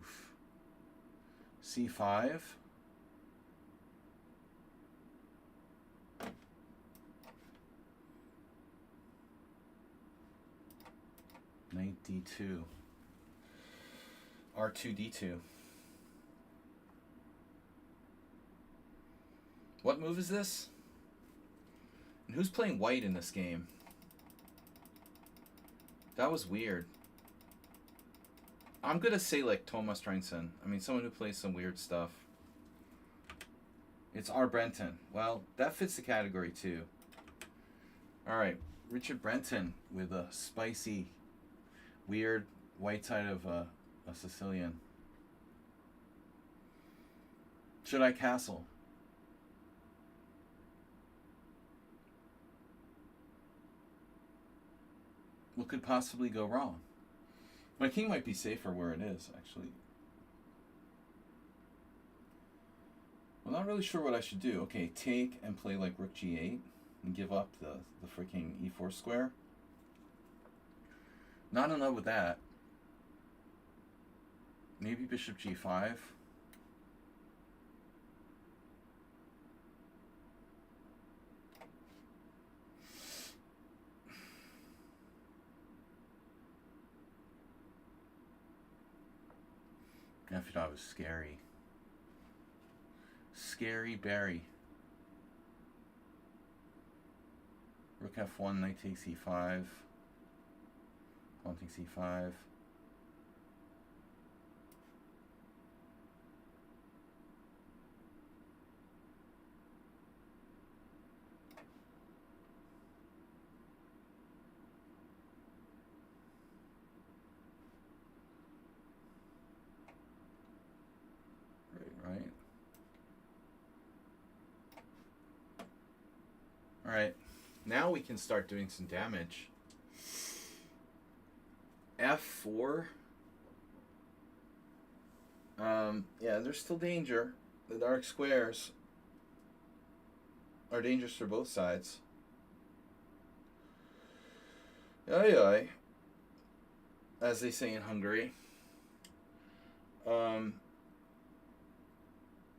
Oof. C5. Knight d2. R2 d2. What move is this? And who's playing white in this game? That was weird. I'm gonna say like Thomas Strangson. I mean, someone who plays some weird stuff. It's R. Brenton. Well, that fits the category too. Alright, Richard Brenton with a spicy, weird white side of a Sicilian. Should I castle? What could possibly go wrong? My king might be safer where it is, actually. I'm not really sure what I should do. Okay, take and play like rook g8 and give up the freaking e4 square. Not in love with that. Maybe bishop g5. Nefedov is scary. Scary Barry. Rook f1, knight takes e5. Pawn takes e5. Right. Alright, now we can start doing some damage. F4. Yeah, there's still danger. The dark squares are dangerous for both sides. Aye aye, as they say in Hungary.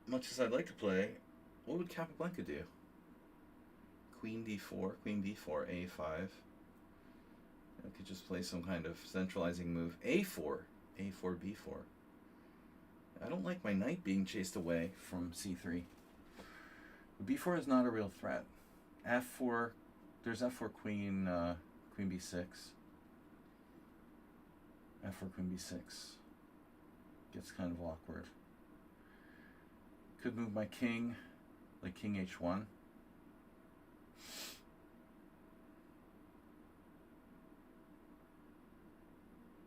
Much as I'd like to play, what would Capablanca do? Queen d4, queen d4, a5. I could just play some kind of centralizing move. a4, a4, b4. I don't like my knight being chased away from c3. But b4 is not a real threat. f4, there's f4 queen, queen b6. f4 queen b6. Gets kind of awkward. Could move my king, like king h1.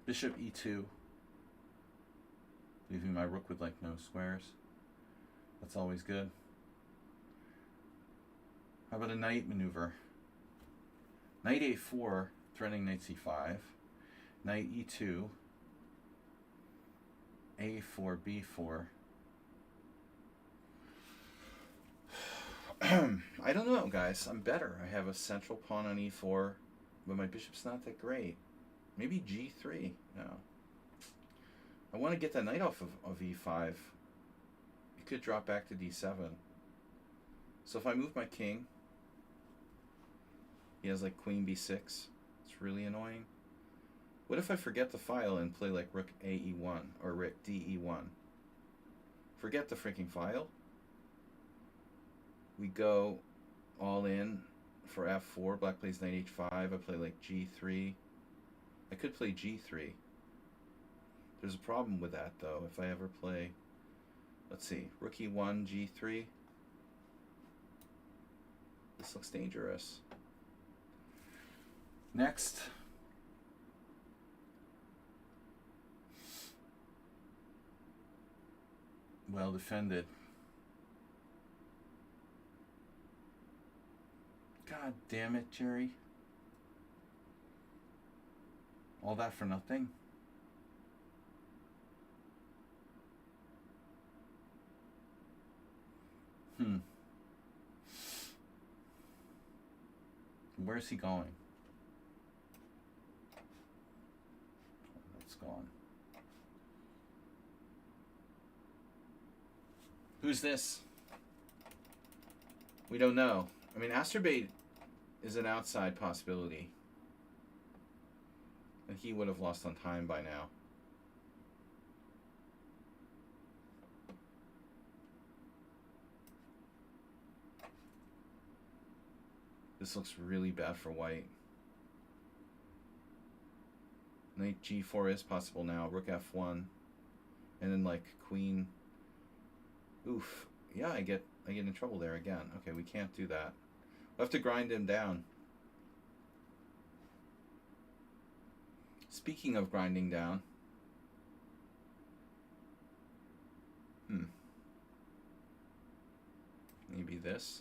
Bishop e2. Leaving my rook with like no squares. That's always good. How about a knight maneuver? Knight a4, threatening knight c5. Knight e2. a4, b4. I don't know, guys. I'm better. I have a central pawn on e4, but my bishop's not that great. Maybe g3. No. I want to get that knight off of e5. It could drop back to d7. So if I move my king, he has like queen b6. It's really annoying. What if I forget the file and play like rook a e1 or rook d e1? Forget the freaking file. We go all in for f4. Black plays knight h5. I play like g3. I could play g3. There's a problem with that though. If I ever play, let's see, rook e1, g3. This looks dangerous. Next. Well defended. God damn it, Jerry. All that for nothing? Where's he going? That's gone. Who's this? We don't know. I mean, Asterbait is an outside possibility. And he would have lost on time by now. This looks really bad for white. Knight g4 is possible now. Rook f1. And then like queen. Oof. Yeah, I get in trouble there again. Okay, we can't do that. We'll have to grind him down. Speaking of grinding down. Maybe this.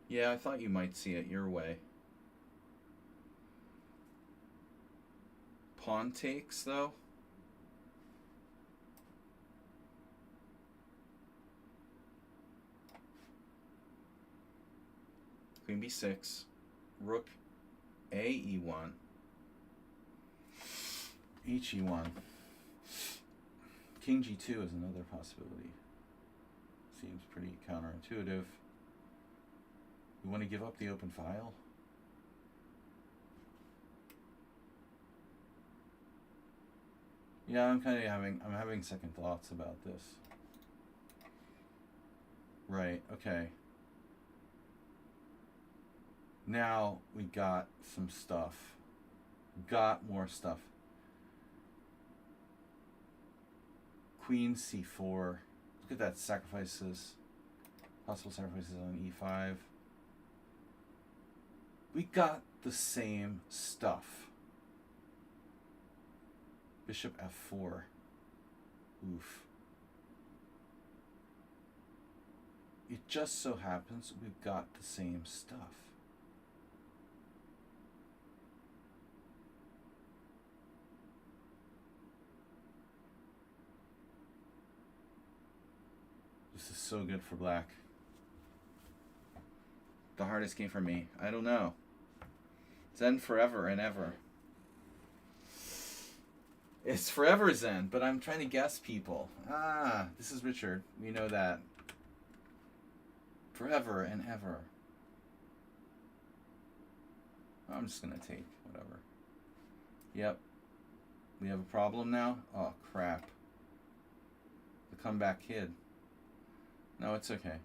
Yeah, I thought you might see it your way. Pawn takes, though. Queen b6. Rook a e1. H e1. King g2 is another possibility. Seems pretty counterintuitive. You want to give up the open file? Yeah, I'm having second thoughts about this. Right, okay. Now we got some stuff. Got more stuff. Queen c4. Look at that, sacrifices. Possible sacrifices on e5. We got the same stuff. Bishop f4. Oof. It just so happens we've got the same stuff. This is so good for black. The hardest game for me. I don't know. Zen forever and ever. It's forever Zen, but I'm trying to guess people. Ah, this is Richard. We know that. Forever and ever. I'm just going to take whatever. Yep. We have a problem now? Oh, crap. The comeback kid. No, it's okay.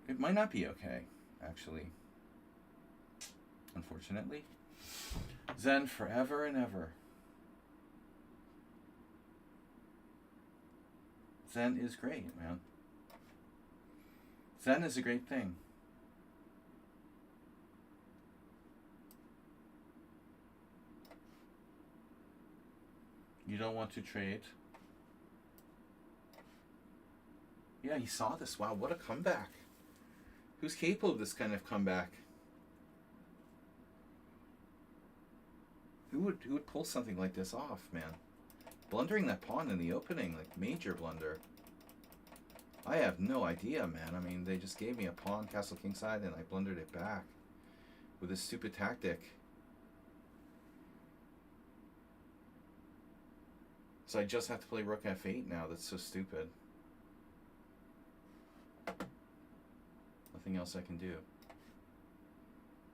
It might not be okay, actually. Unfortunately. Zen forever and ever. Zen is great, man. Zen is a great thing. You don't want to trade. Yeah, he saw this. Wow, what a comeback. Who's capable of this kind of comeback? Who would pull something like this off, man? Blundering that pawn in the opening, like major blunder. I have no idea, man. I mean, they just gave me a pawn, castle kingside, and I blundered it back with this stupid tactic. So I just have to play rook f8 now. That's so stupid. Nothing else I can do.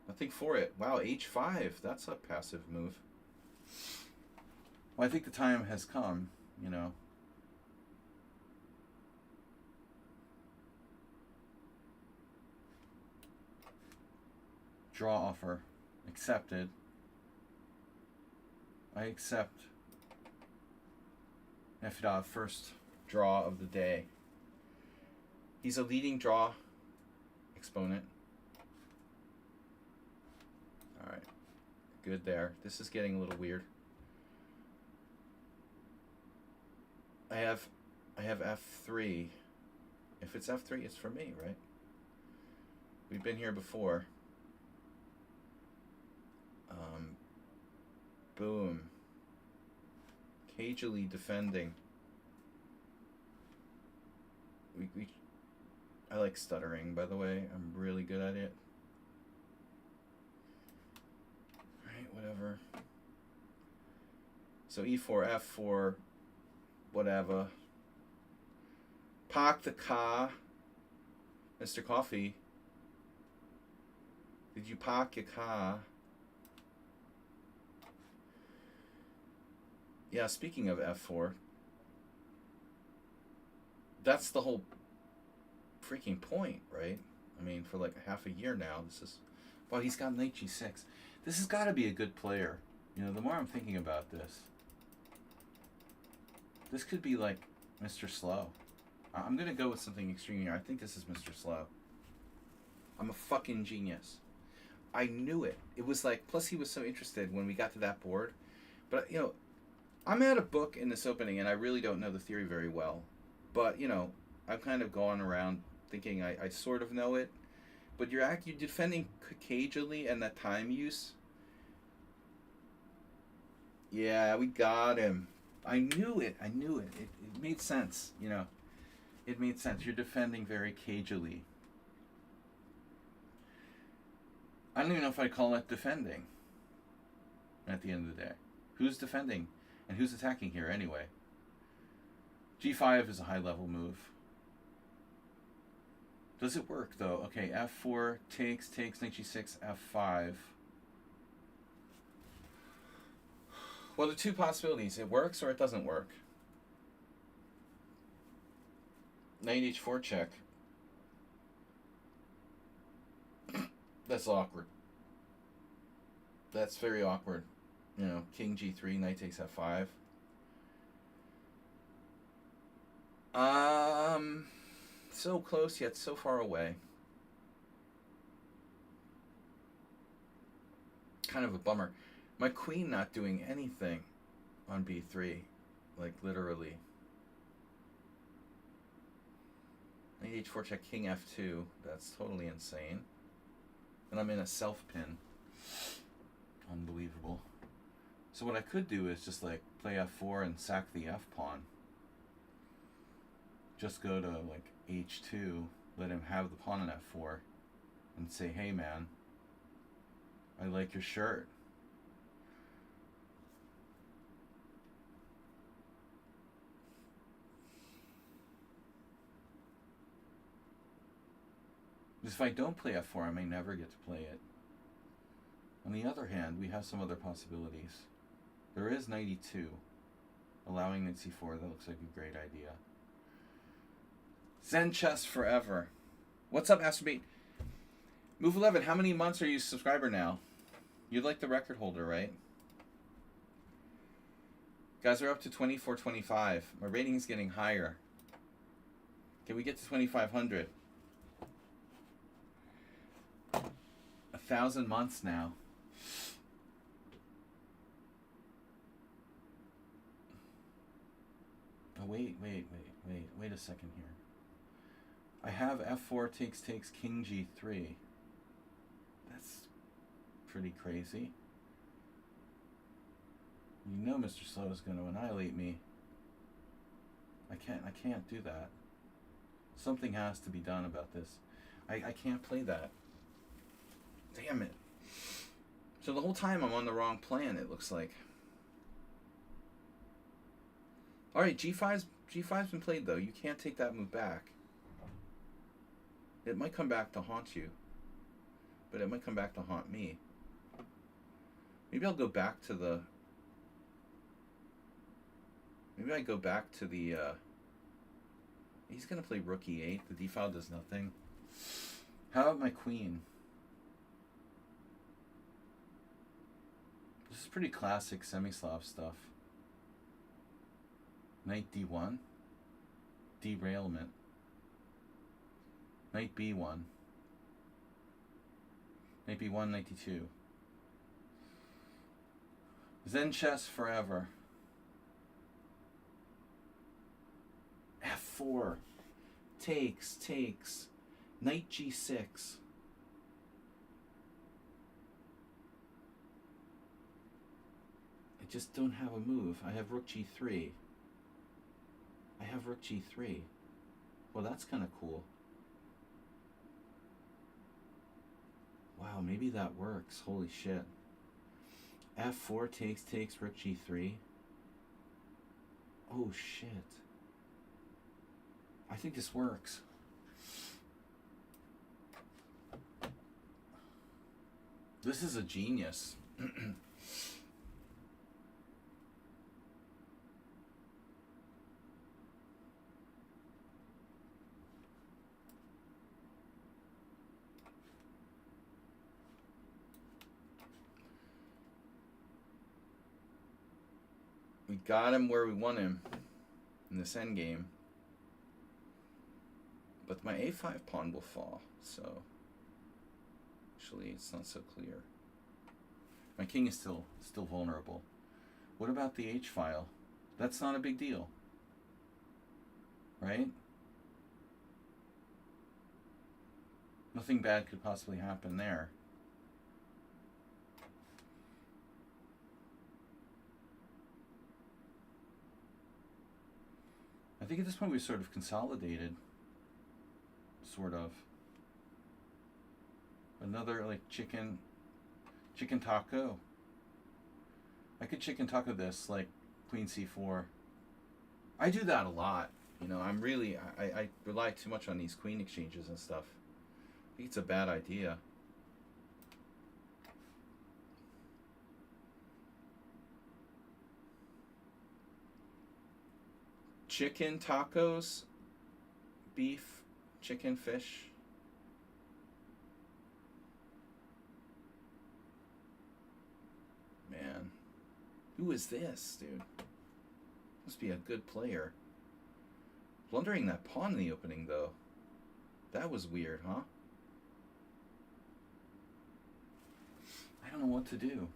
Nothing for it. Wow, h5. That's a passive move. Well, I think the time has come, you know. Draw offer. Accepted. I accept Nefedov first draw of the day. He's a leading draw exponent. Alright. Good there. This is getting a little weird. I have f3. If it's f3, it's for me, right? We've been here before. Boom. Cagily defending. I like stuttering, by the way. I'm really good at it. Alright, whatever. So e4, f4, whatever. Park the car. Mr. Coffee. Did you park your car? Yeah, speaking of f4, that's the whole freaking point, right? I mean, for like half a year now, this is... Well, he's got knight g6. This has got to be a good player. You know, the more I'm thinking about this, this could be like Mr. Slow. I'm going to go with something extreme here. I think this is Mr. Slow. I'm a fucking genius. I knew it. It was like, plus he was so interested when we got to that board. But, you know, I'm at a book in this opening, and I really don't know the theory very well. But, you know, I've kind of gone around thinking I sort of know it. But you're defending cagily and that time use. Yeah, we got him. I knew it. I knew it. It made sense, you know. It made sense. You're defending very cagily. I don't even know if I call it defending at the end of the day. Who's defending? And who's attacking here anyway? G5 is a high-level move. Does it work, though? Okay, f4, takes, knight g6, f5. Well, there are two possibilities. It works or it doesn't work. Knight h4 check. That's awkward. That's very awkward. You know, king g3, knight takes f5. So close yet so far away. Kind of a bummer. My queen not doing anything on b3, like literally. Knight h4 check, king f2. That's totally insane. And I'm in a self pin. Unbelievable. So what I could do is just like play f4 and sack the f pawn. Just go to like h2, let him have the pawn on f4, and say, hey man, I like your shirt. Because if I don't play f4, I may never get to play it. On the other hand, we have some other possibilities. There is knight e2, allowing knight c4. That looks like a great idea. Zen chess forever. What's up, Astrobate? Move 11, how many months are you a subscriber now? You're like the record holder, right? Guys, we're up to 2425. My rating is getting higher. Can we get to 2500? 1,000 months now. Oh, wait a second here. I have f4 takes king g3. That's pretty crazy. You know Mr. Slow is going to annihilate me. I can't do that. Something has to be done about this. I can't play that. Damn it. So the whole time I'm on the wrong plan, it looks like. Alright, G5's been played though. You can't take that move back. It might come back to haunt you. But it might come back to haunt me. Maybe I'll go back to the... Maybe I go back to the... He's going to play rook e8. The d-file does nothing. How about my queen? This is pretty classic semi-Slav stuff. Knight d1. Derailment. Knight b1. Knight b1, knight d2. Zen chess forever. f4. Takes. Knight g6. I just don't have a move. I have rook g3. Well, that's kind of cool. Wow, maybe that works. Holy shit. f4 takes, rook g3. Oh shit. I think this works. This is a genius. We got him where we want him in this endgame. But my a5 pawn will fall, so actually it's not so clear. My king is still vulnerable. What about the h file? That's not a big deal, right? Nothing bad could possibly happen there. I think at this point we sort of consolidated. Sort of. Another like chicken taco. I could chicken taco this like queen c4. I do that a lot. You know, I'm really I rely too much on these queen exchanges and stuff. I think it's a bad idea. Chicken tacos, beef, chicken, fish. Man, who is this, dude? Must be a good player. Blundering that pawn in the opening, though. That was weird, huh? I don't know what to do.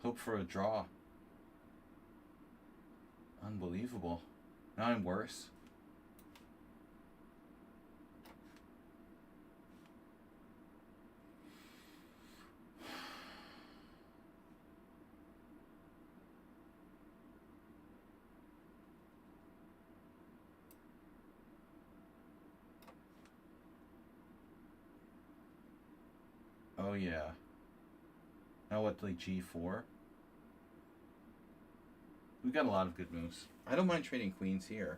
Hope for a draw. Unbelievable. Now I'm worse. Oh yeah. Now what, like g4? We've got a lot of good moves. I don't mind trading queens here.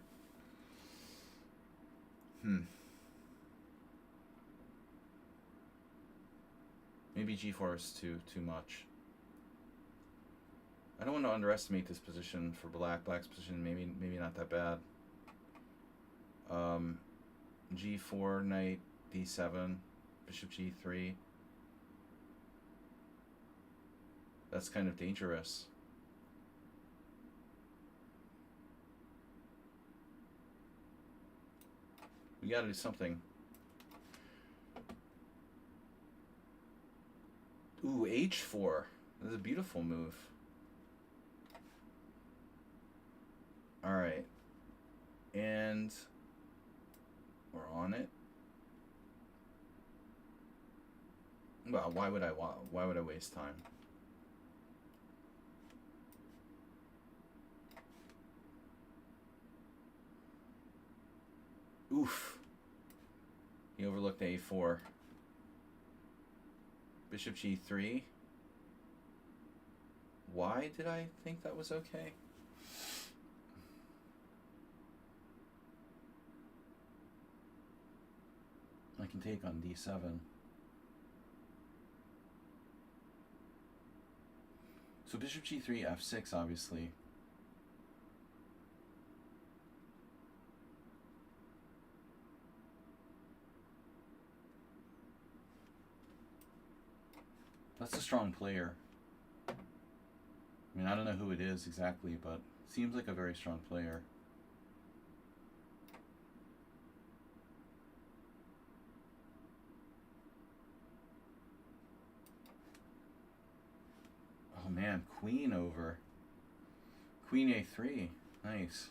Maybe g4 is too much. I don't want to underestimate this position for black. Black's position maybe not that bad. G4, knight, d7, bishop g3. That's kind of dangerous. We gotta do something. Ooh, h4. That's a beautiful move. Alright. And we're on it. Well, why would I waste time? Oof. He overlooked a4. Bishop g3. Why did I think that was okay? I can take on d7. So bishop g3, f6, obviously. That's a strong player. I mean, I don't know who it is exactly, but seems like a very strong player. Oh man, queen over. Queen a3. Nice.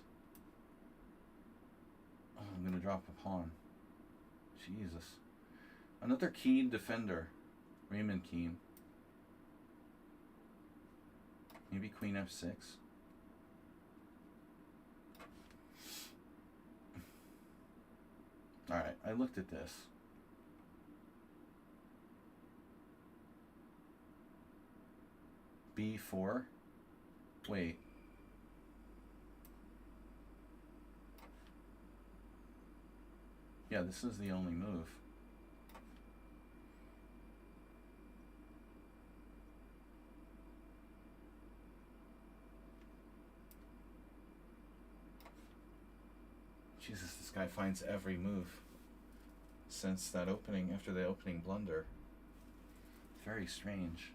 Oh, I'm going to drop a pawn. Jesus. Another keen defender. Raymond Keen. Maybe queen f6. Alright, I looked at this. b4. Wait. Yeah, this is the only move. Jesus, this guy finds every move since that opening, after the opening blunder. Very strange.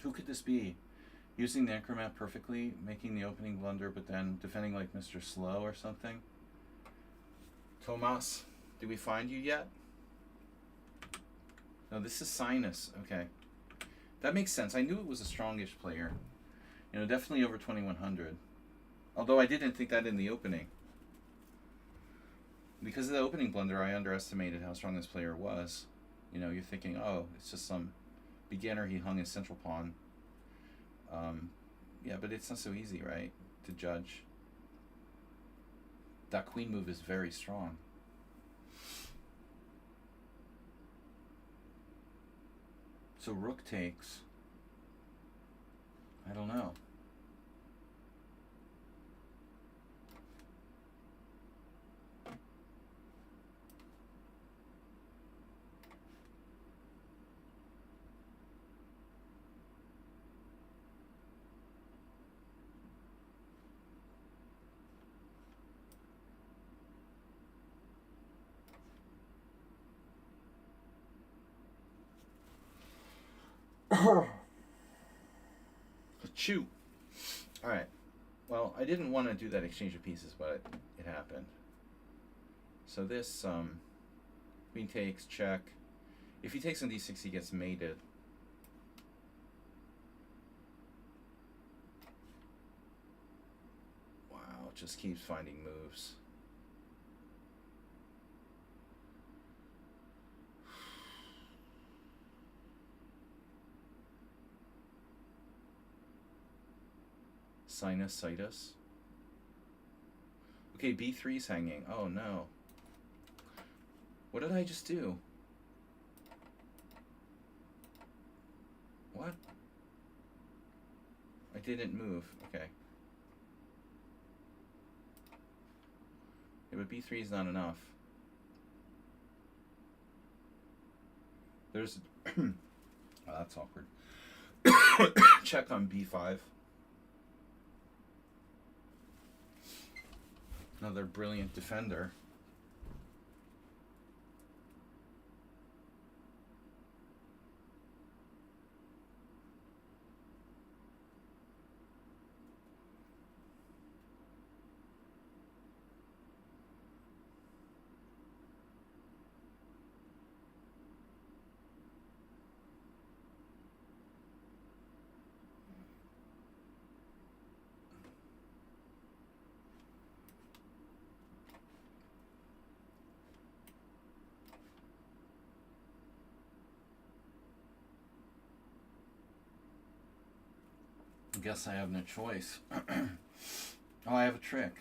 Who could this be? Using the anchor map perfectly, making the opening blunder, but then defending like Mr. Slow or something? Tomas, did we find you yet? No, this is Sinus. Okay. That makes sense. I knew it was a strongish player. You know, definitely over 2100. Although I didn't think that in the opening. Because of the opening blunder, I underestimated how strong this player was. You know, you're thinking, oh, it's just some beginner, he hung his central pawn. Yeah, but it's not so easy, right, to judge. That queen move is very strong. So rook takes. I don't know. Chew. All right. Well, I didn't want to do that exchange of pieces, but it happened. So this queen takes, check. If he takes on d6, he gets mated. Wow, it just keeps finding moves. Sinusitis. Okay, b3's hanging. Oh no. What did I just do? What? I didn't move. Okay. Yeah, but b3 is not enough. There's... oh, that's awkward. Check on b5. Another brilliant defender. guess I have no choice. Oh, I have a trick.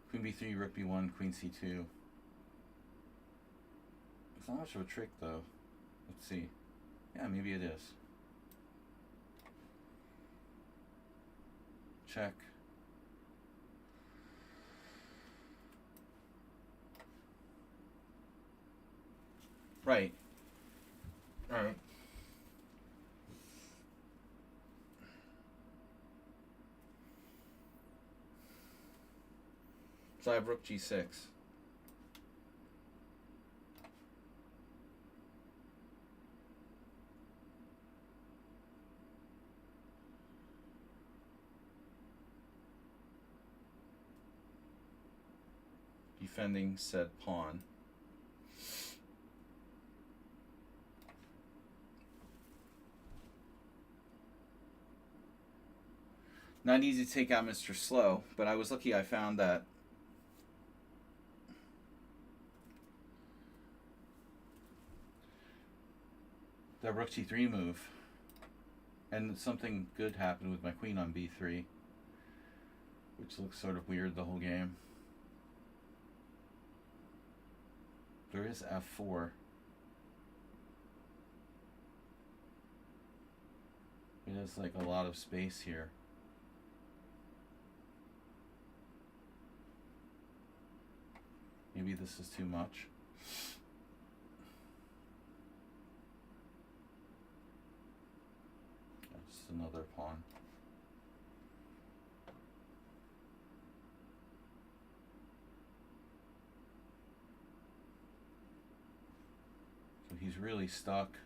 Queen b3, rook b1, queen c2. It's not much of a trick, though. Let's see. Yeah, maybe it is. Check. Right. All right. So I have rook g6. Defending said pawn. Not easy to take out Mr. Slow, but I was lucky I found that rook g3 move. And something good happened with my queen on b3, which looks sort of weird the whole game. There is f4. It has like a lot of space here. Maybe this is too much. That's another pawn. So he's really stuck.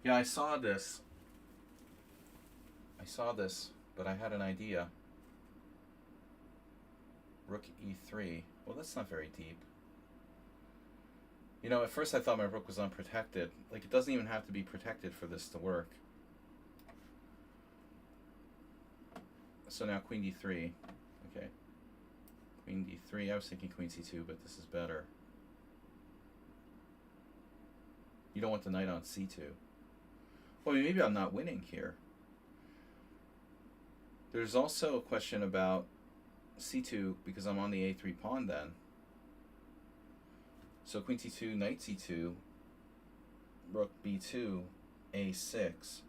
Yeah, I saw this, but I had an idea. Rook e3. Well, that's not very deep. You know, at first I thought my rook was unprotected. Like, it doesn't even have to be protected for this to work. So now queen d3. Okay. Queen d3. I was thinking queen c2, but this is better. You don't want the knight on c2. Well, maybe I'm not winning here. There's also a question about c2 because I'm on the a3 pawn then. So queen c2, knight c2, rook b2, a6.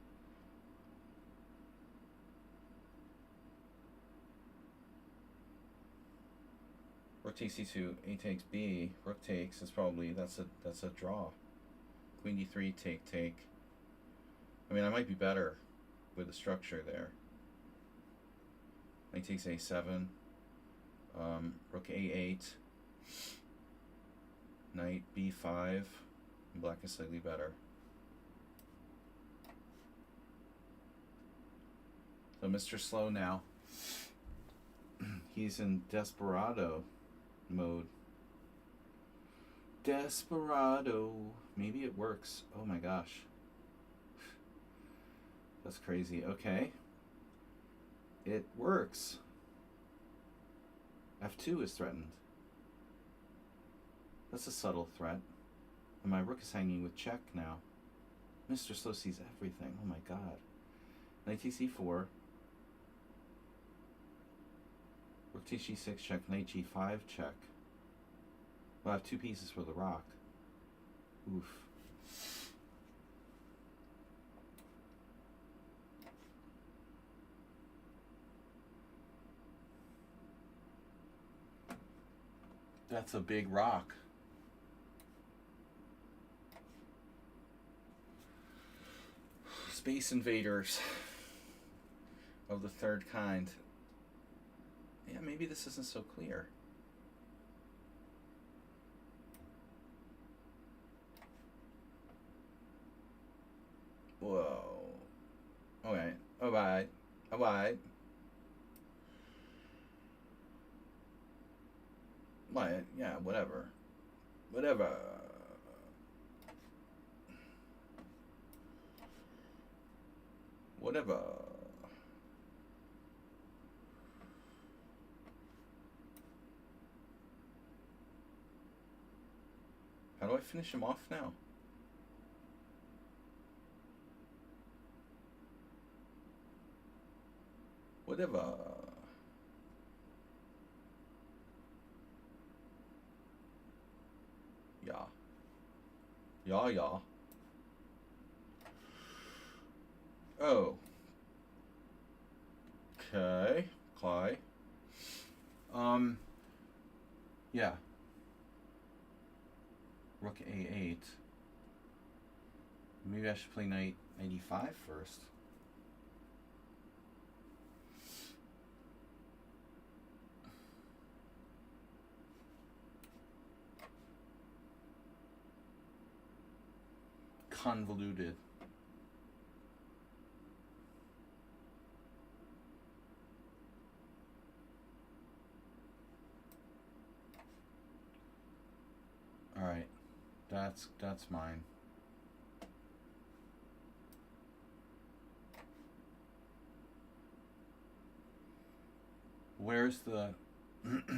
Rook takes c2, a takes b, rook takes is probably that's a draw. Queen d3, take. I mean, I might be better with the structure there. Knight takes a7, rook a8, knight b5, and black is slightly better. So Mr. Slow now, he's in desperado mode. Desperado. Maybe it works. Oh my gosh. That's crazy. Okay. It works. f2 is threatened. That's a subtle threat. And my rook is hanging with check now. Mr. Slow sees everything. Oh my god. Knight takes e4. Rook takes g6 check. Knight g5 check. Well, I have two pieces for the rock. Oof. That's a big rock. Space invaders of the third kind. Yeah, maybe this isn't so clear. Whoa. Okay. Alright. Alright. What? Yeah, whatever. Whatever. Whatever. do I finish him off now? Whatever. Yeah. Yeah, yeah. Oh. Okay. Clay. Yeah. Rook A8. Maybe I should play knight 95 first. Convoluted. All right. That's mine. Where's the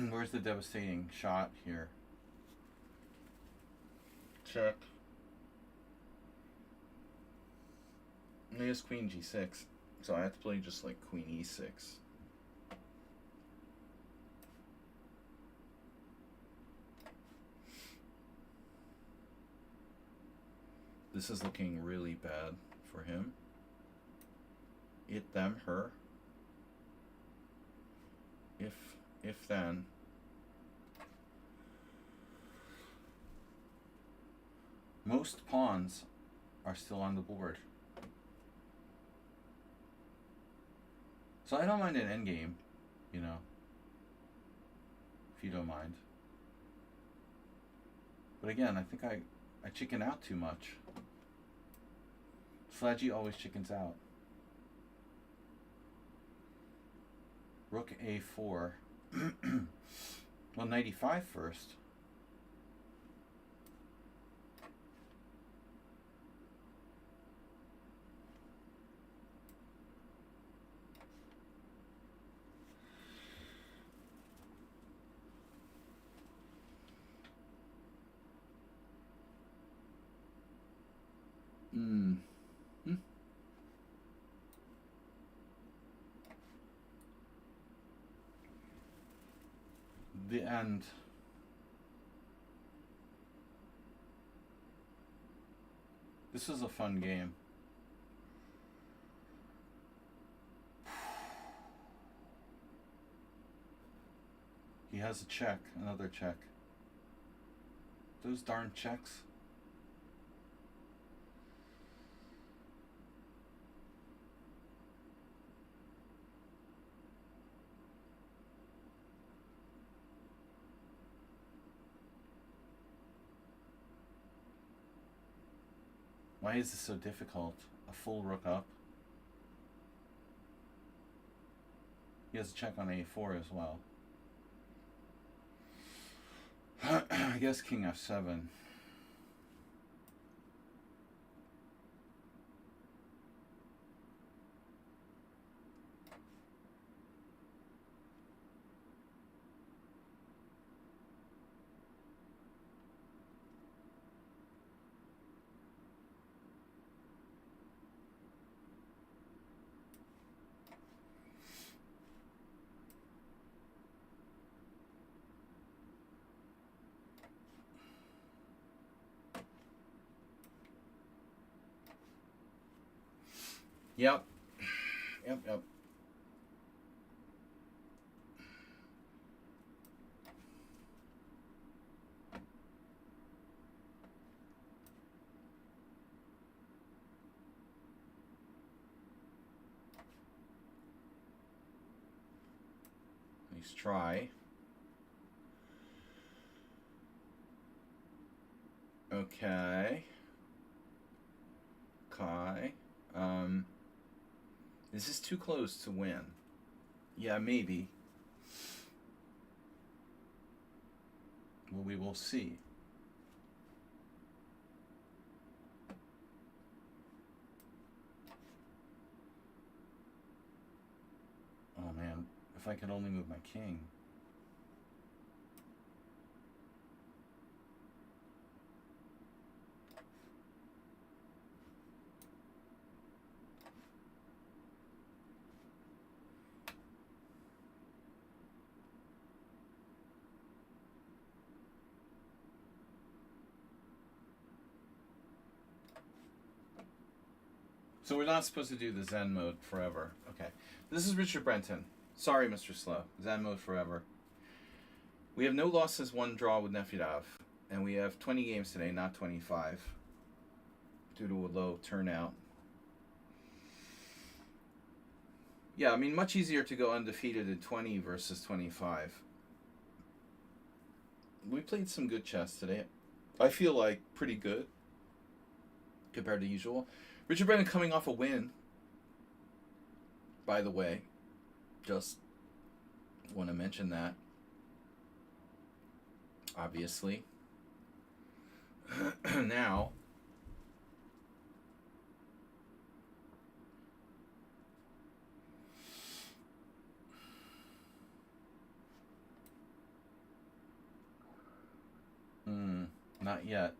where's the devastating shot here? Check. It is queen g6, so I have to play just like queen e6. This is looking really bad for him. It, them, her. If then. Most pawns are still on the board. So I don't mind an endgame, you know, if you don't mind. But again, I think I chicken out too much. Flaggy always chickens out. Rook A4. Well, 95 first. The end. This is a fun game. He has a check, another check. Those darn checks. Why is this so difficult? A full rook up. He has a check on A4 as well. I guess king F7. Yep. Yep. Nice try. Okay. Kai. This is too close to win. Yeah, maybe. Well, we will see. Oh man, if I could only move my king. So we're not supposed to do the Zen mode forever. Okay. This is Richard Brenton. Sorry, Mr. Slow. Zen mode forever. We have no losses, one draw with Nefedov. And we have 20 games today, not 25. Due to a low turnout. Yeah, I mean, much easier to go undefeated at 20 versus 25. We played some good chess today. I feel like pretty good compared to usual. Richard Brennan coming off a win, by the way. Just want to mention that. Obviously. Now, not yet.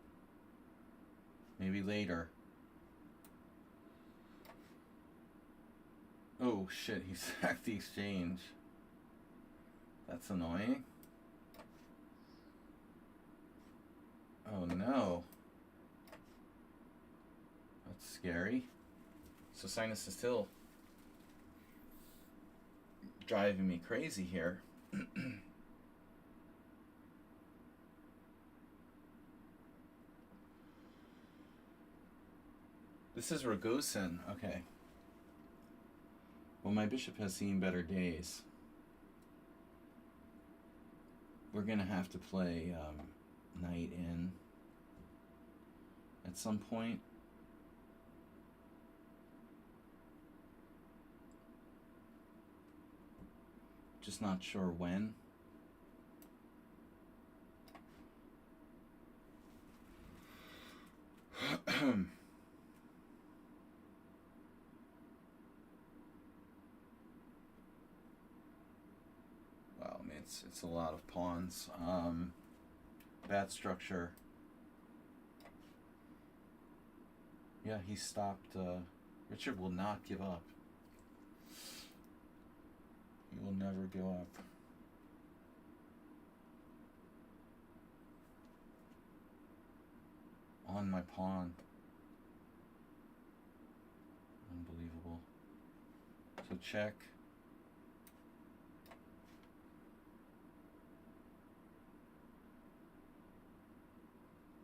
Maybe later. Oh shit, he sacked the exchange. That's annoying. Oh no. That's scary. So Sinus is still driving me crazy here. This is Ragosin. Okay. Well, my bishop has seen better days. We're going to have to play knight in at some point. Just not sure when. Well, I mean, it's a lot of pawns. Bad structure. Yeah, he stopped. Richard will not give up. He will never give up. On my pawn. Unbelievable. So check.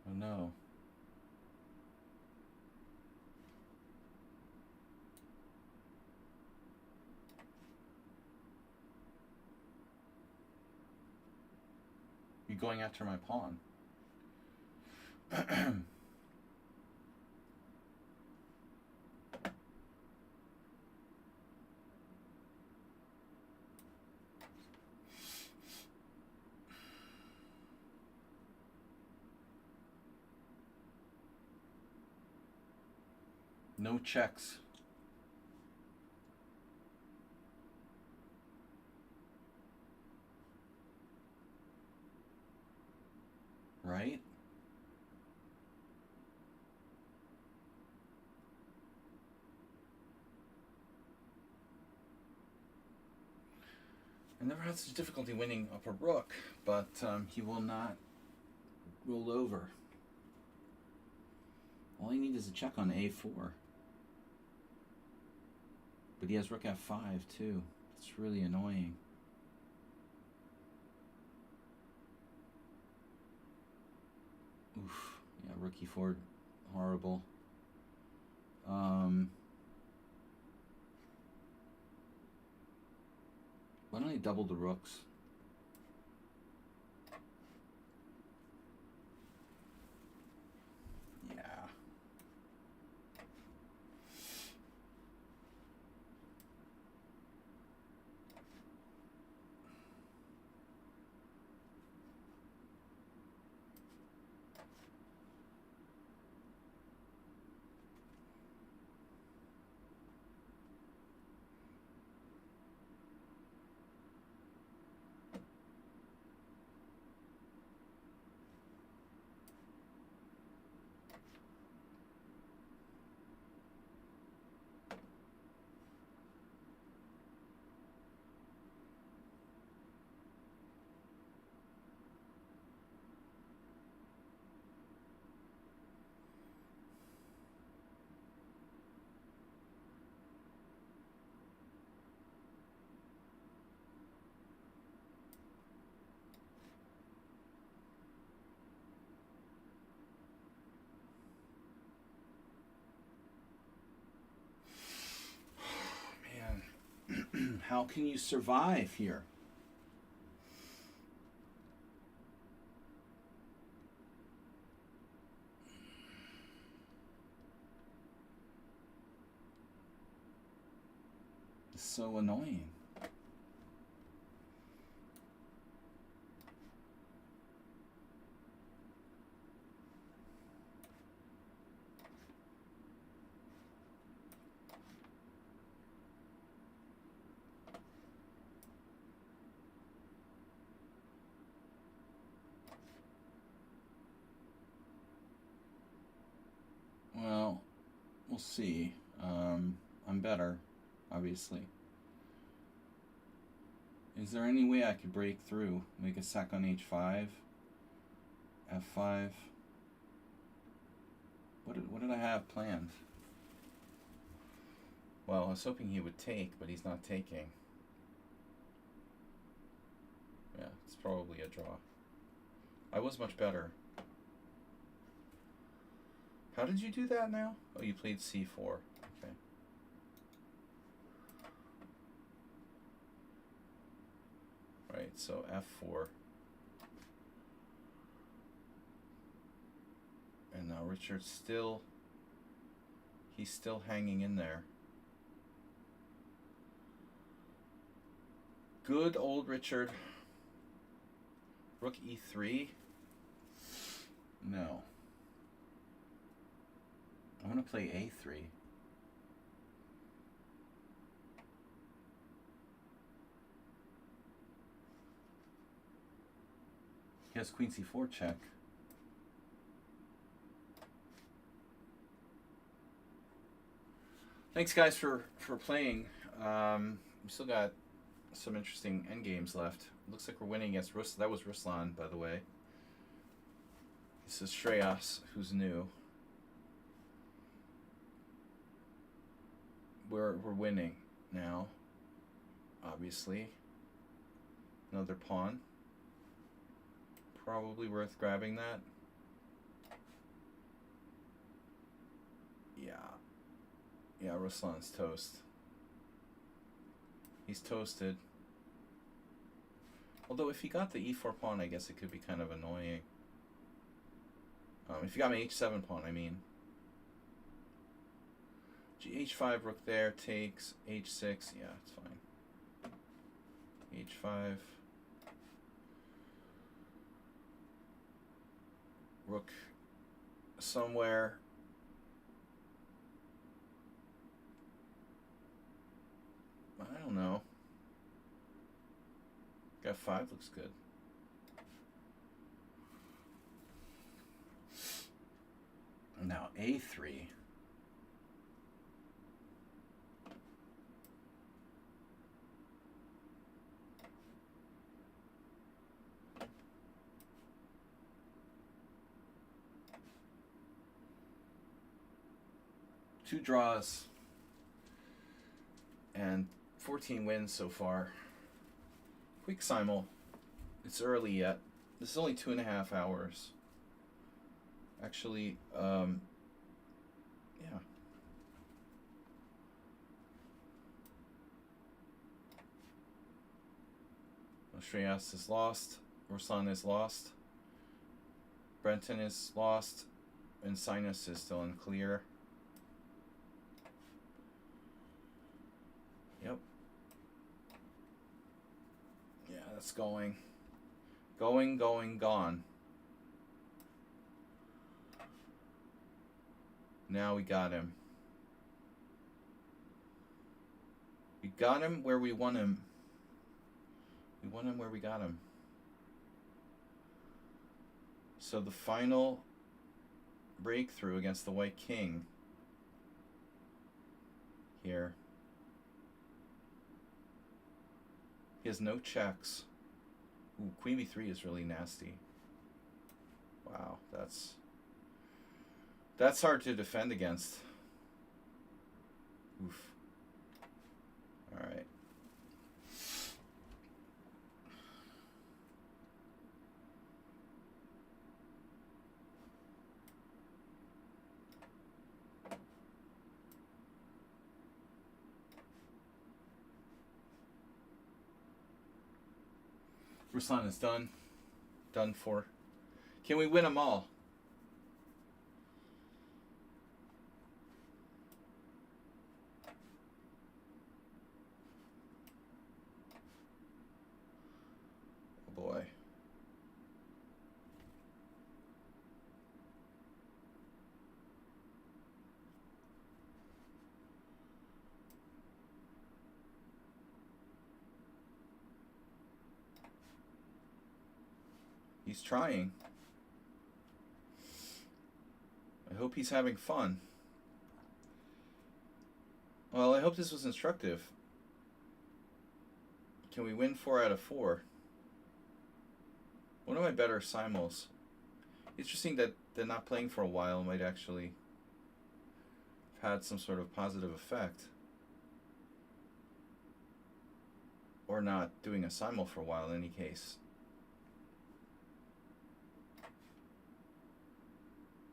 Oh no. You're going after my pawn. No checks. Right? I never had such difficulty winning up a rook, but he will not roll over. All he needs is a check on a4. But he has rook f5 too. It's really annoying. Oof. Yeah, rook e4, horrible. Why don't I double the rooks? Yeah. How can you survive here? It's so annoying. Well, we'll see. I'm better, obviously. Is there any way I could break through? Make a sack on h5, f5. What did I have planned? Well, I was hoping he would take, but he's not taking. Yeah, it's probably a draw. I was much better. How did you do that now? Oh, you played c4. Okay. Right, so f4. And now Richard's still... He's still hanging in there. Good old Richard. Rook e3. No. I want to play a3. He has queen c4 check. Thanks, guys, for playing. We still got some interesting endgames left. Looks like we're winning against Ruslan. That was Ruslan, by the way. This is Shreyas, who's new. We're winning now, obviously. Another pawn. Probably worth grabbing that. Yeah. Yeah, Ruslan's toast. He's toasted. Although if he got the e4 pawn, I guess it could be kind of annoying. If you got my h7 pawn, I mean. h5, rook there, takes, h6, yeah, it's fine. h5. Rook somewhere. I don't know. f5 looks good. Now a3. Two draws and 14 wins so far. Quick simul. It's early yet. This is only 2.5 hours. Actually, yeah. Shreyas is lost. Ruslan is lost. Brenton is lost. And Sinus is still unclear. Yep. Yeah, that's going. Going, gone. Now we got him. We got him where we want him. We want him where we got him. So the final breakthrough against the white king here. He has no checks. Ooh, queen b3 is really nasty. Wow, that's hard to defend against. Oof. All right. Ruslan is done. Done for. Can we win them all? Oh boy. He's trying. I hope he's having fun. Well, I hope this was instructive. Can we win 4 out of 4? One of my better simuls. Interesting that they're not playing for a while might actually have had some sort of positive effect. Or not doing a simul for a while in any case.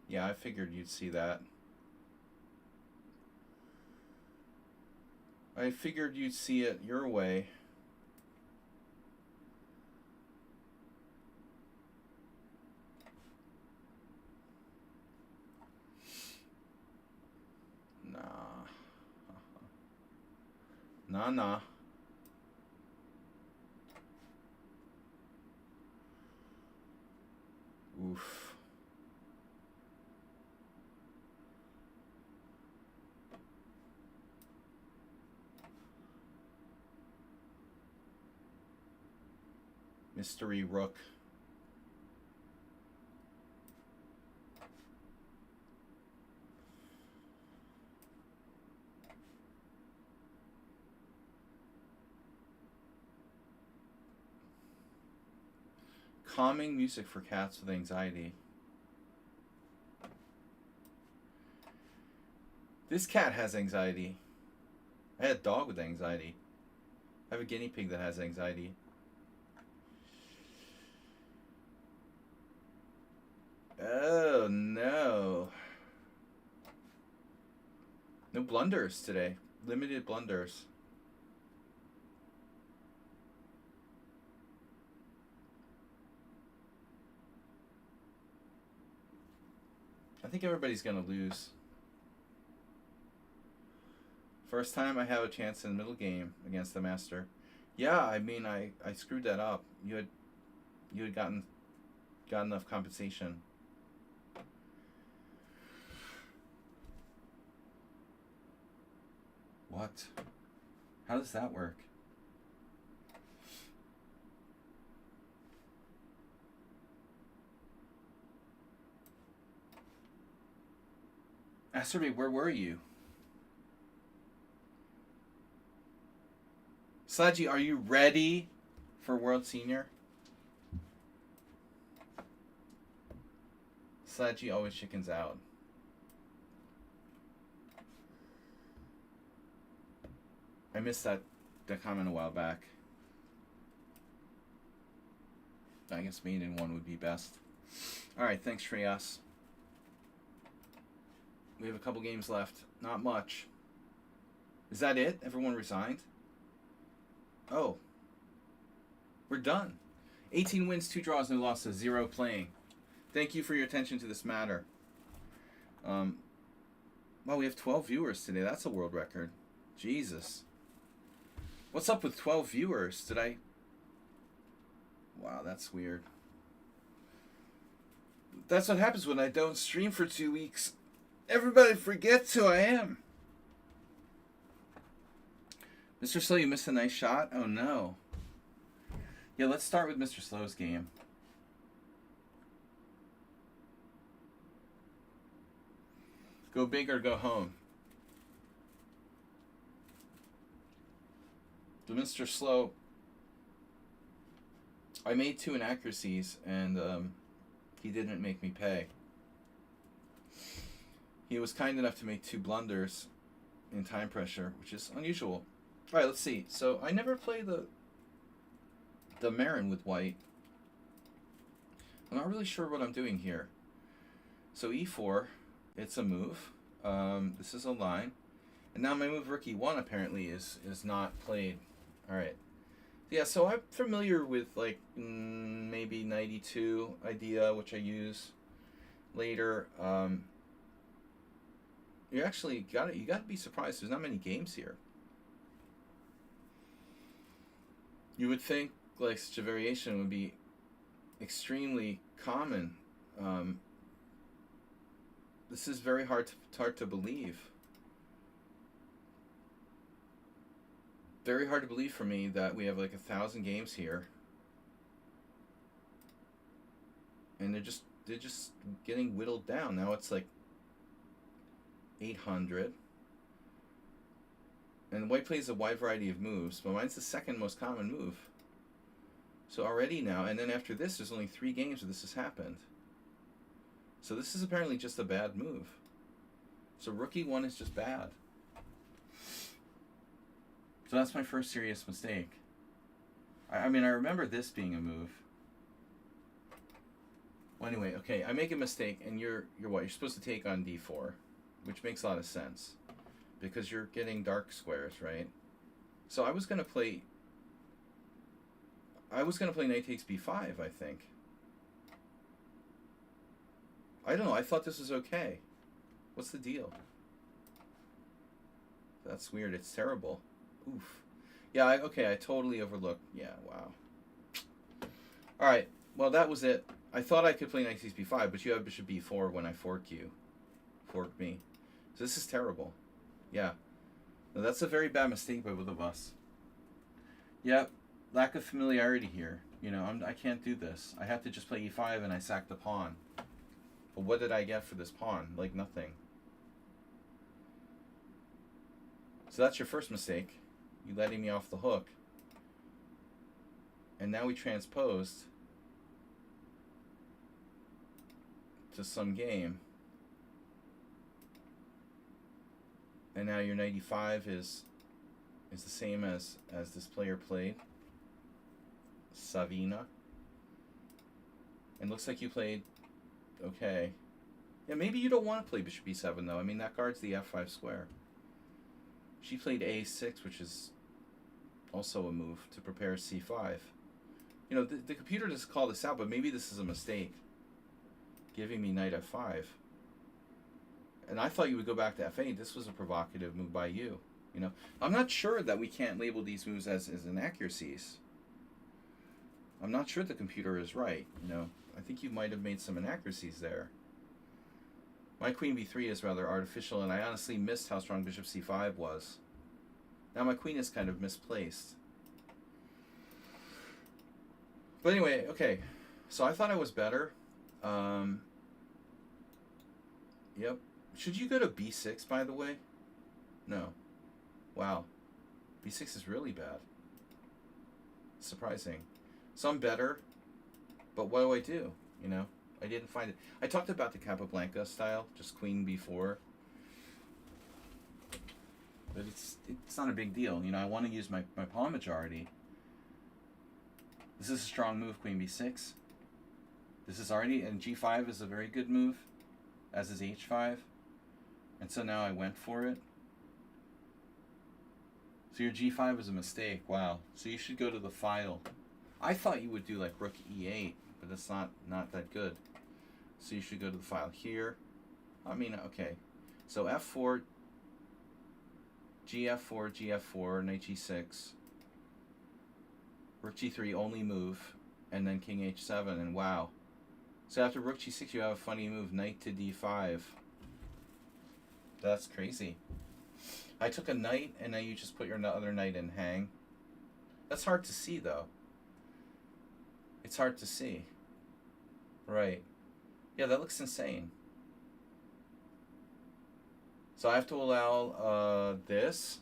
Yeah, I figured you'd see that. I figured you'd see it your way. Nah. Oof. Mystery rook. Calming music for cats with anxiety. This cat has anxiety. I had a dog with anxiety. I have a guinea pig that has anxiety. Oh no. No blunders today. Limited blunders. I think everybody's gonna lose. First time I have a chance in the middle game against the master. Yeah, I mean I screwed that up. You had got enough compensation. What? How does that work? Asterby, where were you? Sledgy, are you ready for World Senior? Sledgy always chickens out. I missed that comment a while back. I guess main in 1 would be best. Alright, thanks Shreyas. We have a couple games left. Not much. Is that it? Everyone resigned? Oh. We're done. 18 wins, 2 draws, no losses, 0 playing. Thank you for your attention to this matter. Well, we have 12 viewers today. That's a world record. Jesus. What's up with 12 viewers? Did I... Wow, that's weird. That's what happens when I don't stream for 2 weeks. Everybody forgets who I am. Mr. Slow, you missed a nice shot? Oh, no. Yeah, let's start with Mr. Slow's game. Go big or go home. The Mr. Slow, I made 2 inaccuracies, and he didn't make me pay. He was kind enough to make 2 blunders in time pressure, which is unusual. Alright, let's see. So, I never play the Marin with white. I'm not really sure what I'm doing here. So, e4, it's a move. This is a line. And now my move rook e1 apparently is not played. Alright. Yeah, so I'm familiar with like maybe 92 idea, which I use later. You actually got it. You got to be surprised. There's not many games here. You would think like such a variation would be extremely common. Um, this is very hard to believe. Very hard to believe for me that we have like 1,000 games here, and they're just getting whittled down. Now it's like 800, and white plays a wide variety of moves, but mine's the second most common move. So already now, and then after this, there's only 3 games where this has happened. So this is apparently just a bad move. So rookie 1 is just bad. So that's my first serious mistake. I mean, I remember this being a move. Well, anyway, okay, I make a mistake, and you're what? You're supposed to take on d4, which makes a lot of sense, because you're getting dark squares, right? So I was gonna play knight takes b5, I think. I don't know. I thought this was okay. What's the deal? That's weird. It's terrible. Oof. Yeah, I totally overlooked. Yeah, wow. Alright, well, that was it. I thought I could play knight takes b5, but you have bishop b4 when I fork you. Forked me. So this is terrible. Yeah. Now, that's a very bad mistake by both of us. Yeah, lack of familiarity here. You know, I can't do this. I have to just play e5 and I sack the pawn. But what did I get for this pawn? Like, nothing. So that's your first mistake. You letting me off the hook. And now we transposed to some game. And now your 95 is the same as this player played. Savina. And looks like you played okay. Yeah, maybe you don't want to play bishop b7 though. I mean, that guards the f5 square. She played a6, which is also a move to prepare c5. You know, the computer doesn't call this out, but maybe this is a mistake. Giving me knight f5. And I thought you would go back to f8. This was a provocative move by you. You know, I'm not sure that we can't label these moves as inaccuracies. I'm not sure the computer is right. You know, I think you might have made some inaccuracies there. My queen b3 is rather artificial, and I honestly missed how strong bishop c5 was. Now my queen is kind of misplaced. But anyway, okay. So I thought I was better. Yep. Should you go to b6, by the way? No. Wow. b6 is really bad. Surprising. So I'm better, but what do I do? You know? I didn't find it. I talked about the Capablanca style, just queen b4. But it's not a big deal. You know, I want to use my pawn majority. This is a strong move, queen b6. This is already, and g5 is a very good move, as is h5. And so now I went for it. So your g5 is a mistake. Wow. So you should go to the file. I thought you would do like rook e8, but that's not that good. So you should go to the file here. I mean, okay. So f4, gf4, gf4, knight g6, rook g3, only move, and then king h7, and wow. So after rook g6, you have a funny move, knight to d5. That's crazy. I took a knight, and now you just put your other knight in hang. That's hard to see, though. It's hard to see. Right. Yeah, that looks insane. So I have to allow this,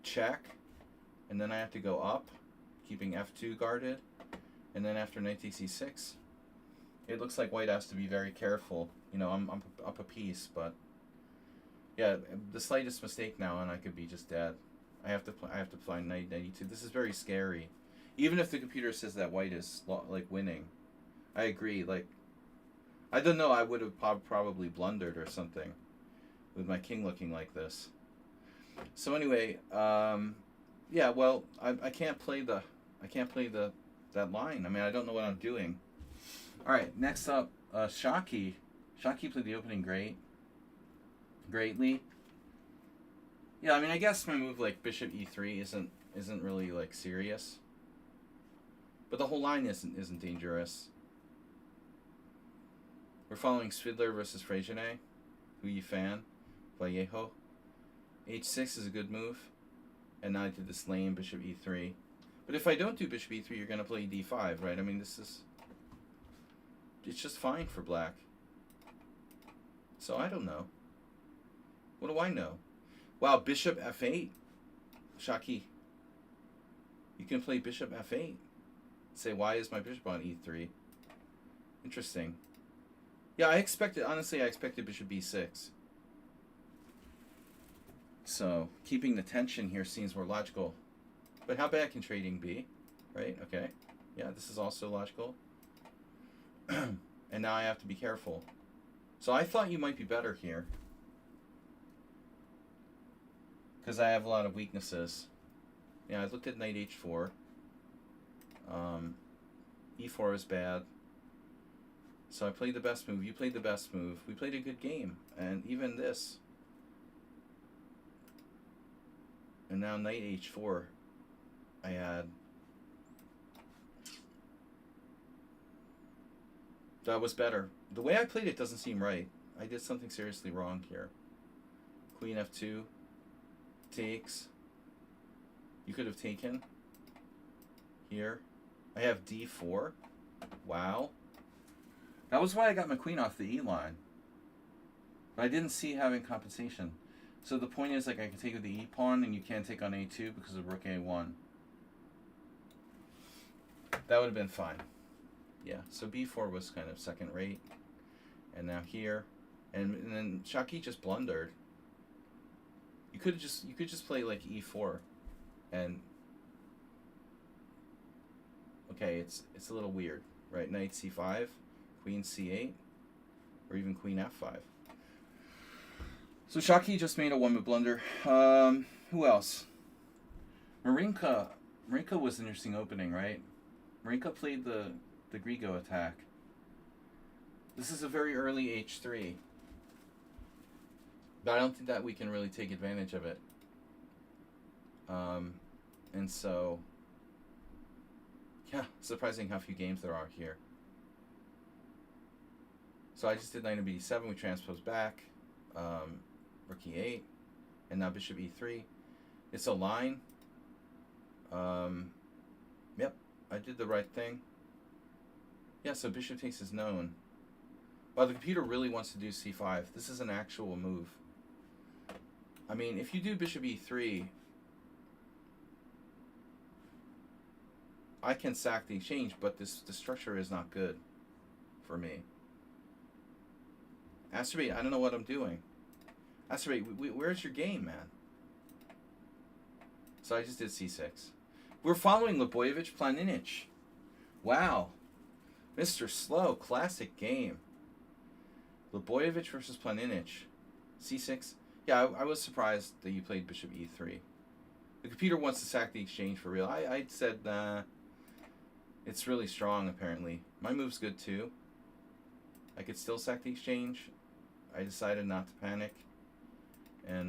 check, and then I have to go up, keeping f2 guarded, and then after knight takes e6, it looks like white has to be very careful. You know, I'm up a piece, but yeah, the slightest mistake now, and I could be just dead. I have to play knight 92. This is very scary. Even if the computer says that white is like winning, I agree. Like, I don't know. I would have probably blundered or something with my king looking like this. So anyway, Yeah, well, I can't play the that line. I mean, I don't know what I'm doing. All right, next up, Shaki. Shaki played the opening greatly. Yeah, I mean, I guess my move like Bishop E3 isn't really like serious, but the whole line isn't dangerous. We're following Svidler versus Freyjane. Who you fan? Vallejo. H6 is a good move, and now I did this lame Bishop E3. But if I don't do Bishop E3, you're gonna play D5, right? I mean, it's just fine for black. So I don't know. What do I know? Wow, Bishop F8. Shaki. You can play Bishop F8. Say, why is my bishop on E3? Interesting. Yeah, honestly, I expected Bishop B6. So, keeping the tension here seems more logical. But how bad can trading be? Right? Okay. Yeah, this is also logical. And now I have to be careful. So I thought you might be better here. Because I have a lot of weaknesses. Yeah, I looked at knight h4. E4 is bad. So I played the best move. You played the best move. We played a good game. And even this. And now knight h4. I had. That was better. The way I played it doesn't seem right. I did something seriously wrong here. Queen f2. Takes. You could have taken. Here. I have d4. Wow. That was why I got my queen off the e line. But I didn't see having compensation. So the point is, like, I can take with the e pawn, and you can't take on a2 because of rook a1. That would have been fine. Yeah, so b4 was kind of second rate. And now here. And then Shaki just blundered. You could just play like e4. And okay, it's a little weird, right? Knight c5, queen c8, or even queen f5. So Shaki just made a one-move blunder. Who else? Marinka was an interesting opening, right? Marinka played the Grigo attack. This is a very early h3. But I don't think that we can really take advantage of it. And so, yeah, surprising how few games there are here. So I just did knight b7, we transposed back, rook e8, and now bishop e3. It's a line. Yep, I did the right thing. Yeah, so bishop takes is known. Wow, the computer really wants to do c5. This is an actual move. I mean, if you do bishop e3, I can sack the exchange, but the structure is not good for me. Asterbate, I don't know what I'm doing. Asterbate, where's your game, man? So I just did c6. We're following Lebojevic Planinic. Wow. Mr. Slow, classic game. Lebojevic versus Planinic. c6. Yeah, I was surprised that you played bishop e3. The computer wants to sack the exchange for real. I said, it's really strong, apparently. My move's good, too. I could still sack the exchange. I decided not to panic. And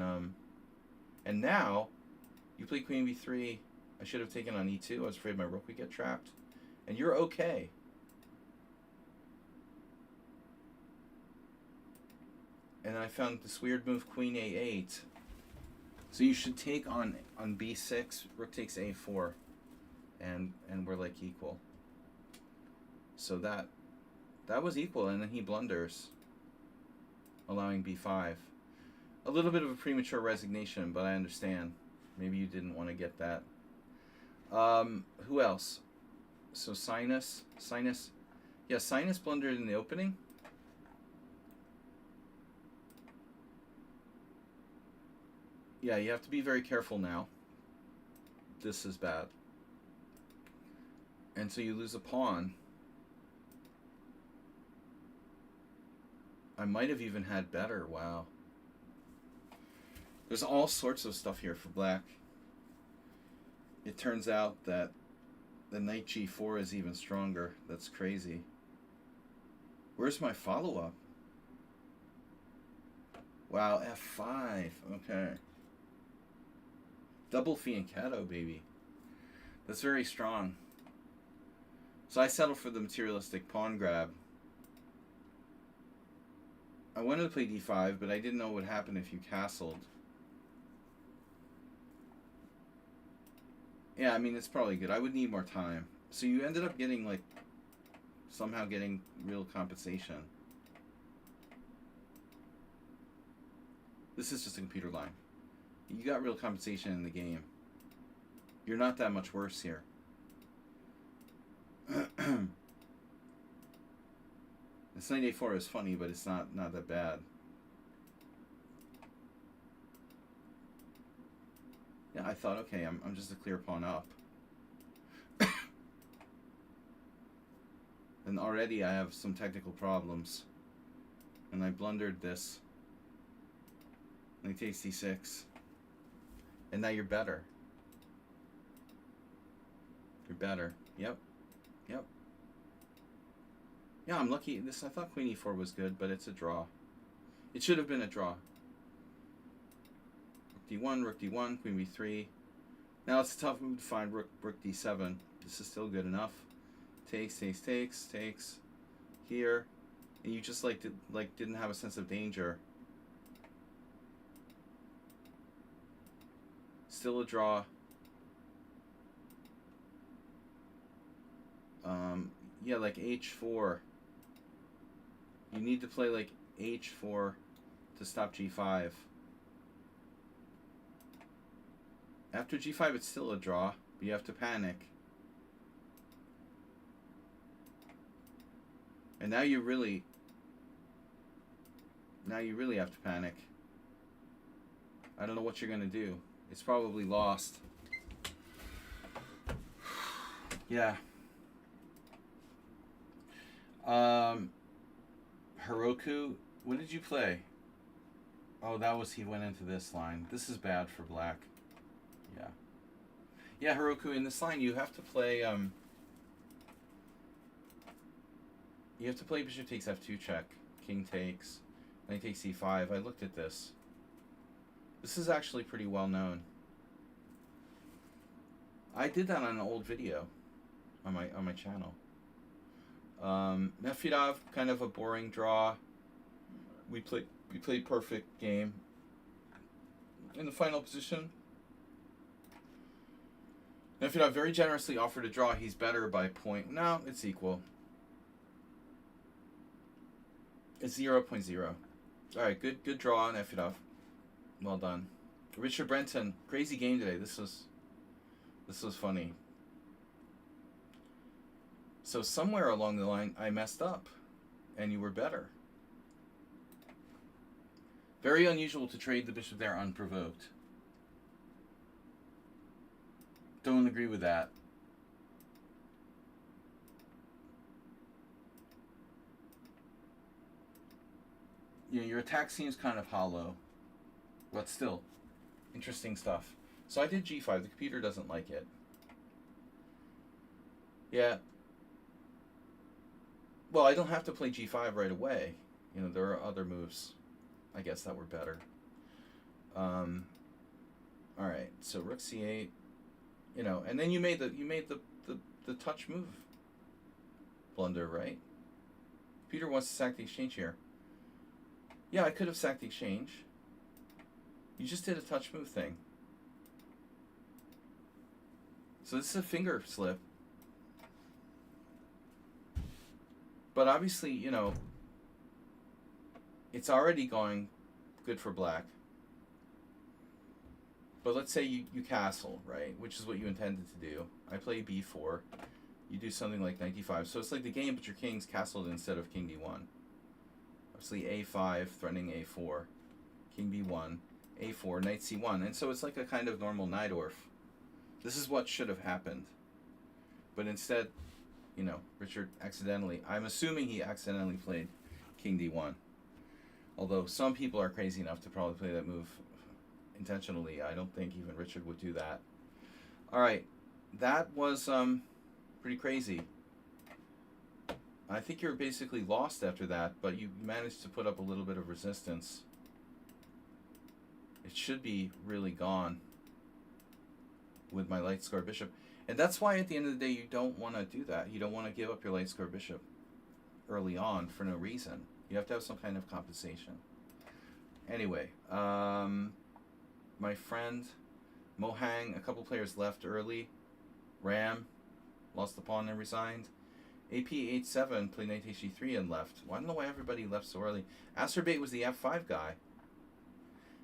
now, you play queen b3. I should have taken on e2. I was afraid my rook would get trapped. And you're okay. And I found this weird move, queen a8. So you should take on b6, rook takes a4, and we're like equal. So that was equal, and then he blunders, allowing b5. A little bit of a premature resignation, but I understand. Maybe you didn't want to get that. Who else? So Sinus. Yeah, Sinus blundered in the opening. Yeah, you have to be very careful now. This is bad. And so you lose a pawn. I might have even had better. Wow. There's all sorts of stuff here for black. It turns out that the knight g4 is even stronger. That's crazy. Where's my follow-up? Wow, f5. Okay. Double fianchetto, baby. That's very strong. So I settled for the materialistic pawn grab. I wanted to play d5, but I didn't know what would happen if you castled. Yeah, I mean, it's probably good. I would need more time. So you ended up getting, like, somehow getting real compensation. This is just a computer line. You got real compensation in the game. You're not that much worse here. This knight a4 is funny, but it's not that bad. Yeah, I thought, okay, I'm just a clear pawn up. And already I have some technical problems. And I blundered this. Knight takes d6. And now you're better. You're better. Yep. Yep. Yeah, I'm lucky. I thought queen e4 was good, but it's a draw. It should have been a draw. Rook d1, rook d1, queen b3. Now it's a tough move to find rook d7. This is still good enough. Takes. Here. And you just didn't have a sense of danger. Still a draw. Yeah, like h4. You need to play like h4 to stop g5. After g5, it's still a draw, but you have to panic. And now you really have to panic. I don't know what you're gonna do. It's probably lost. Yeah. Heroku, what did you play? Oh, he went into this line. This is bad for black. Yeah. Yeah, Heroku, in this line you have to play bishop takes f2 check, king takes, knight takes c5. I looked at this. This is actually pretty well known. I did that on an old video on my channel. Nefedov, kind of a boring draw. We played perfect game. In the final position, Nefedov very generously offered a draw. He's better by point. No, it's equal. It's 0.0. All right, good draw on Nefedov. Well done. Richard Brenton, crazy game today. This was funny. So somewhere along the line, I messed up, and you were better. Very unusual to trade the bishop there unprovoked. Don't agree with that. You know, your attack seems kind of hollow, but still, interesting stuff. So I did g5. The computer doesn't like it. Yeah. Well, I don't have to play g5 right away. You know, there are other moves, I guess, that were better. All right, so rook c8. You know, and then you made the touch move blunder, right? Peter wants to sack the exchange here. Yeah, I could have sacked the exchange. You just did a touch move thing. So this is a finger slip. But obviously, you know, it's already going good for black. But let's say you castle, right? Which is what you intended to do. I play b4. You do something like knight d5. So it's like the game, but your king's castled instead of king d1. Obviously a5, threatening a4. King b1, a4, knight c1. And so it's like a kind of normal Najdorf. This is what should have happened. But instead, you know, Richard accidentally, I'm assuming he accidentally played king d1. Although some people are crazy enough to probably play that move intentionally. I don't think even Richard would do that. All right, that was pretty crazy. I think you're basically lost after that, but you managed to put up a little bit of resistance. It should be really gone with my light square bishop. And that's why at the end of the day you don't want to do that. You don't want to give up your light square bishop early on for no reason. You have to have some kind of compensation. Anyway, my friend Mohang, a couple players left early. Ram lost the pawn and resigned. AP87 played knight hg3 and left. Well, I don't know why everybody left so early. Acerbate was the f5 guy.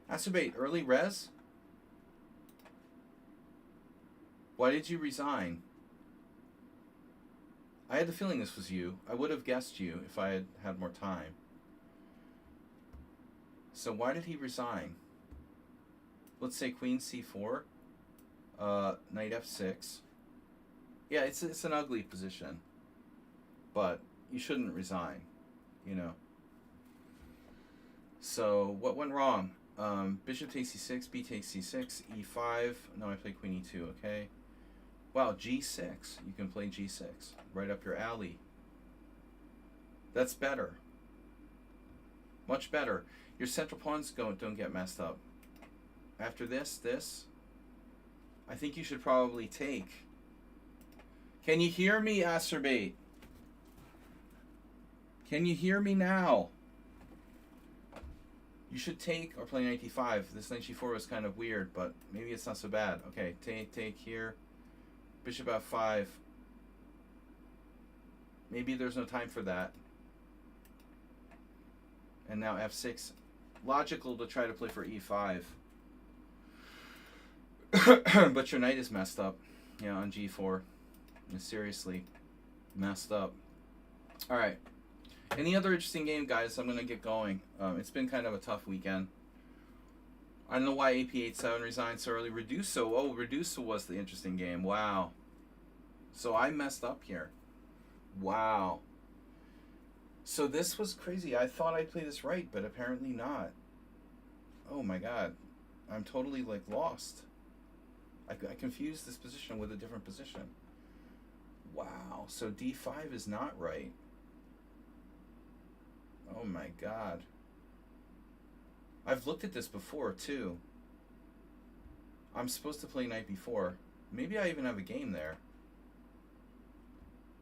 Acerbate, early res? Why did you resign? I had the feeling this was you. I would have guessed you if I had had more time. So why did he resign? Let's say queen c4, knight f6. Yeah, it's an ugly position, but you shouldn't resign, you know. So what went wrong? Bishop takes c6, b takes c6, e5. No, I play queen e2. Okay. Wow, g6. You can play g6 right up your alley. That's better. Much better. Your central pawns don't get messed up. After this, I think you should probably take. Can you hear me, Acerbate? Can you hear me now? You should take or play knight e5. This knight g4 was kind of weird, but maybe it's not so bad. Okay, take here. Bishop f5. Maybe there's no time for that. And now f6. Logical to try to play for e5. But your knight is messed up. Yeah, on g4. It's seriously messed up. Alright. Any other interesting game, guys? I'm going to get going. It's been kind of a tough weekend. I don't know why AP87 resigned so early. Reduso. Oh, Reduso was the interesting game. Wow. So I messed up here. Wow. So this was crazy. I thought I'd play this right, but apparently not. Oh my god. I'm totally, like, lost. I confused this position with a different position. Wow. So d5 is not right. Oh my god. I've looked at this before, too. I'm supposed to play knight b4. Maybe I even have a game there.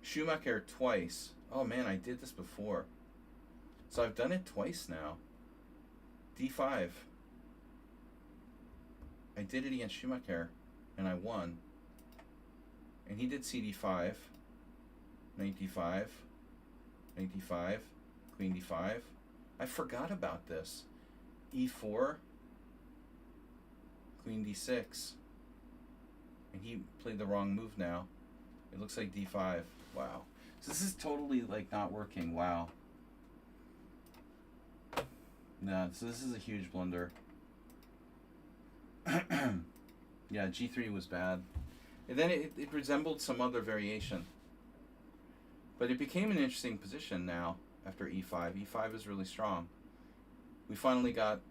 Schumacher twice. Oh man, I did this before. So I've done it twice now. d5. I did it against Schumacher, and I won. And he did cd5. Knight d5. Knight d5. Queen d5. I forgot about this. e4. Queen d6. And he played the wrong move now. It looks like d5. Wow. So this is totally, like, not working. Wow. No, so this is a huge blunder. Yeah, g3 was bad. And then it resembled some other variation. But it became an interesting position now after e5. e5 is really strong. We finally got...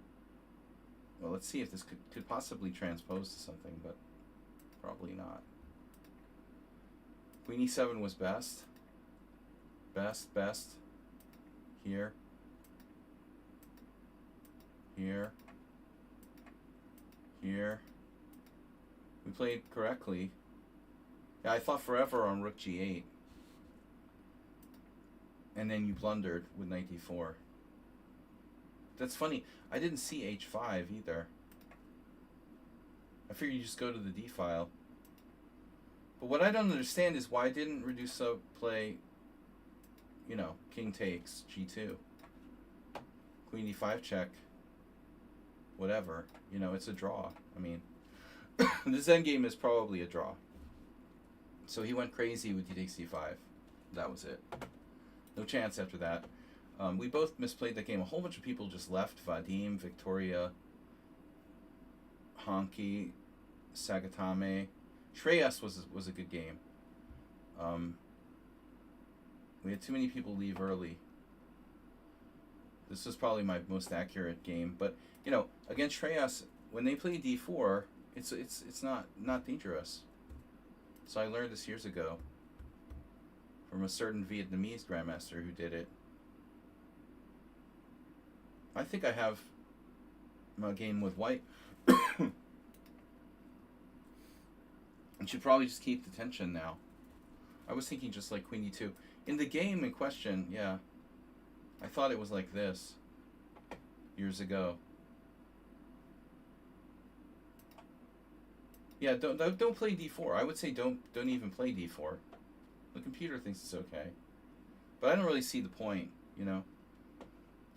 Well, let's see if this could possibly transpose to something, but probably not. Queen e7 was best. Best. Here. Here. Here. We played correctly. Yeah, I thought forever on rook g8. And then you blundered with knight d4. That's funny. I didn't see h5 either. I figured you just go to the d file. But what I don't understand is why didn't Reduso play, you know, king takes, g2. Queen d5 check. Whatever. You know, it's a draw. I mean, this endgame is probably a draw. So he went crazy with d takes c5. That was it. No chance after that. We both misplayed that game. A whole bunch of people just left. Vadim, Victoria, Honky, Sagatame. Shreyas was a good game. We had too many people leave early. This was probably my most accurate game. But, you know, against Shreyas, when they play d4, it's not dangerous. So I learned this years ago from a certain Vietnamese grandmaster who did it. I think I have my game with white. I should probably just keep the tension now. I was thinking just like queen d2. In the game in question, yeah. I thought it was like this years ago. Yeah, don't play d4. I would say don't even play d4. The computer thinks it's okay. But I don't really see the point, you know.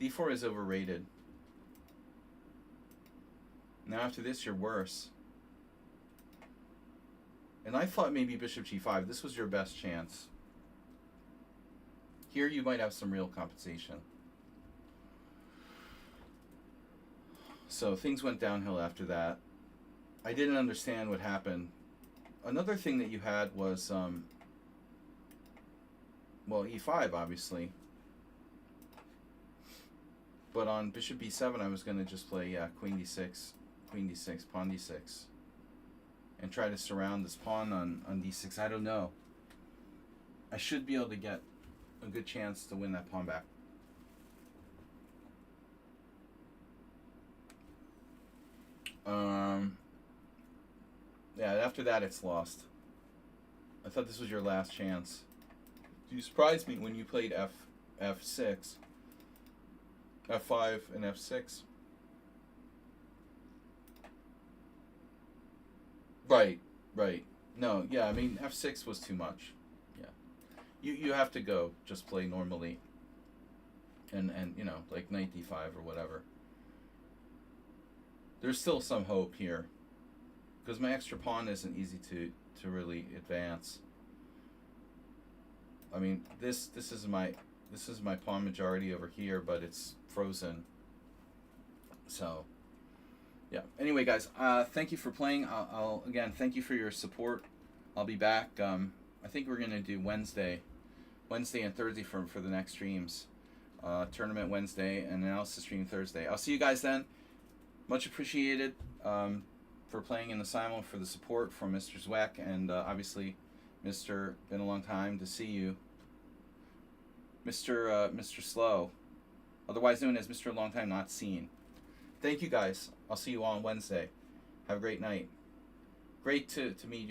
d4 is overrated. Now after this, you're worse. And I thought maybe bishop g5. This was your best chance. Here you might have some real compensation. So things went downhill after that. I didn't understand what happened. Another thing that you had was, well, e5, obviously. But on bishop b7, I was going to just play, yeah, queen d6, pawn d6. And try to surround this pawn on d6. I don't know. I should be able to get a good chance to win that pawn back. Yeah, after that it's lost. I thought this was your last chance. You surprised me when you played f6, f5, and f6. Right. No, yeah, I mean f6 was too much. Yeah, you have to go just play normally. And you know, like knight d5 or whatever. There's still some hope here, because my extra pawn isn't easy to really advance. I mean, this is my pawn majority over here, but it's frozen. So, yeah. Anyway, guys, thank you for playing. I'll again thank you for your support. I'll be back. I think we're gonna do Wednesday and Thursday for the next streams. Tournament Wednesday and analysis stream Thursday. I'll see you guys then. Much appreciated for playing in the Simul, for the support from Mr. Zweck, and obviously, Mr. Been a long time to see you, Mr. Slow, otherwise known as Mr. Long Time Not Seen. Thank you guys. I'll see you all on Wednesday. Have a great night. Great to meet you.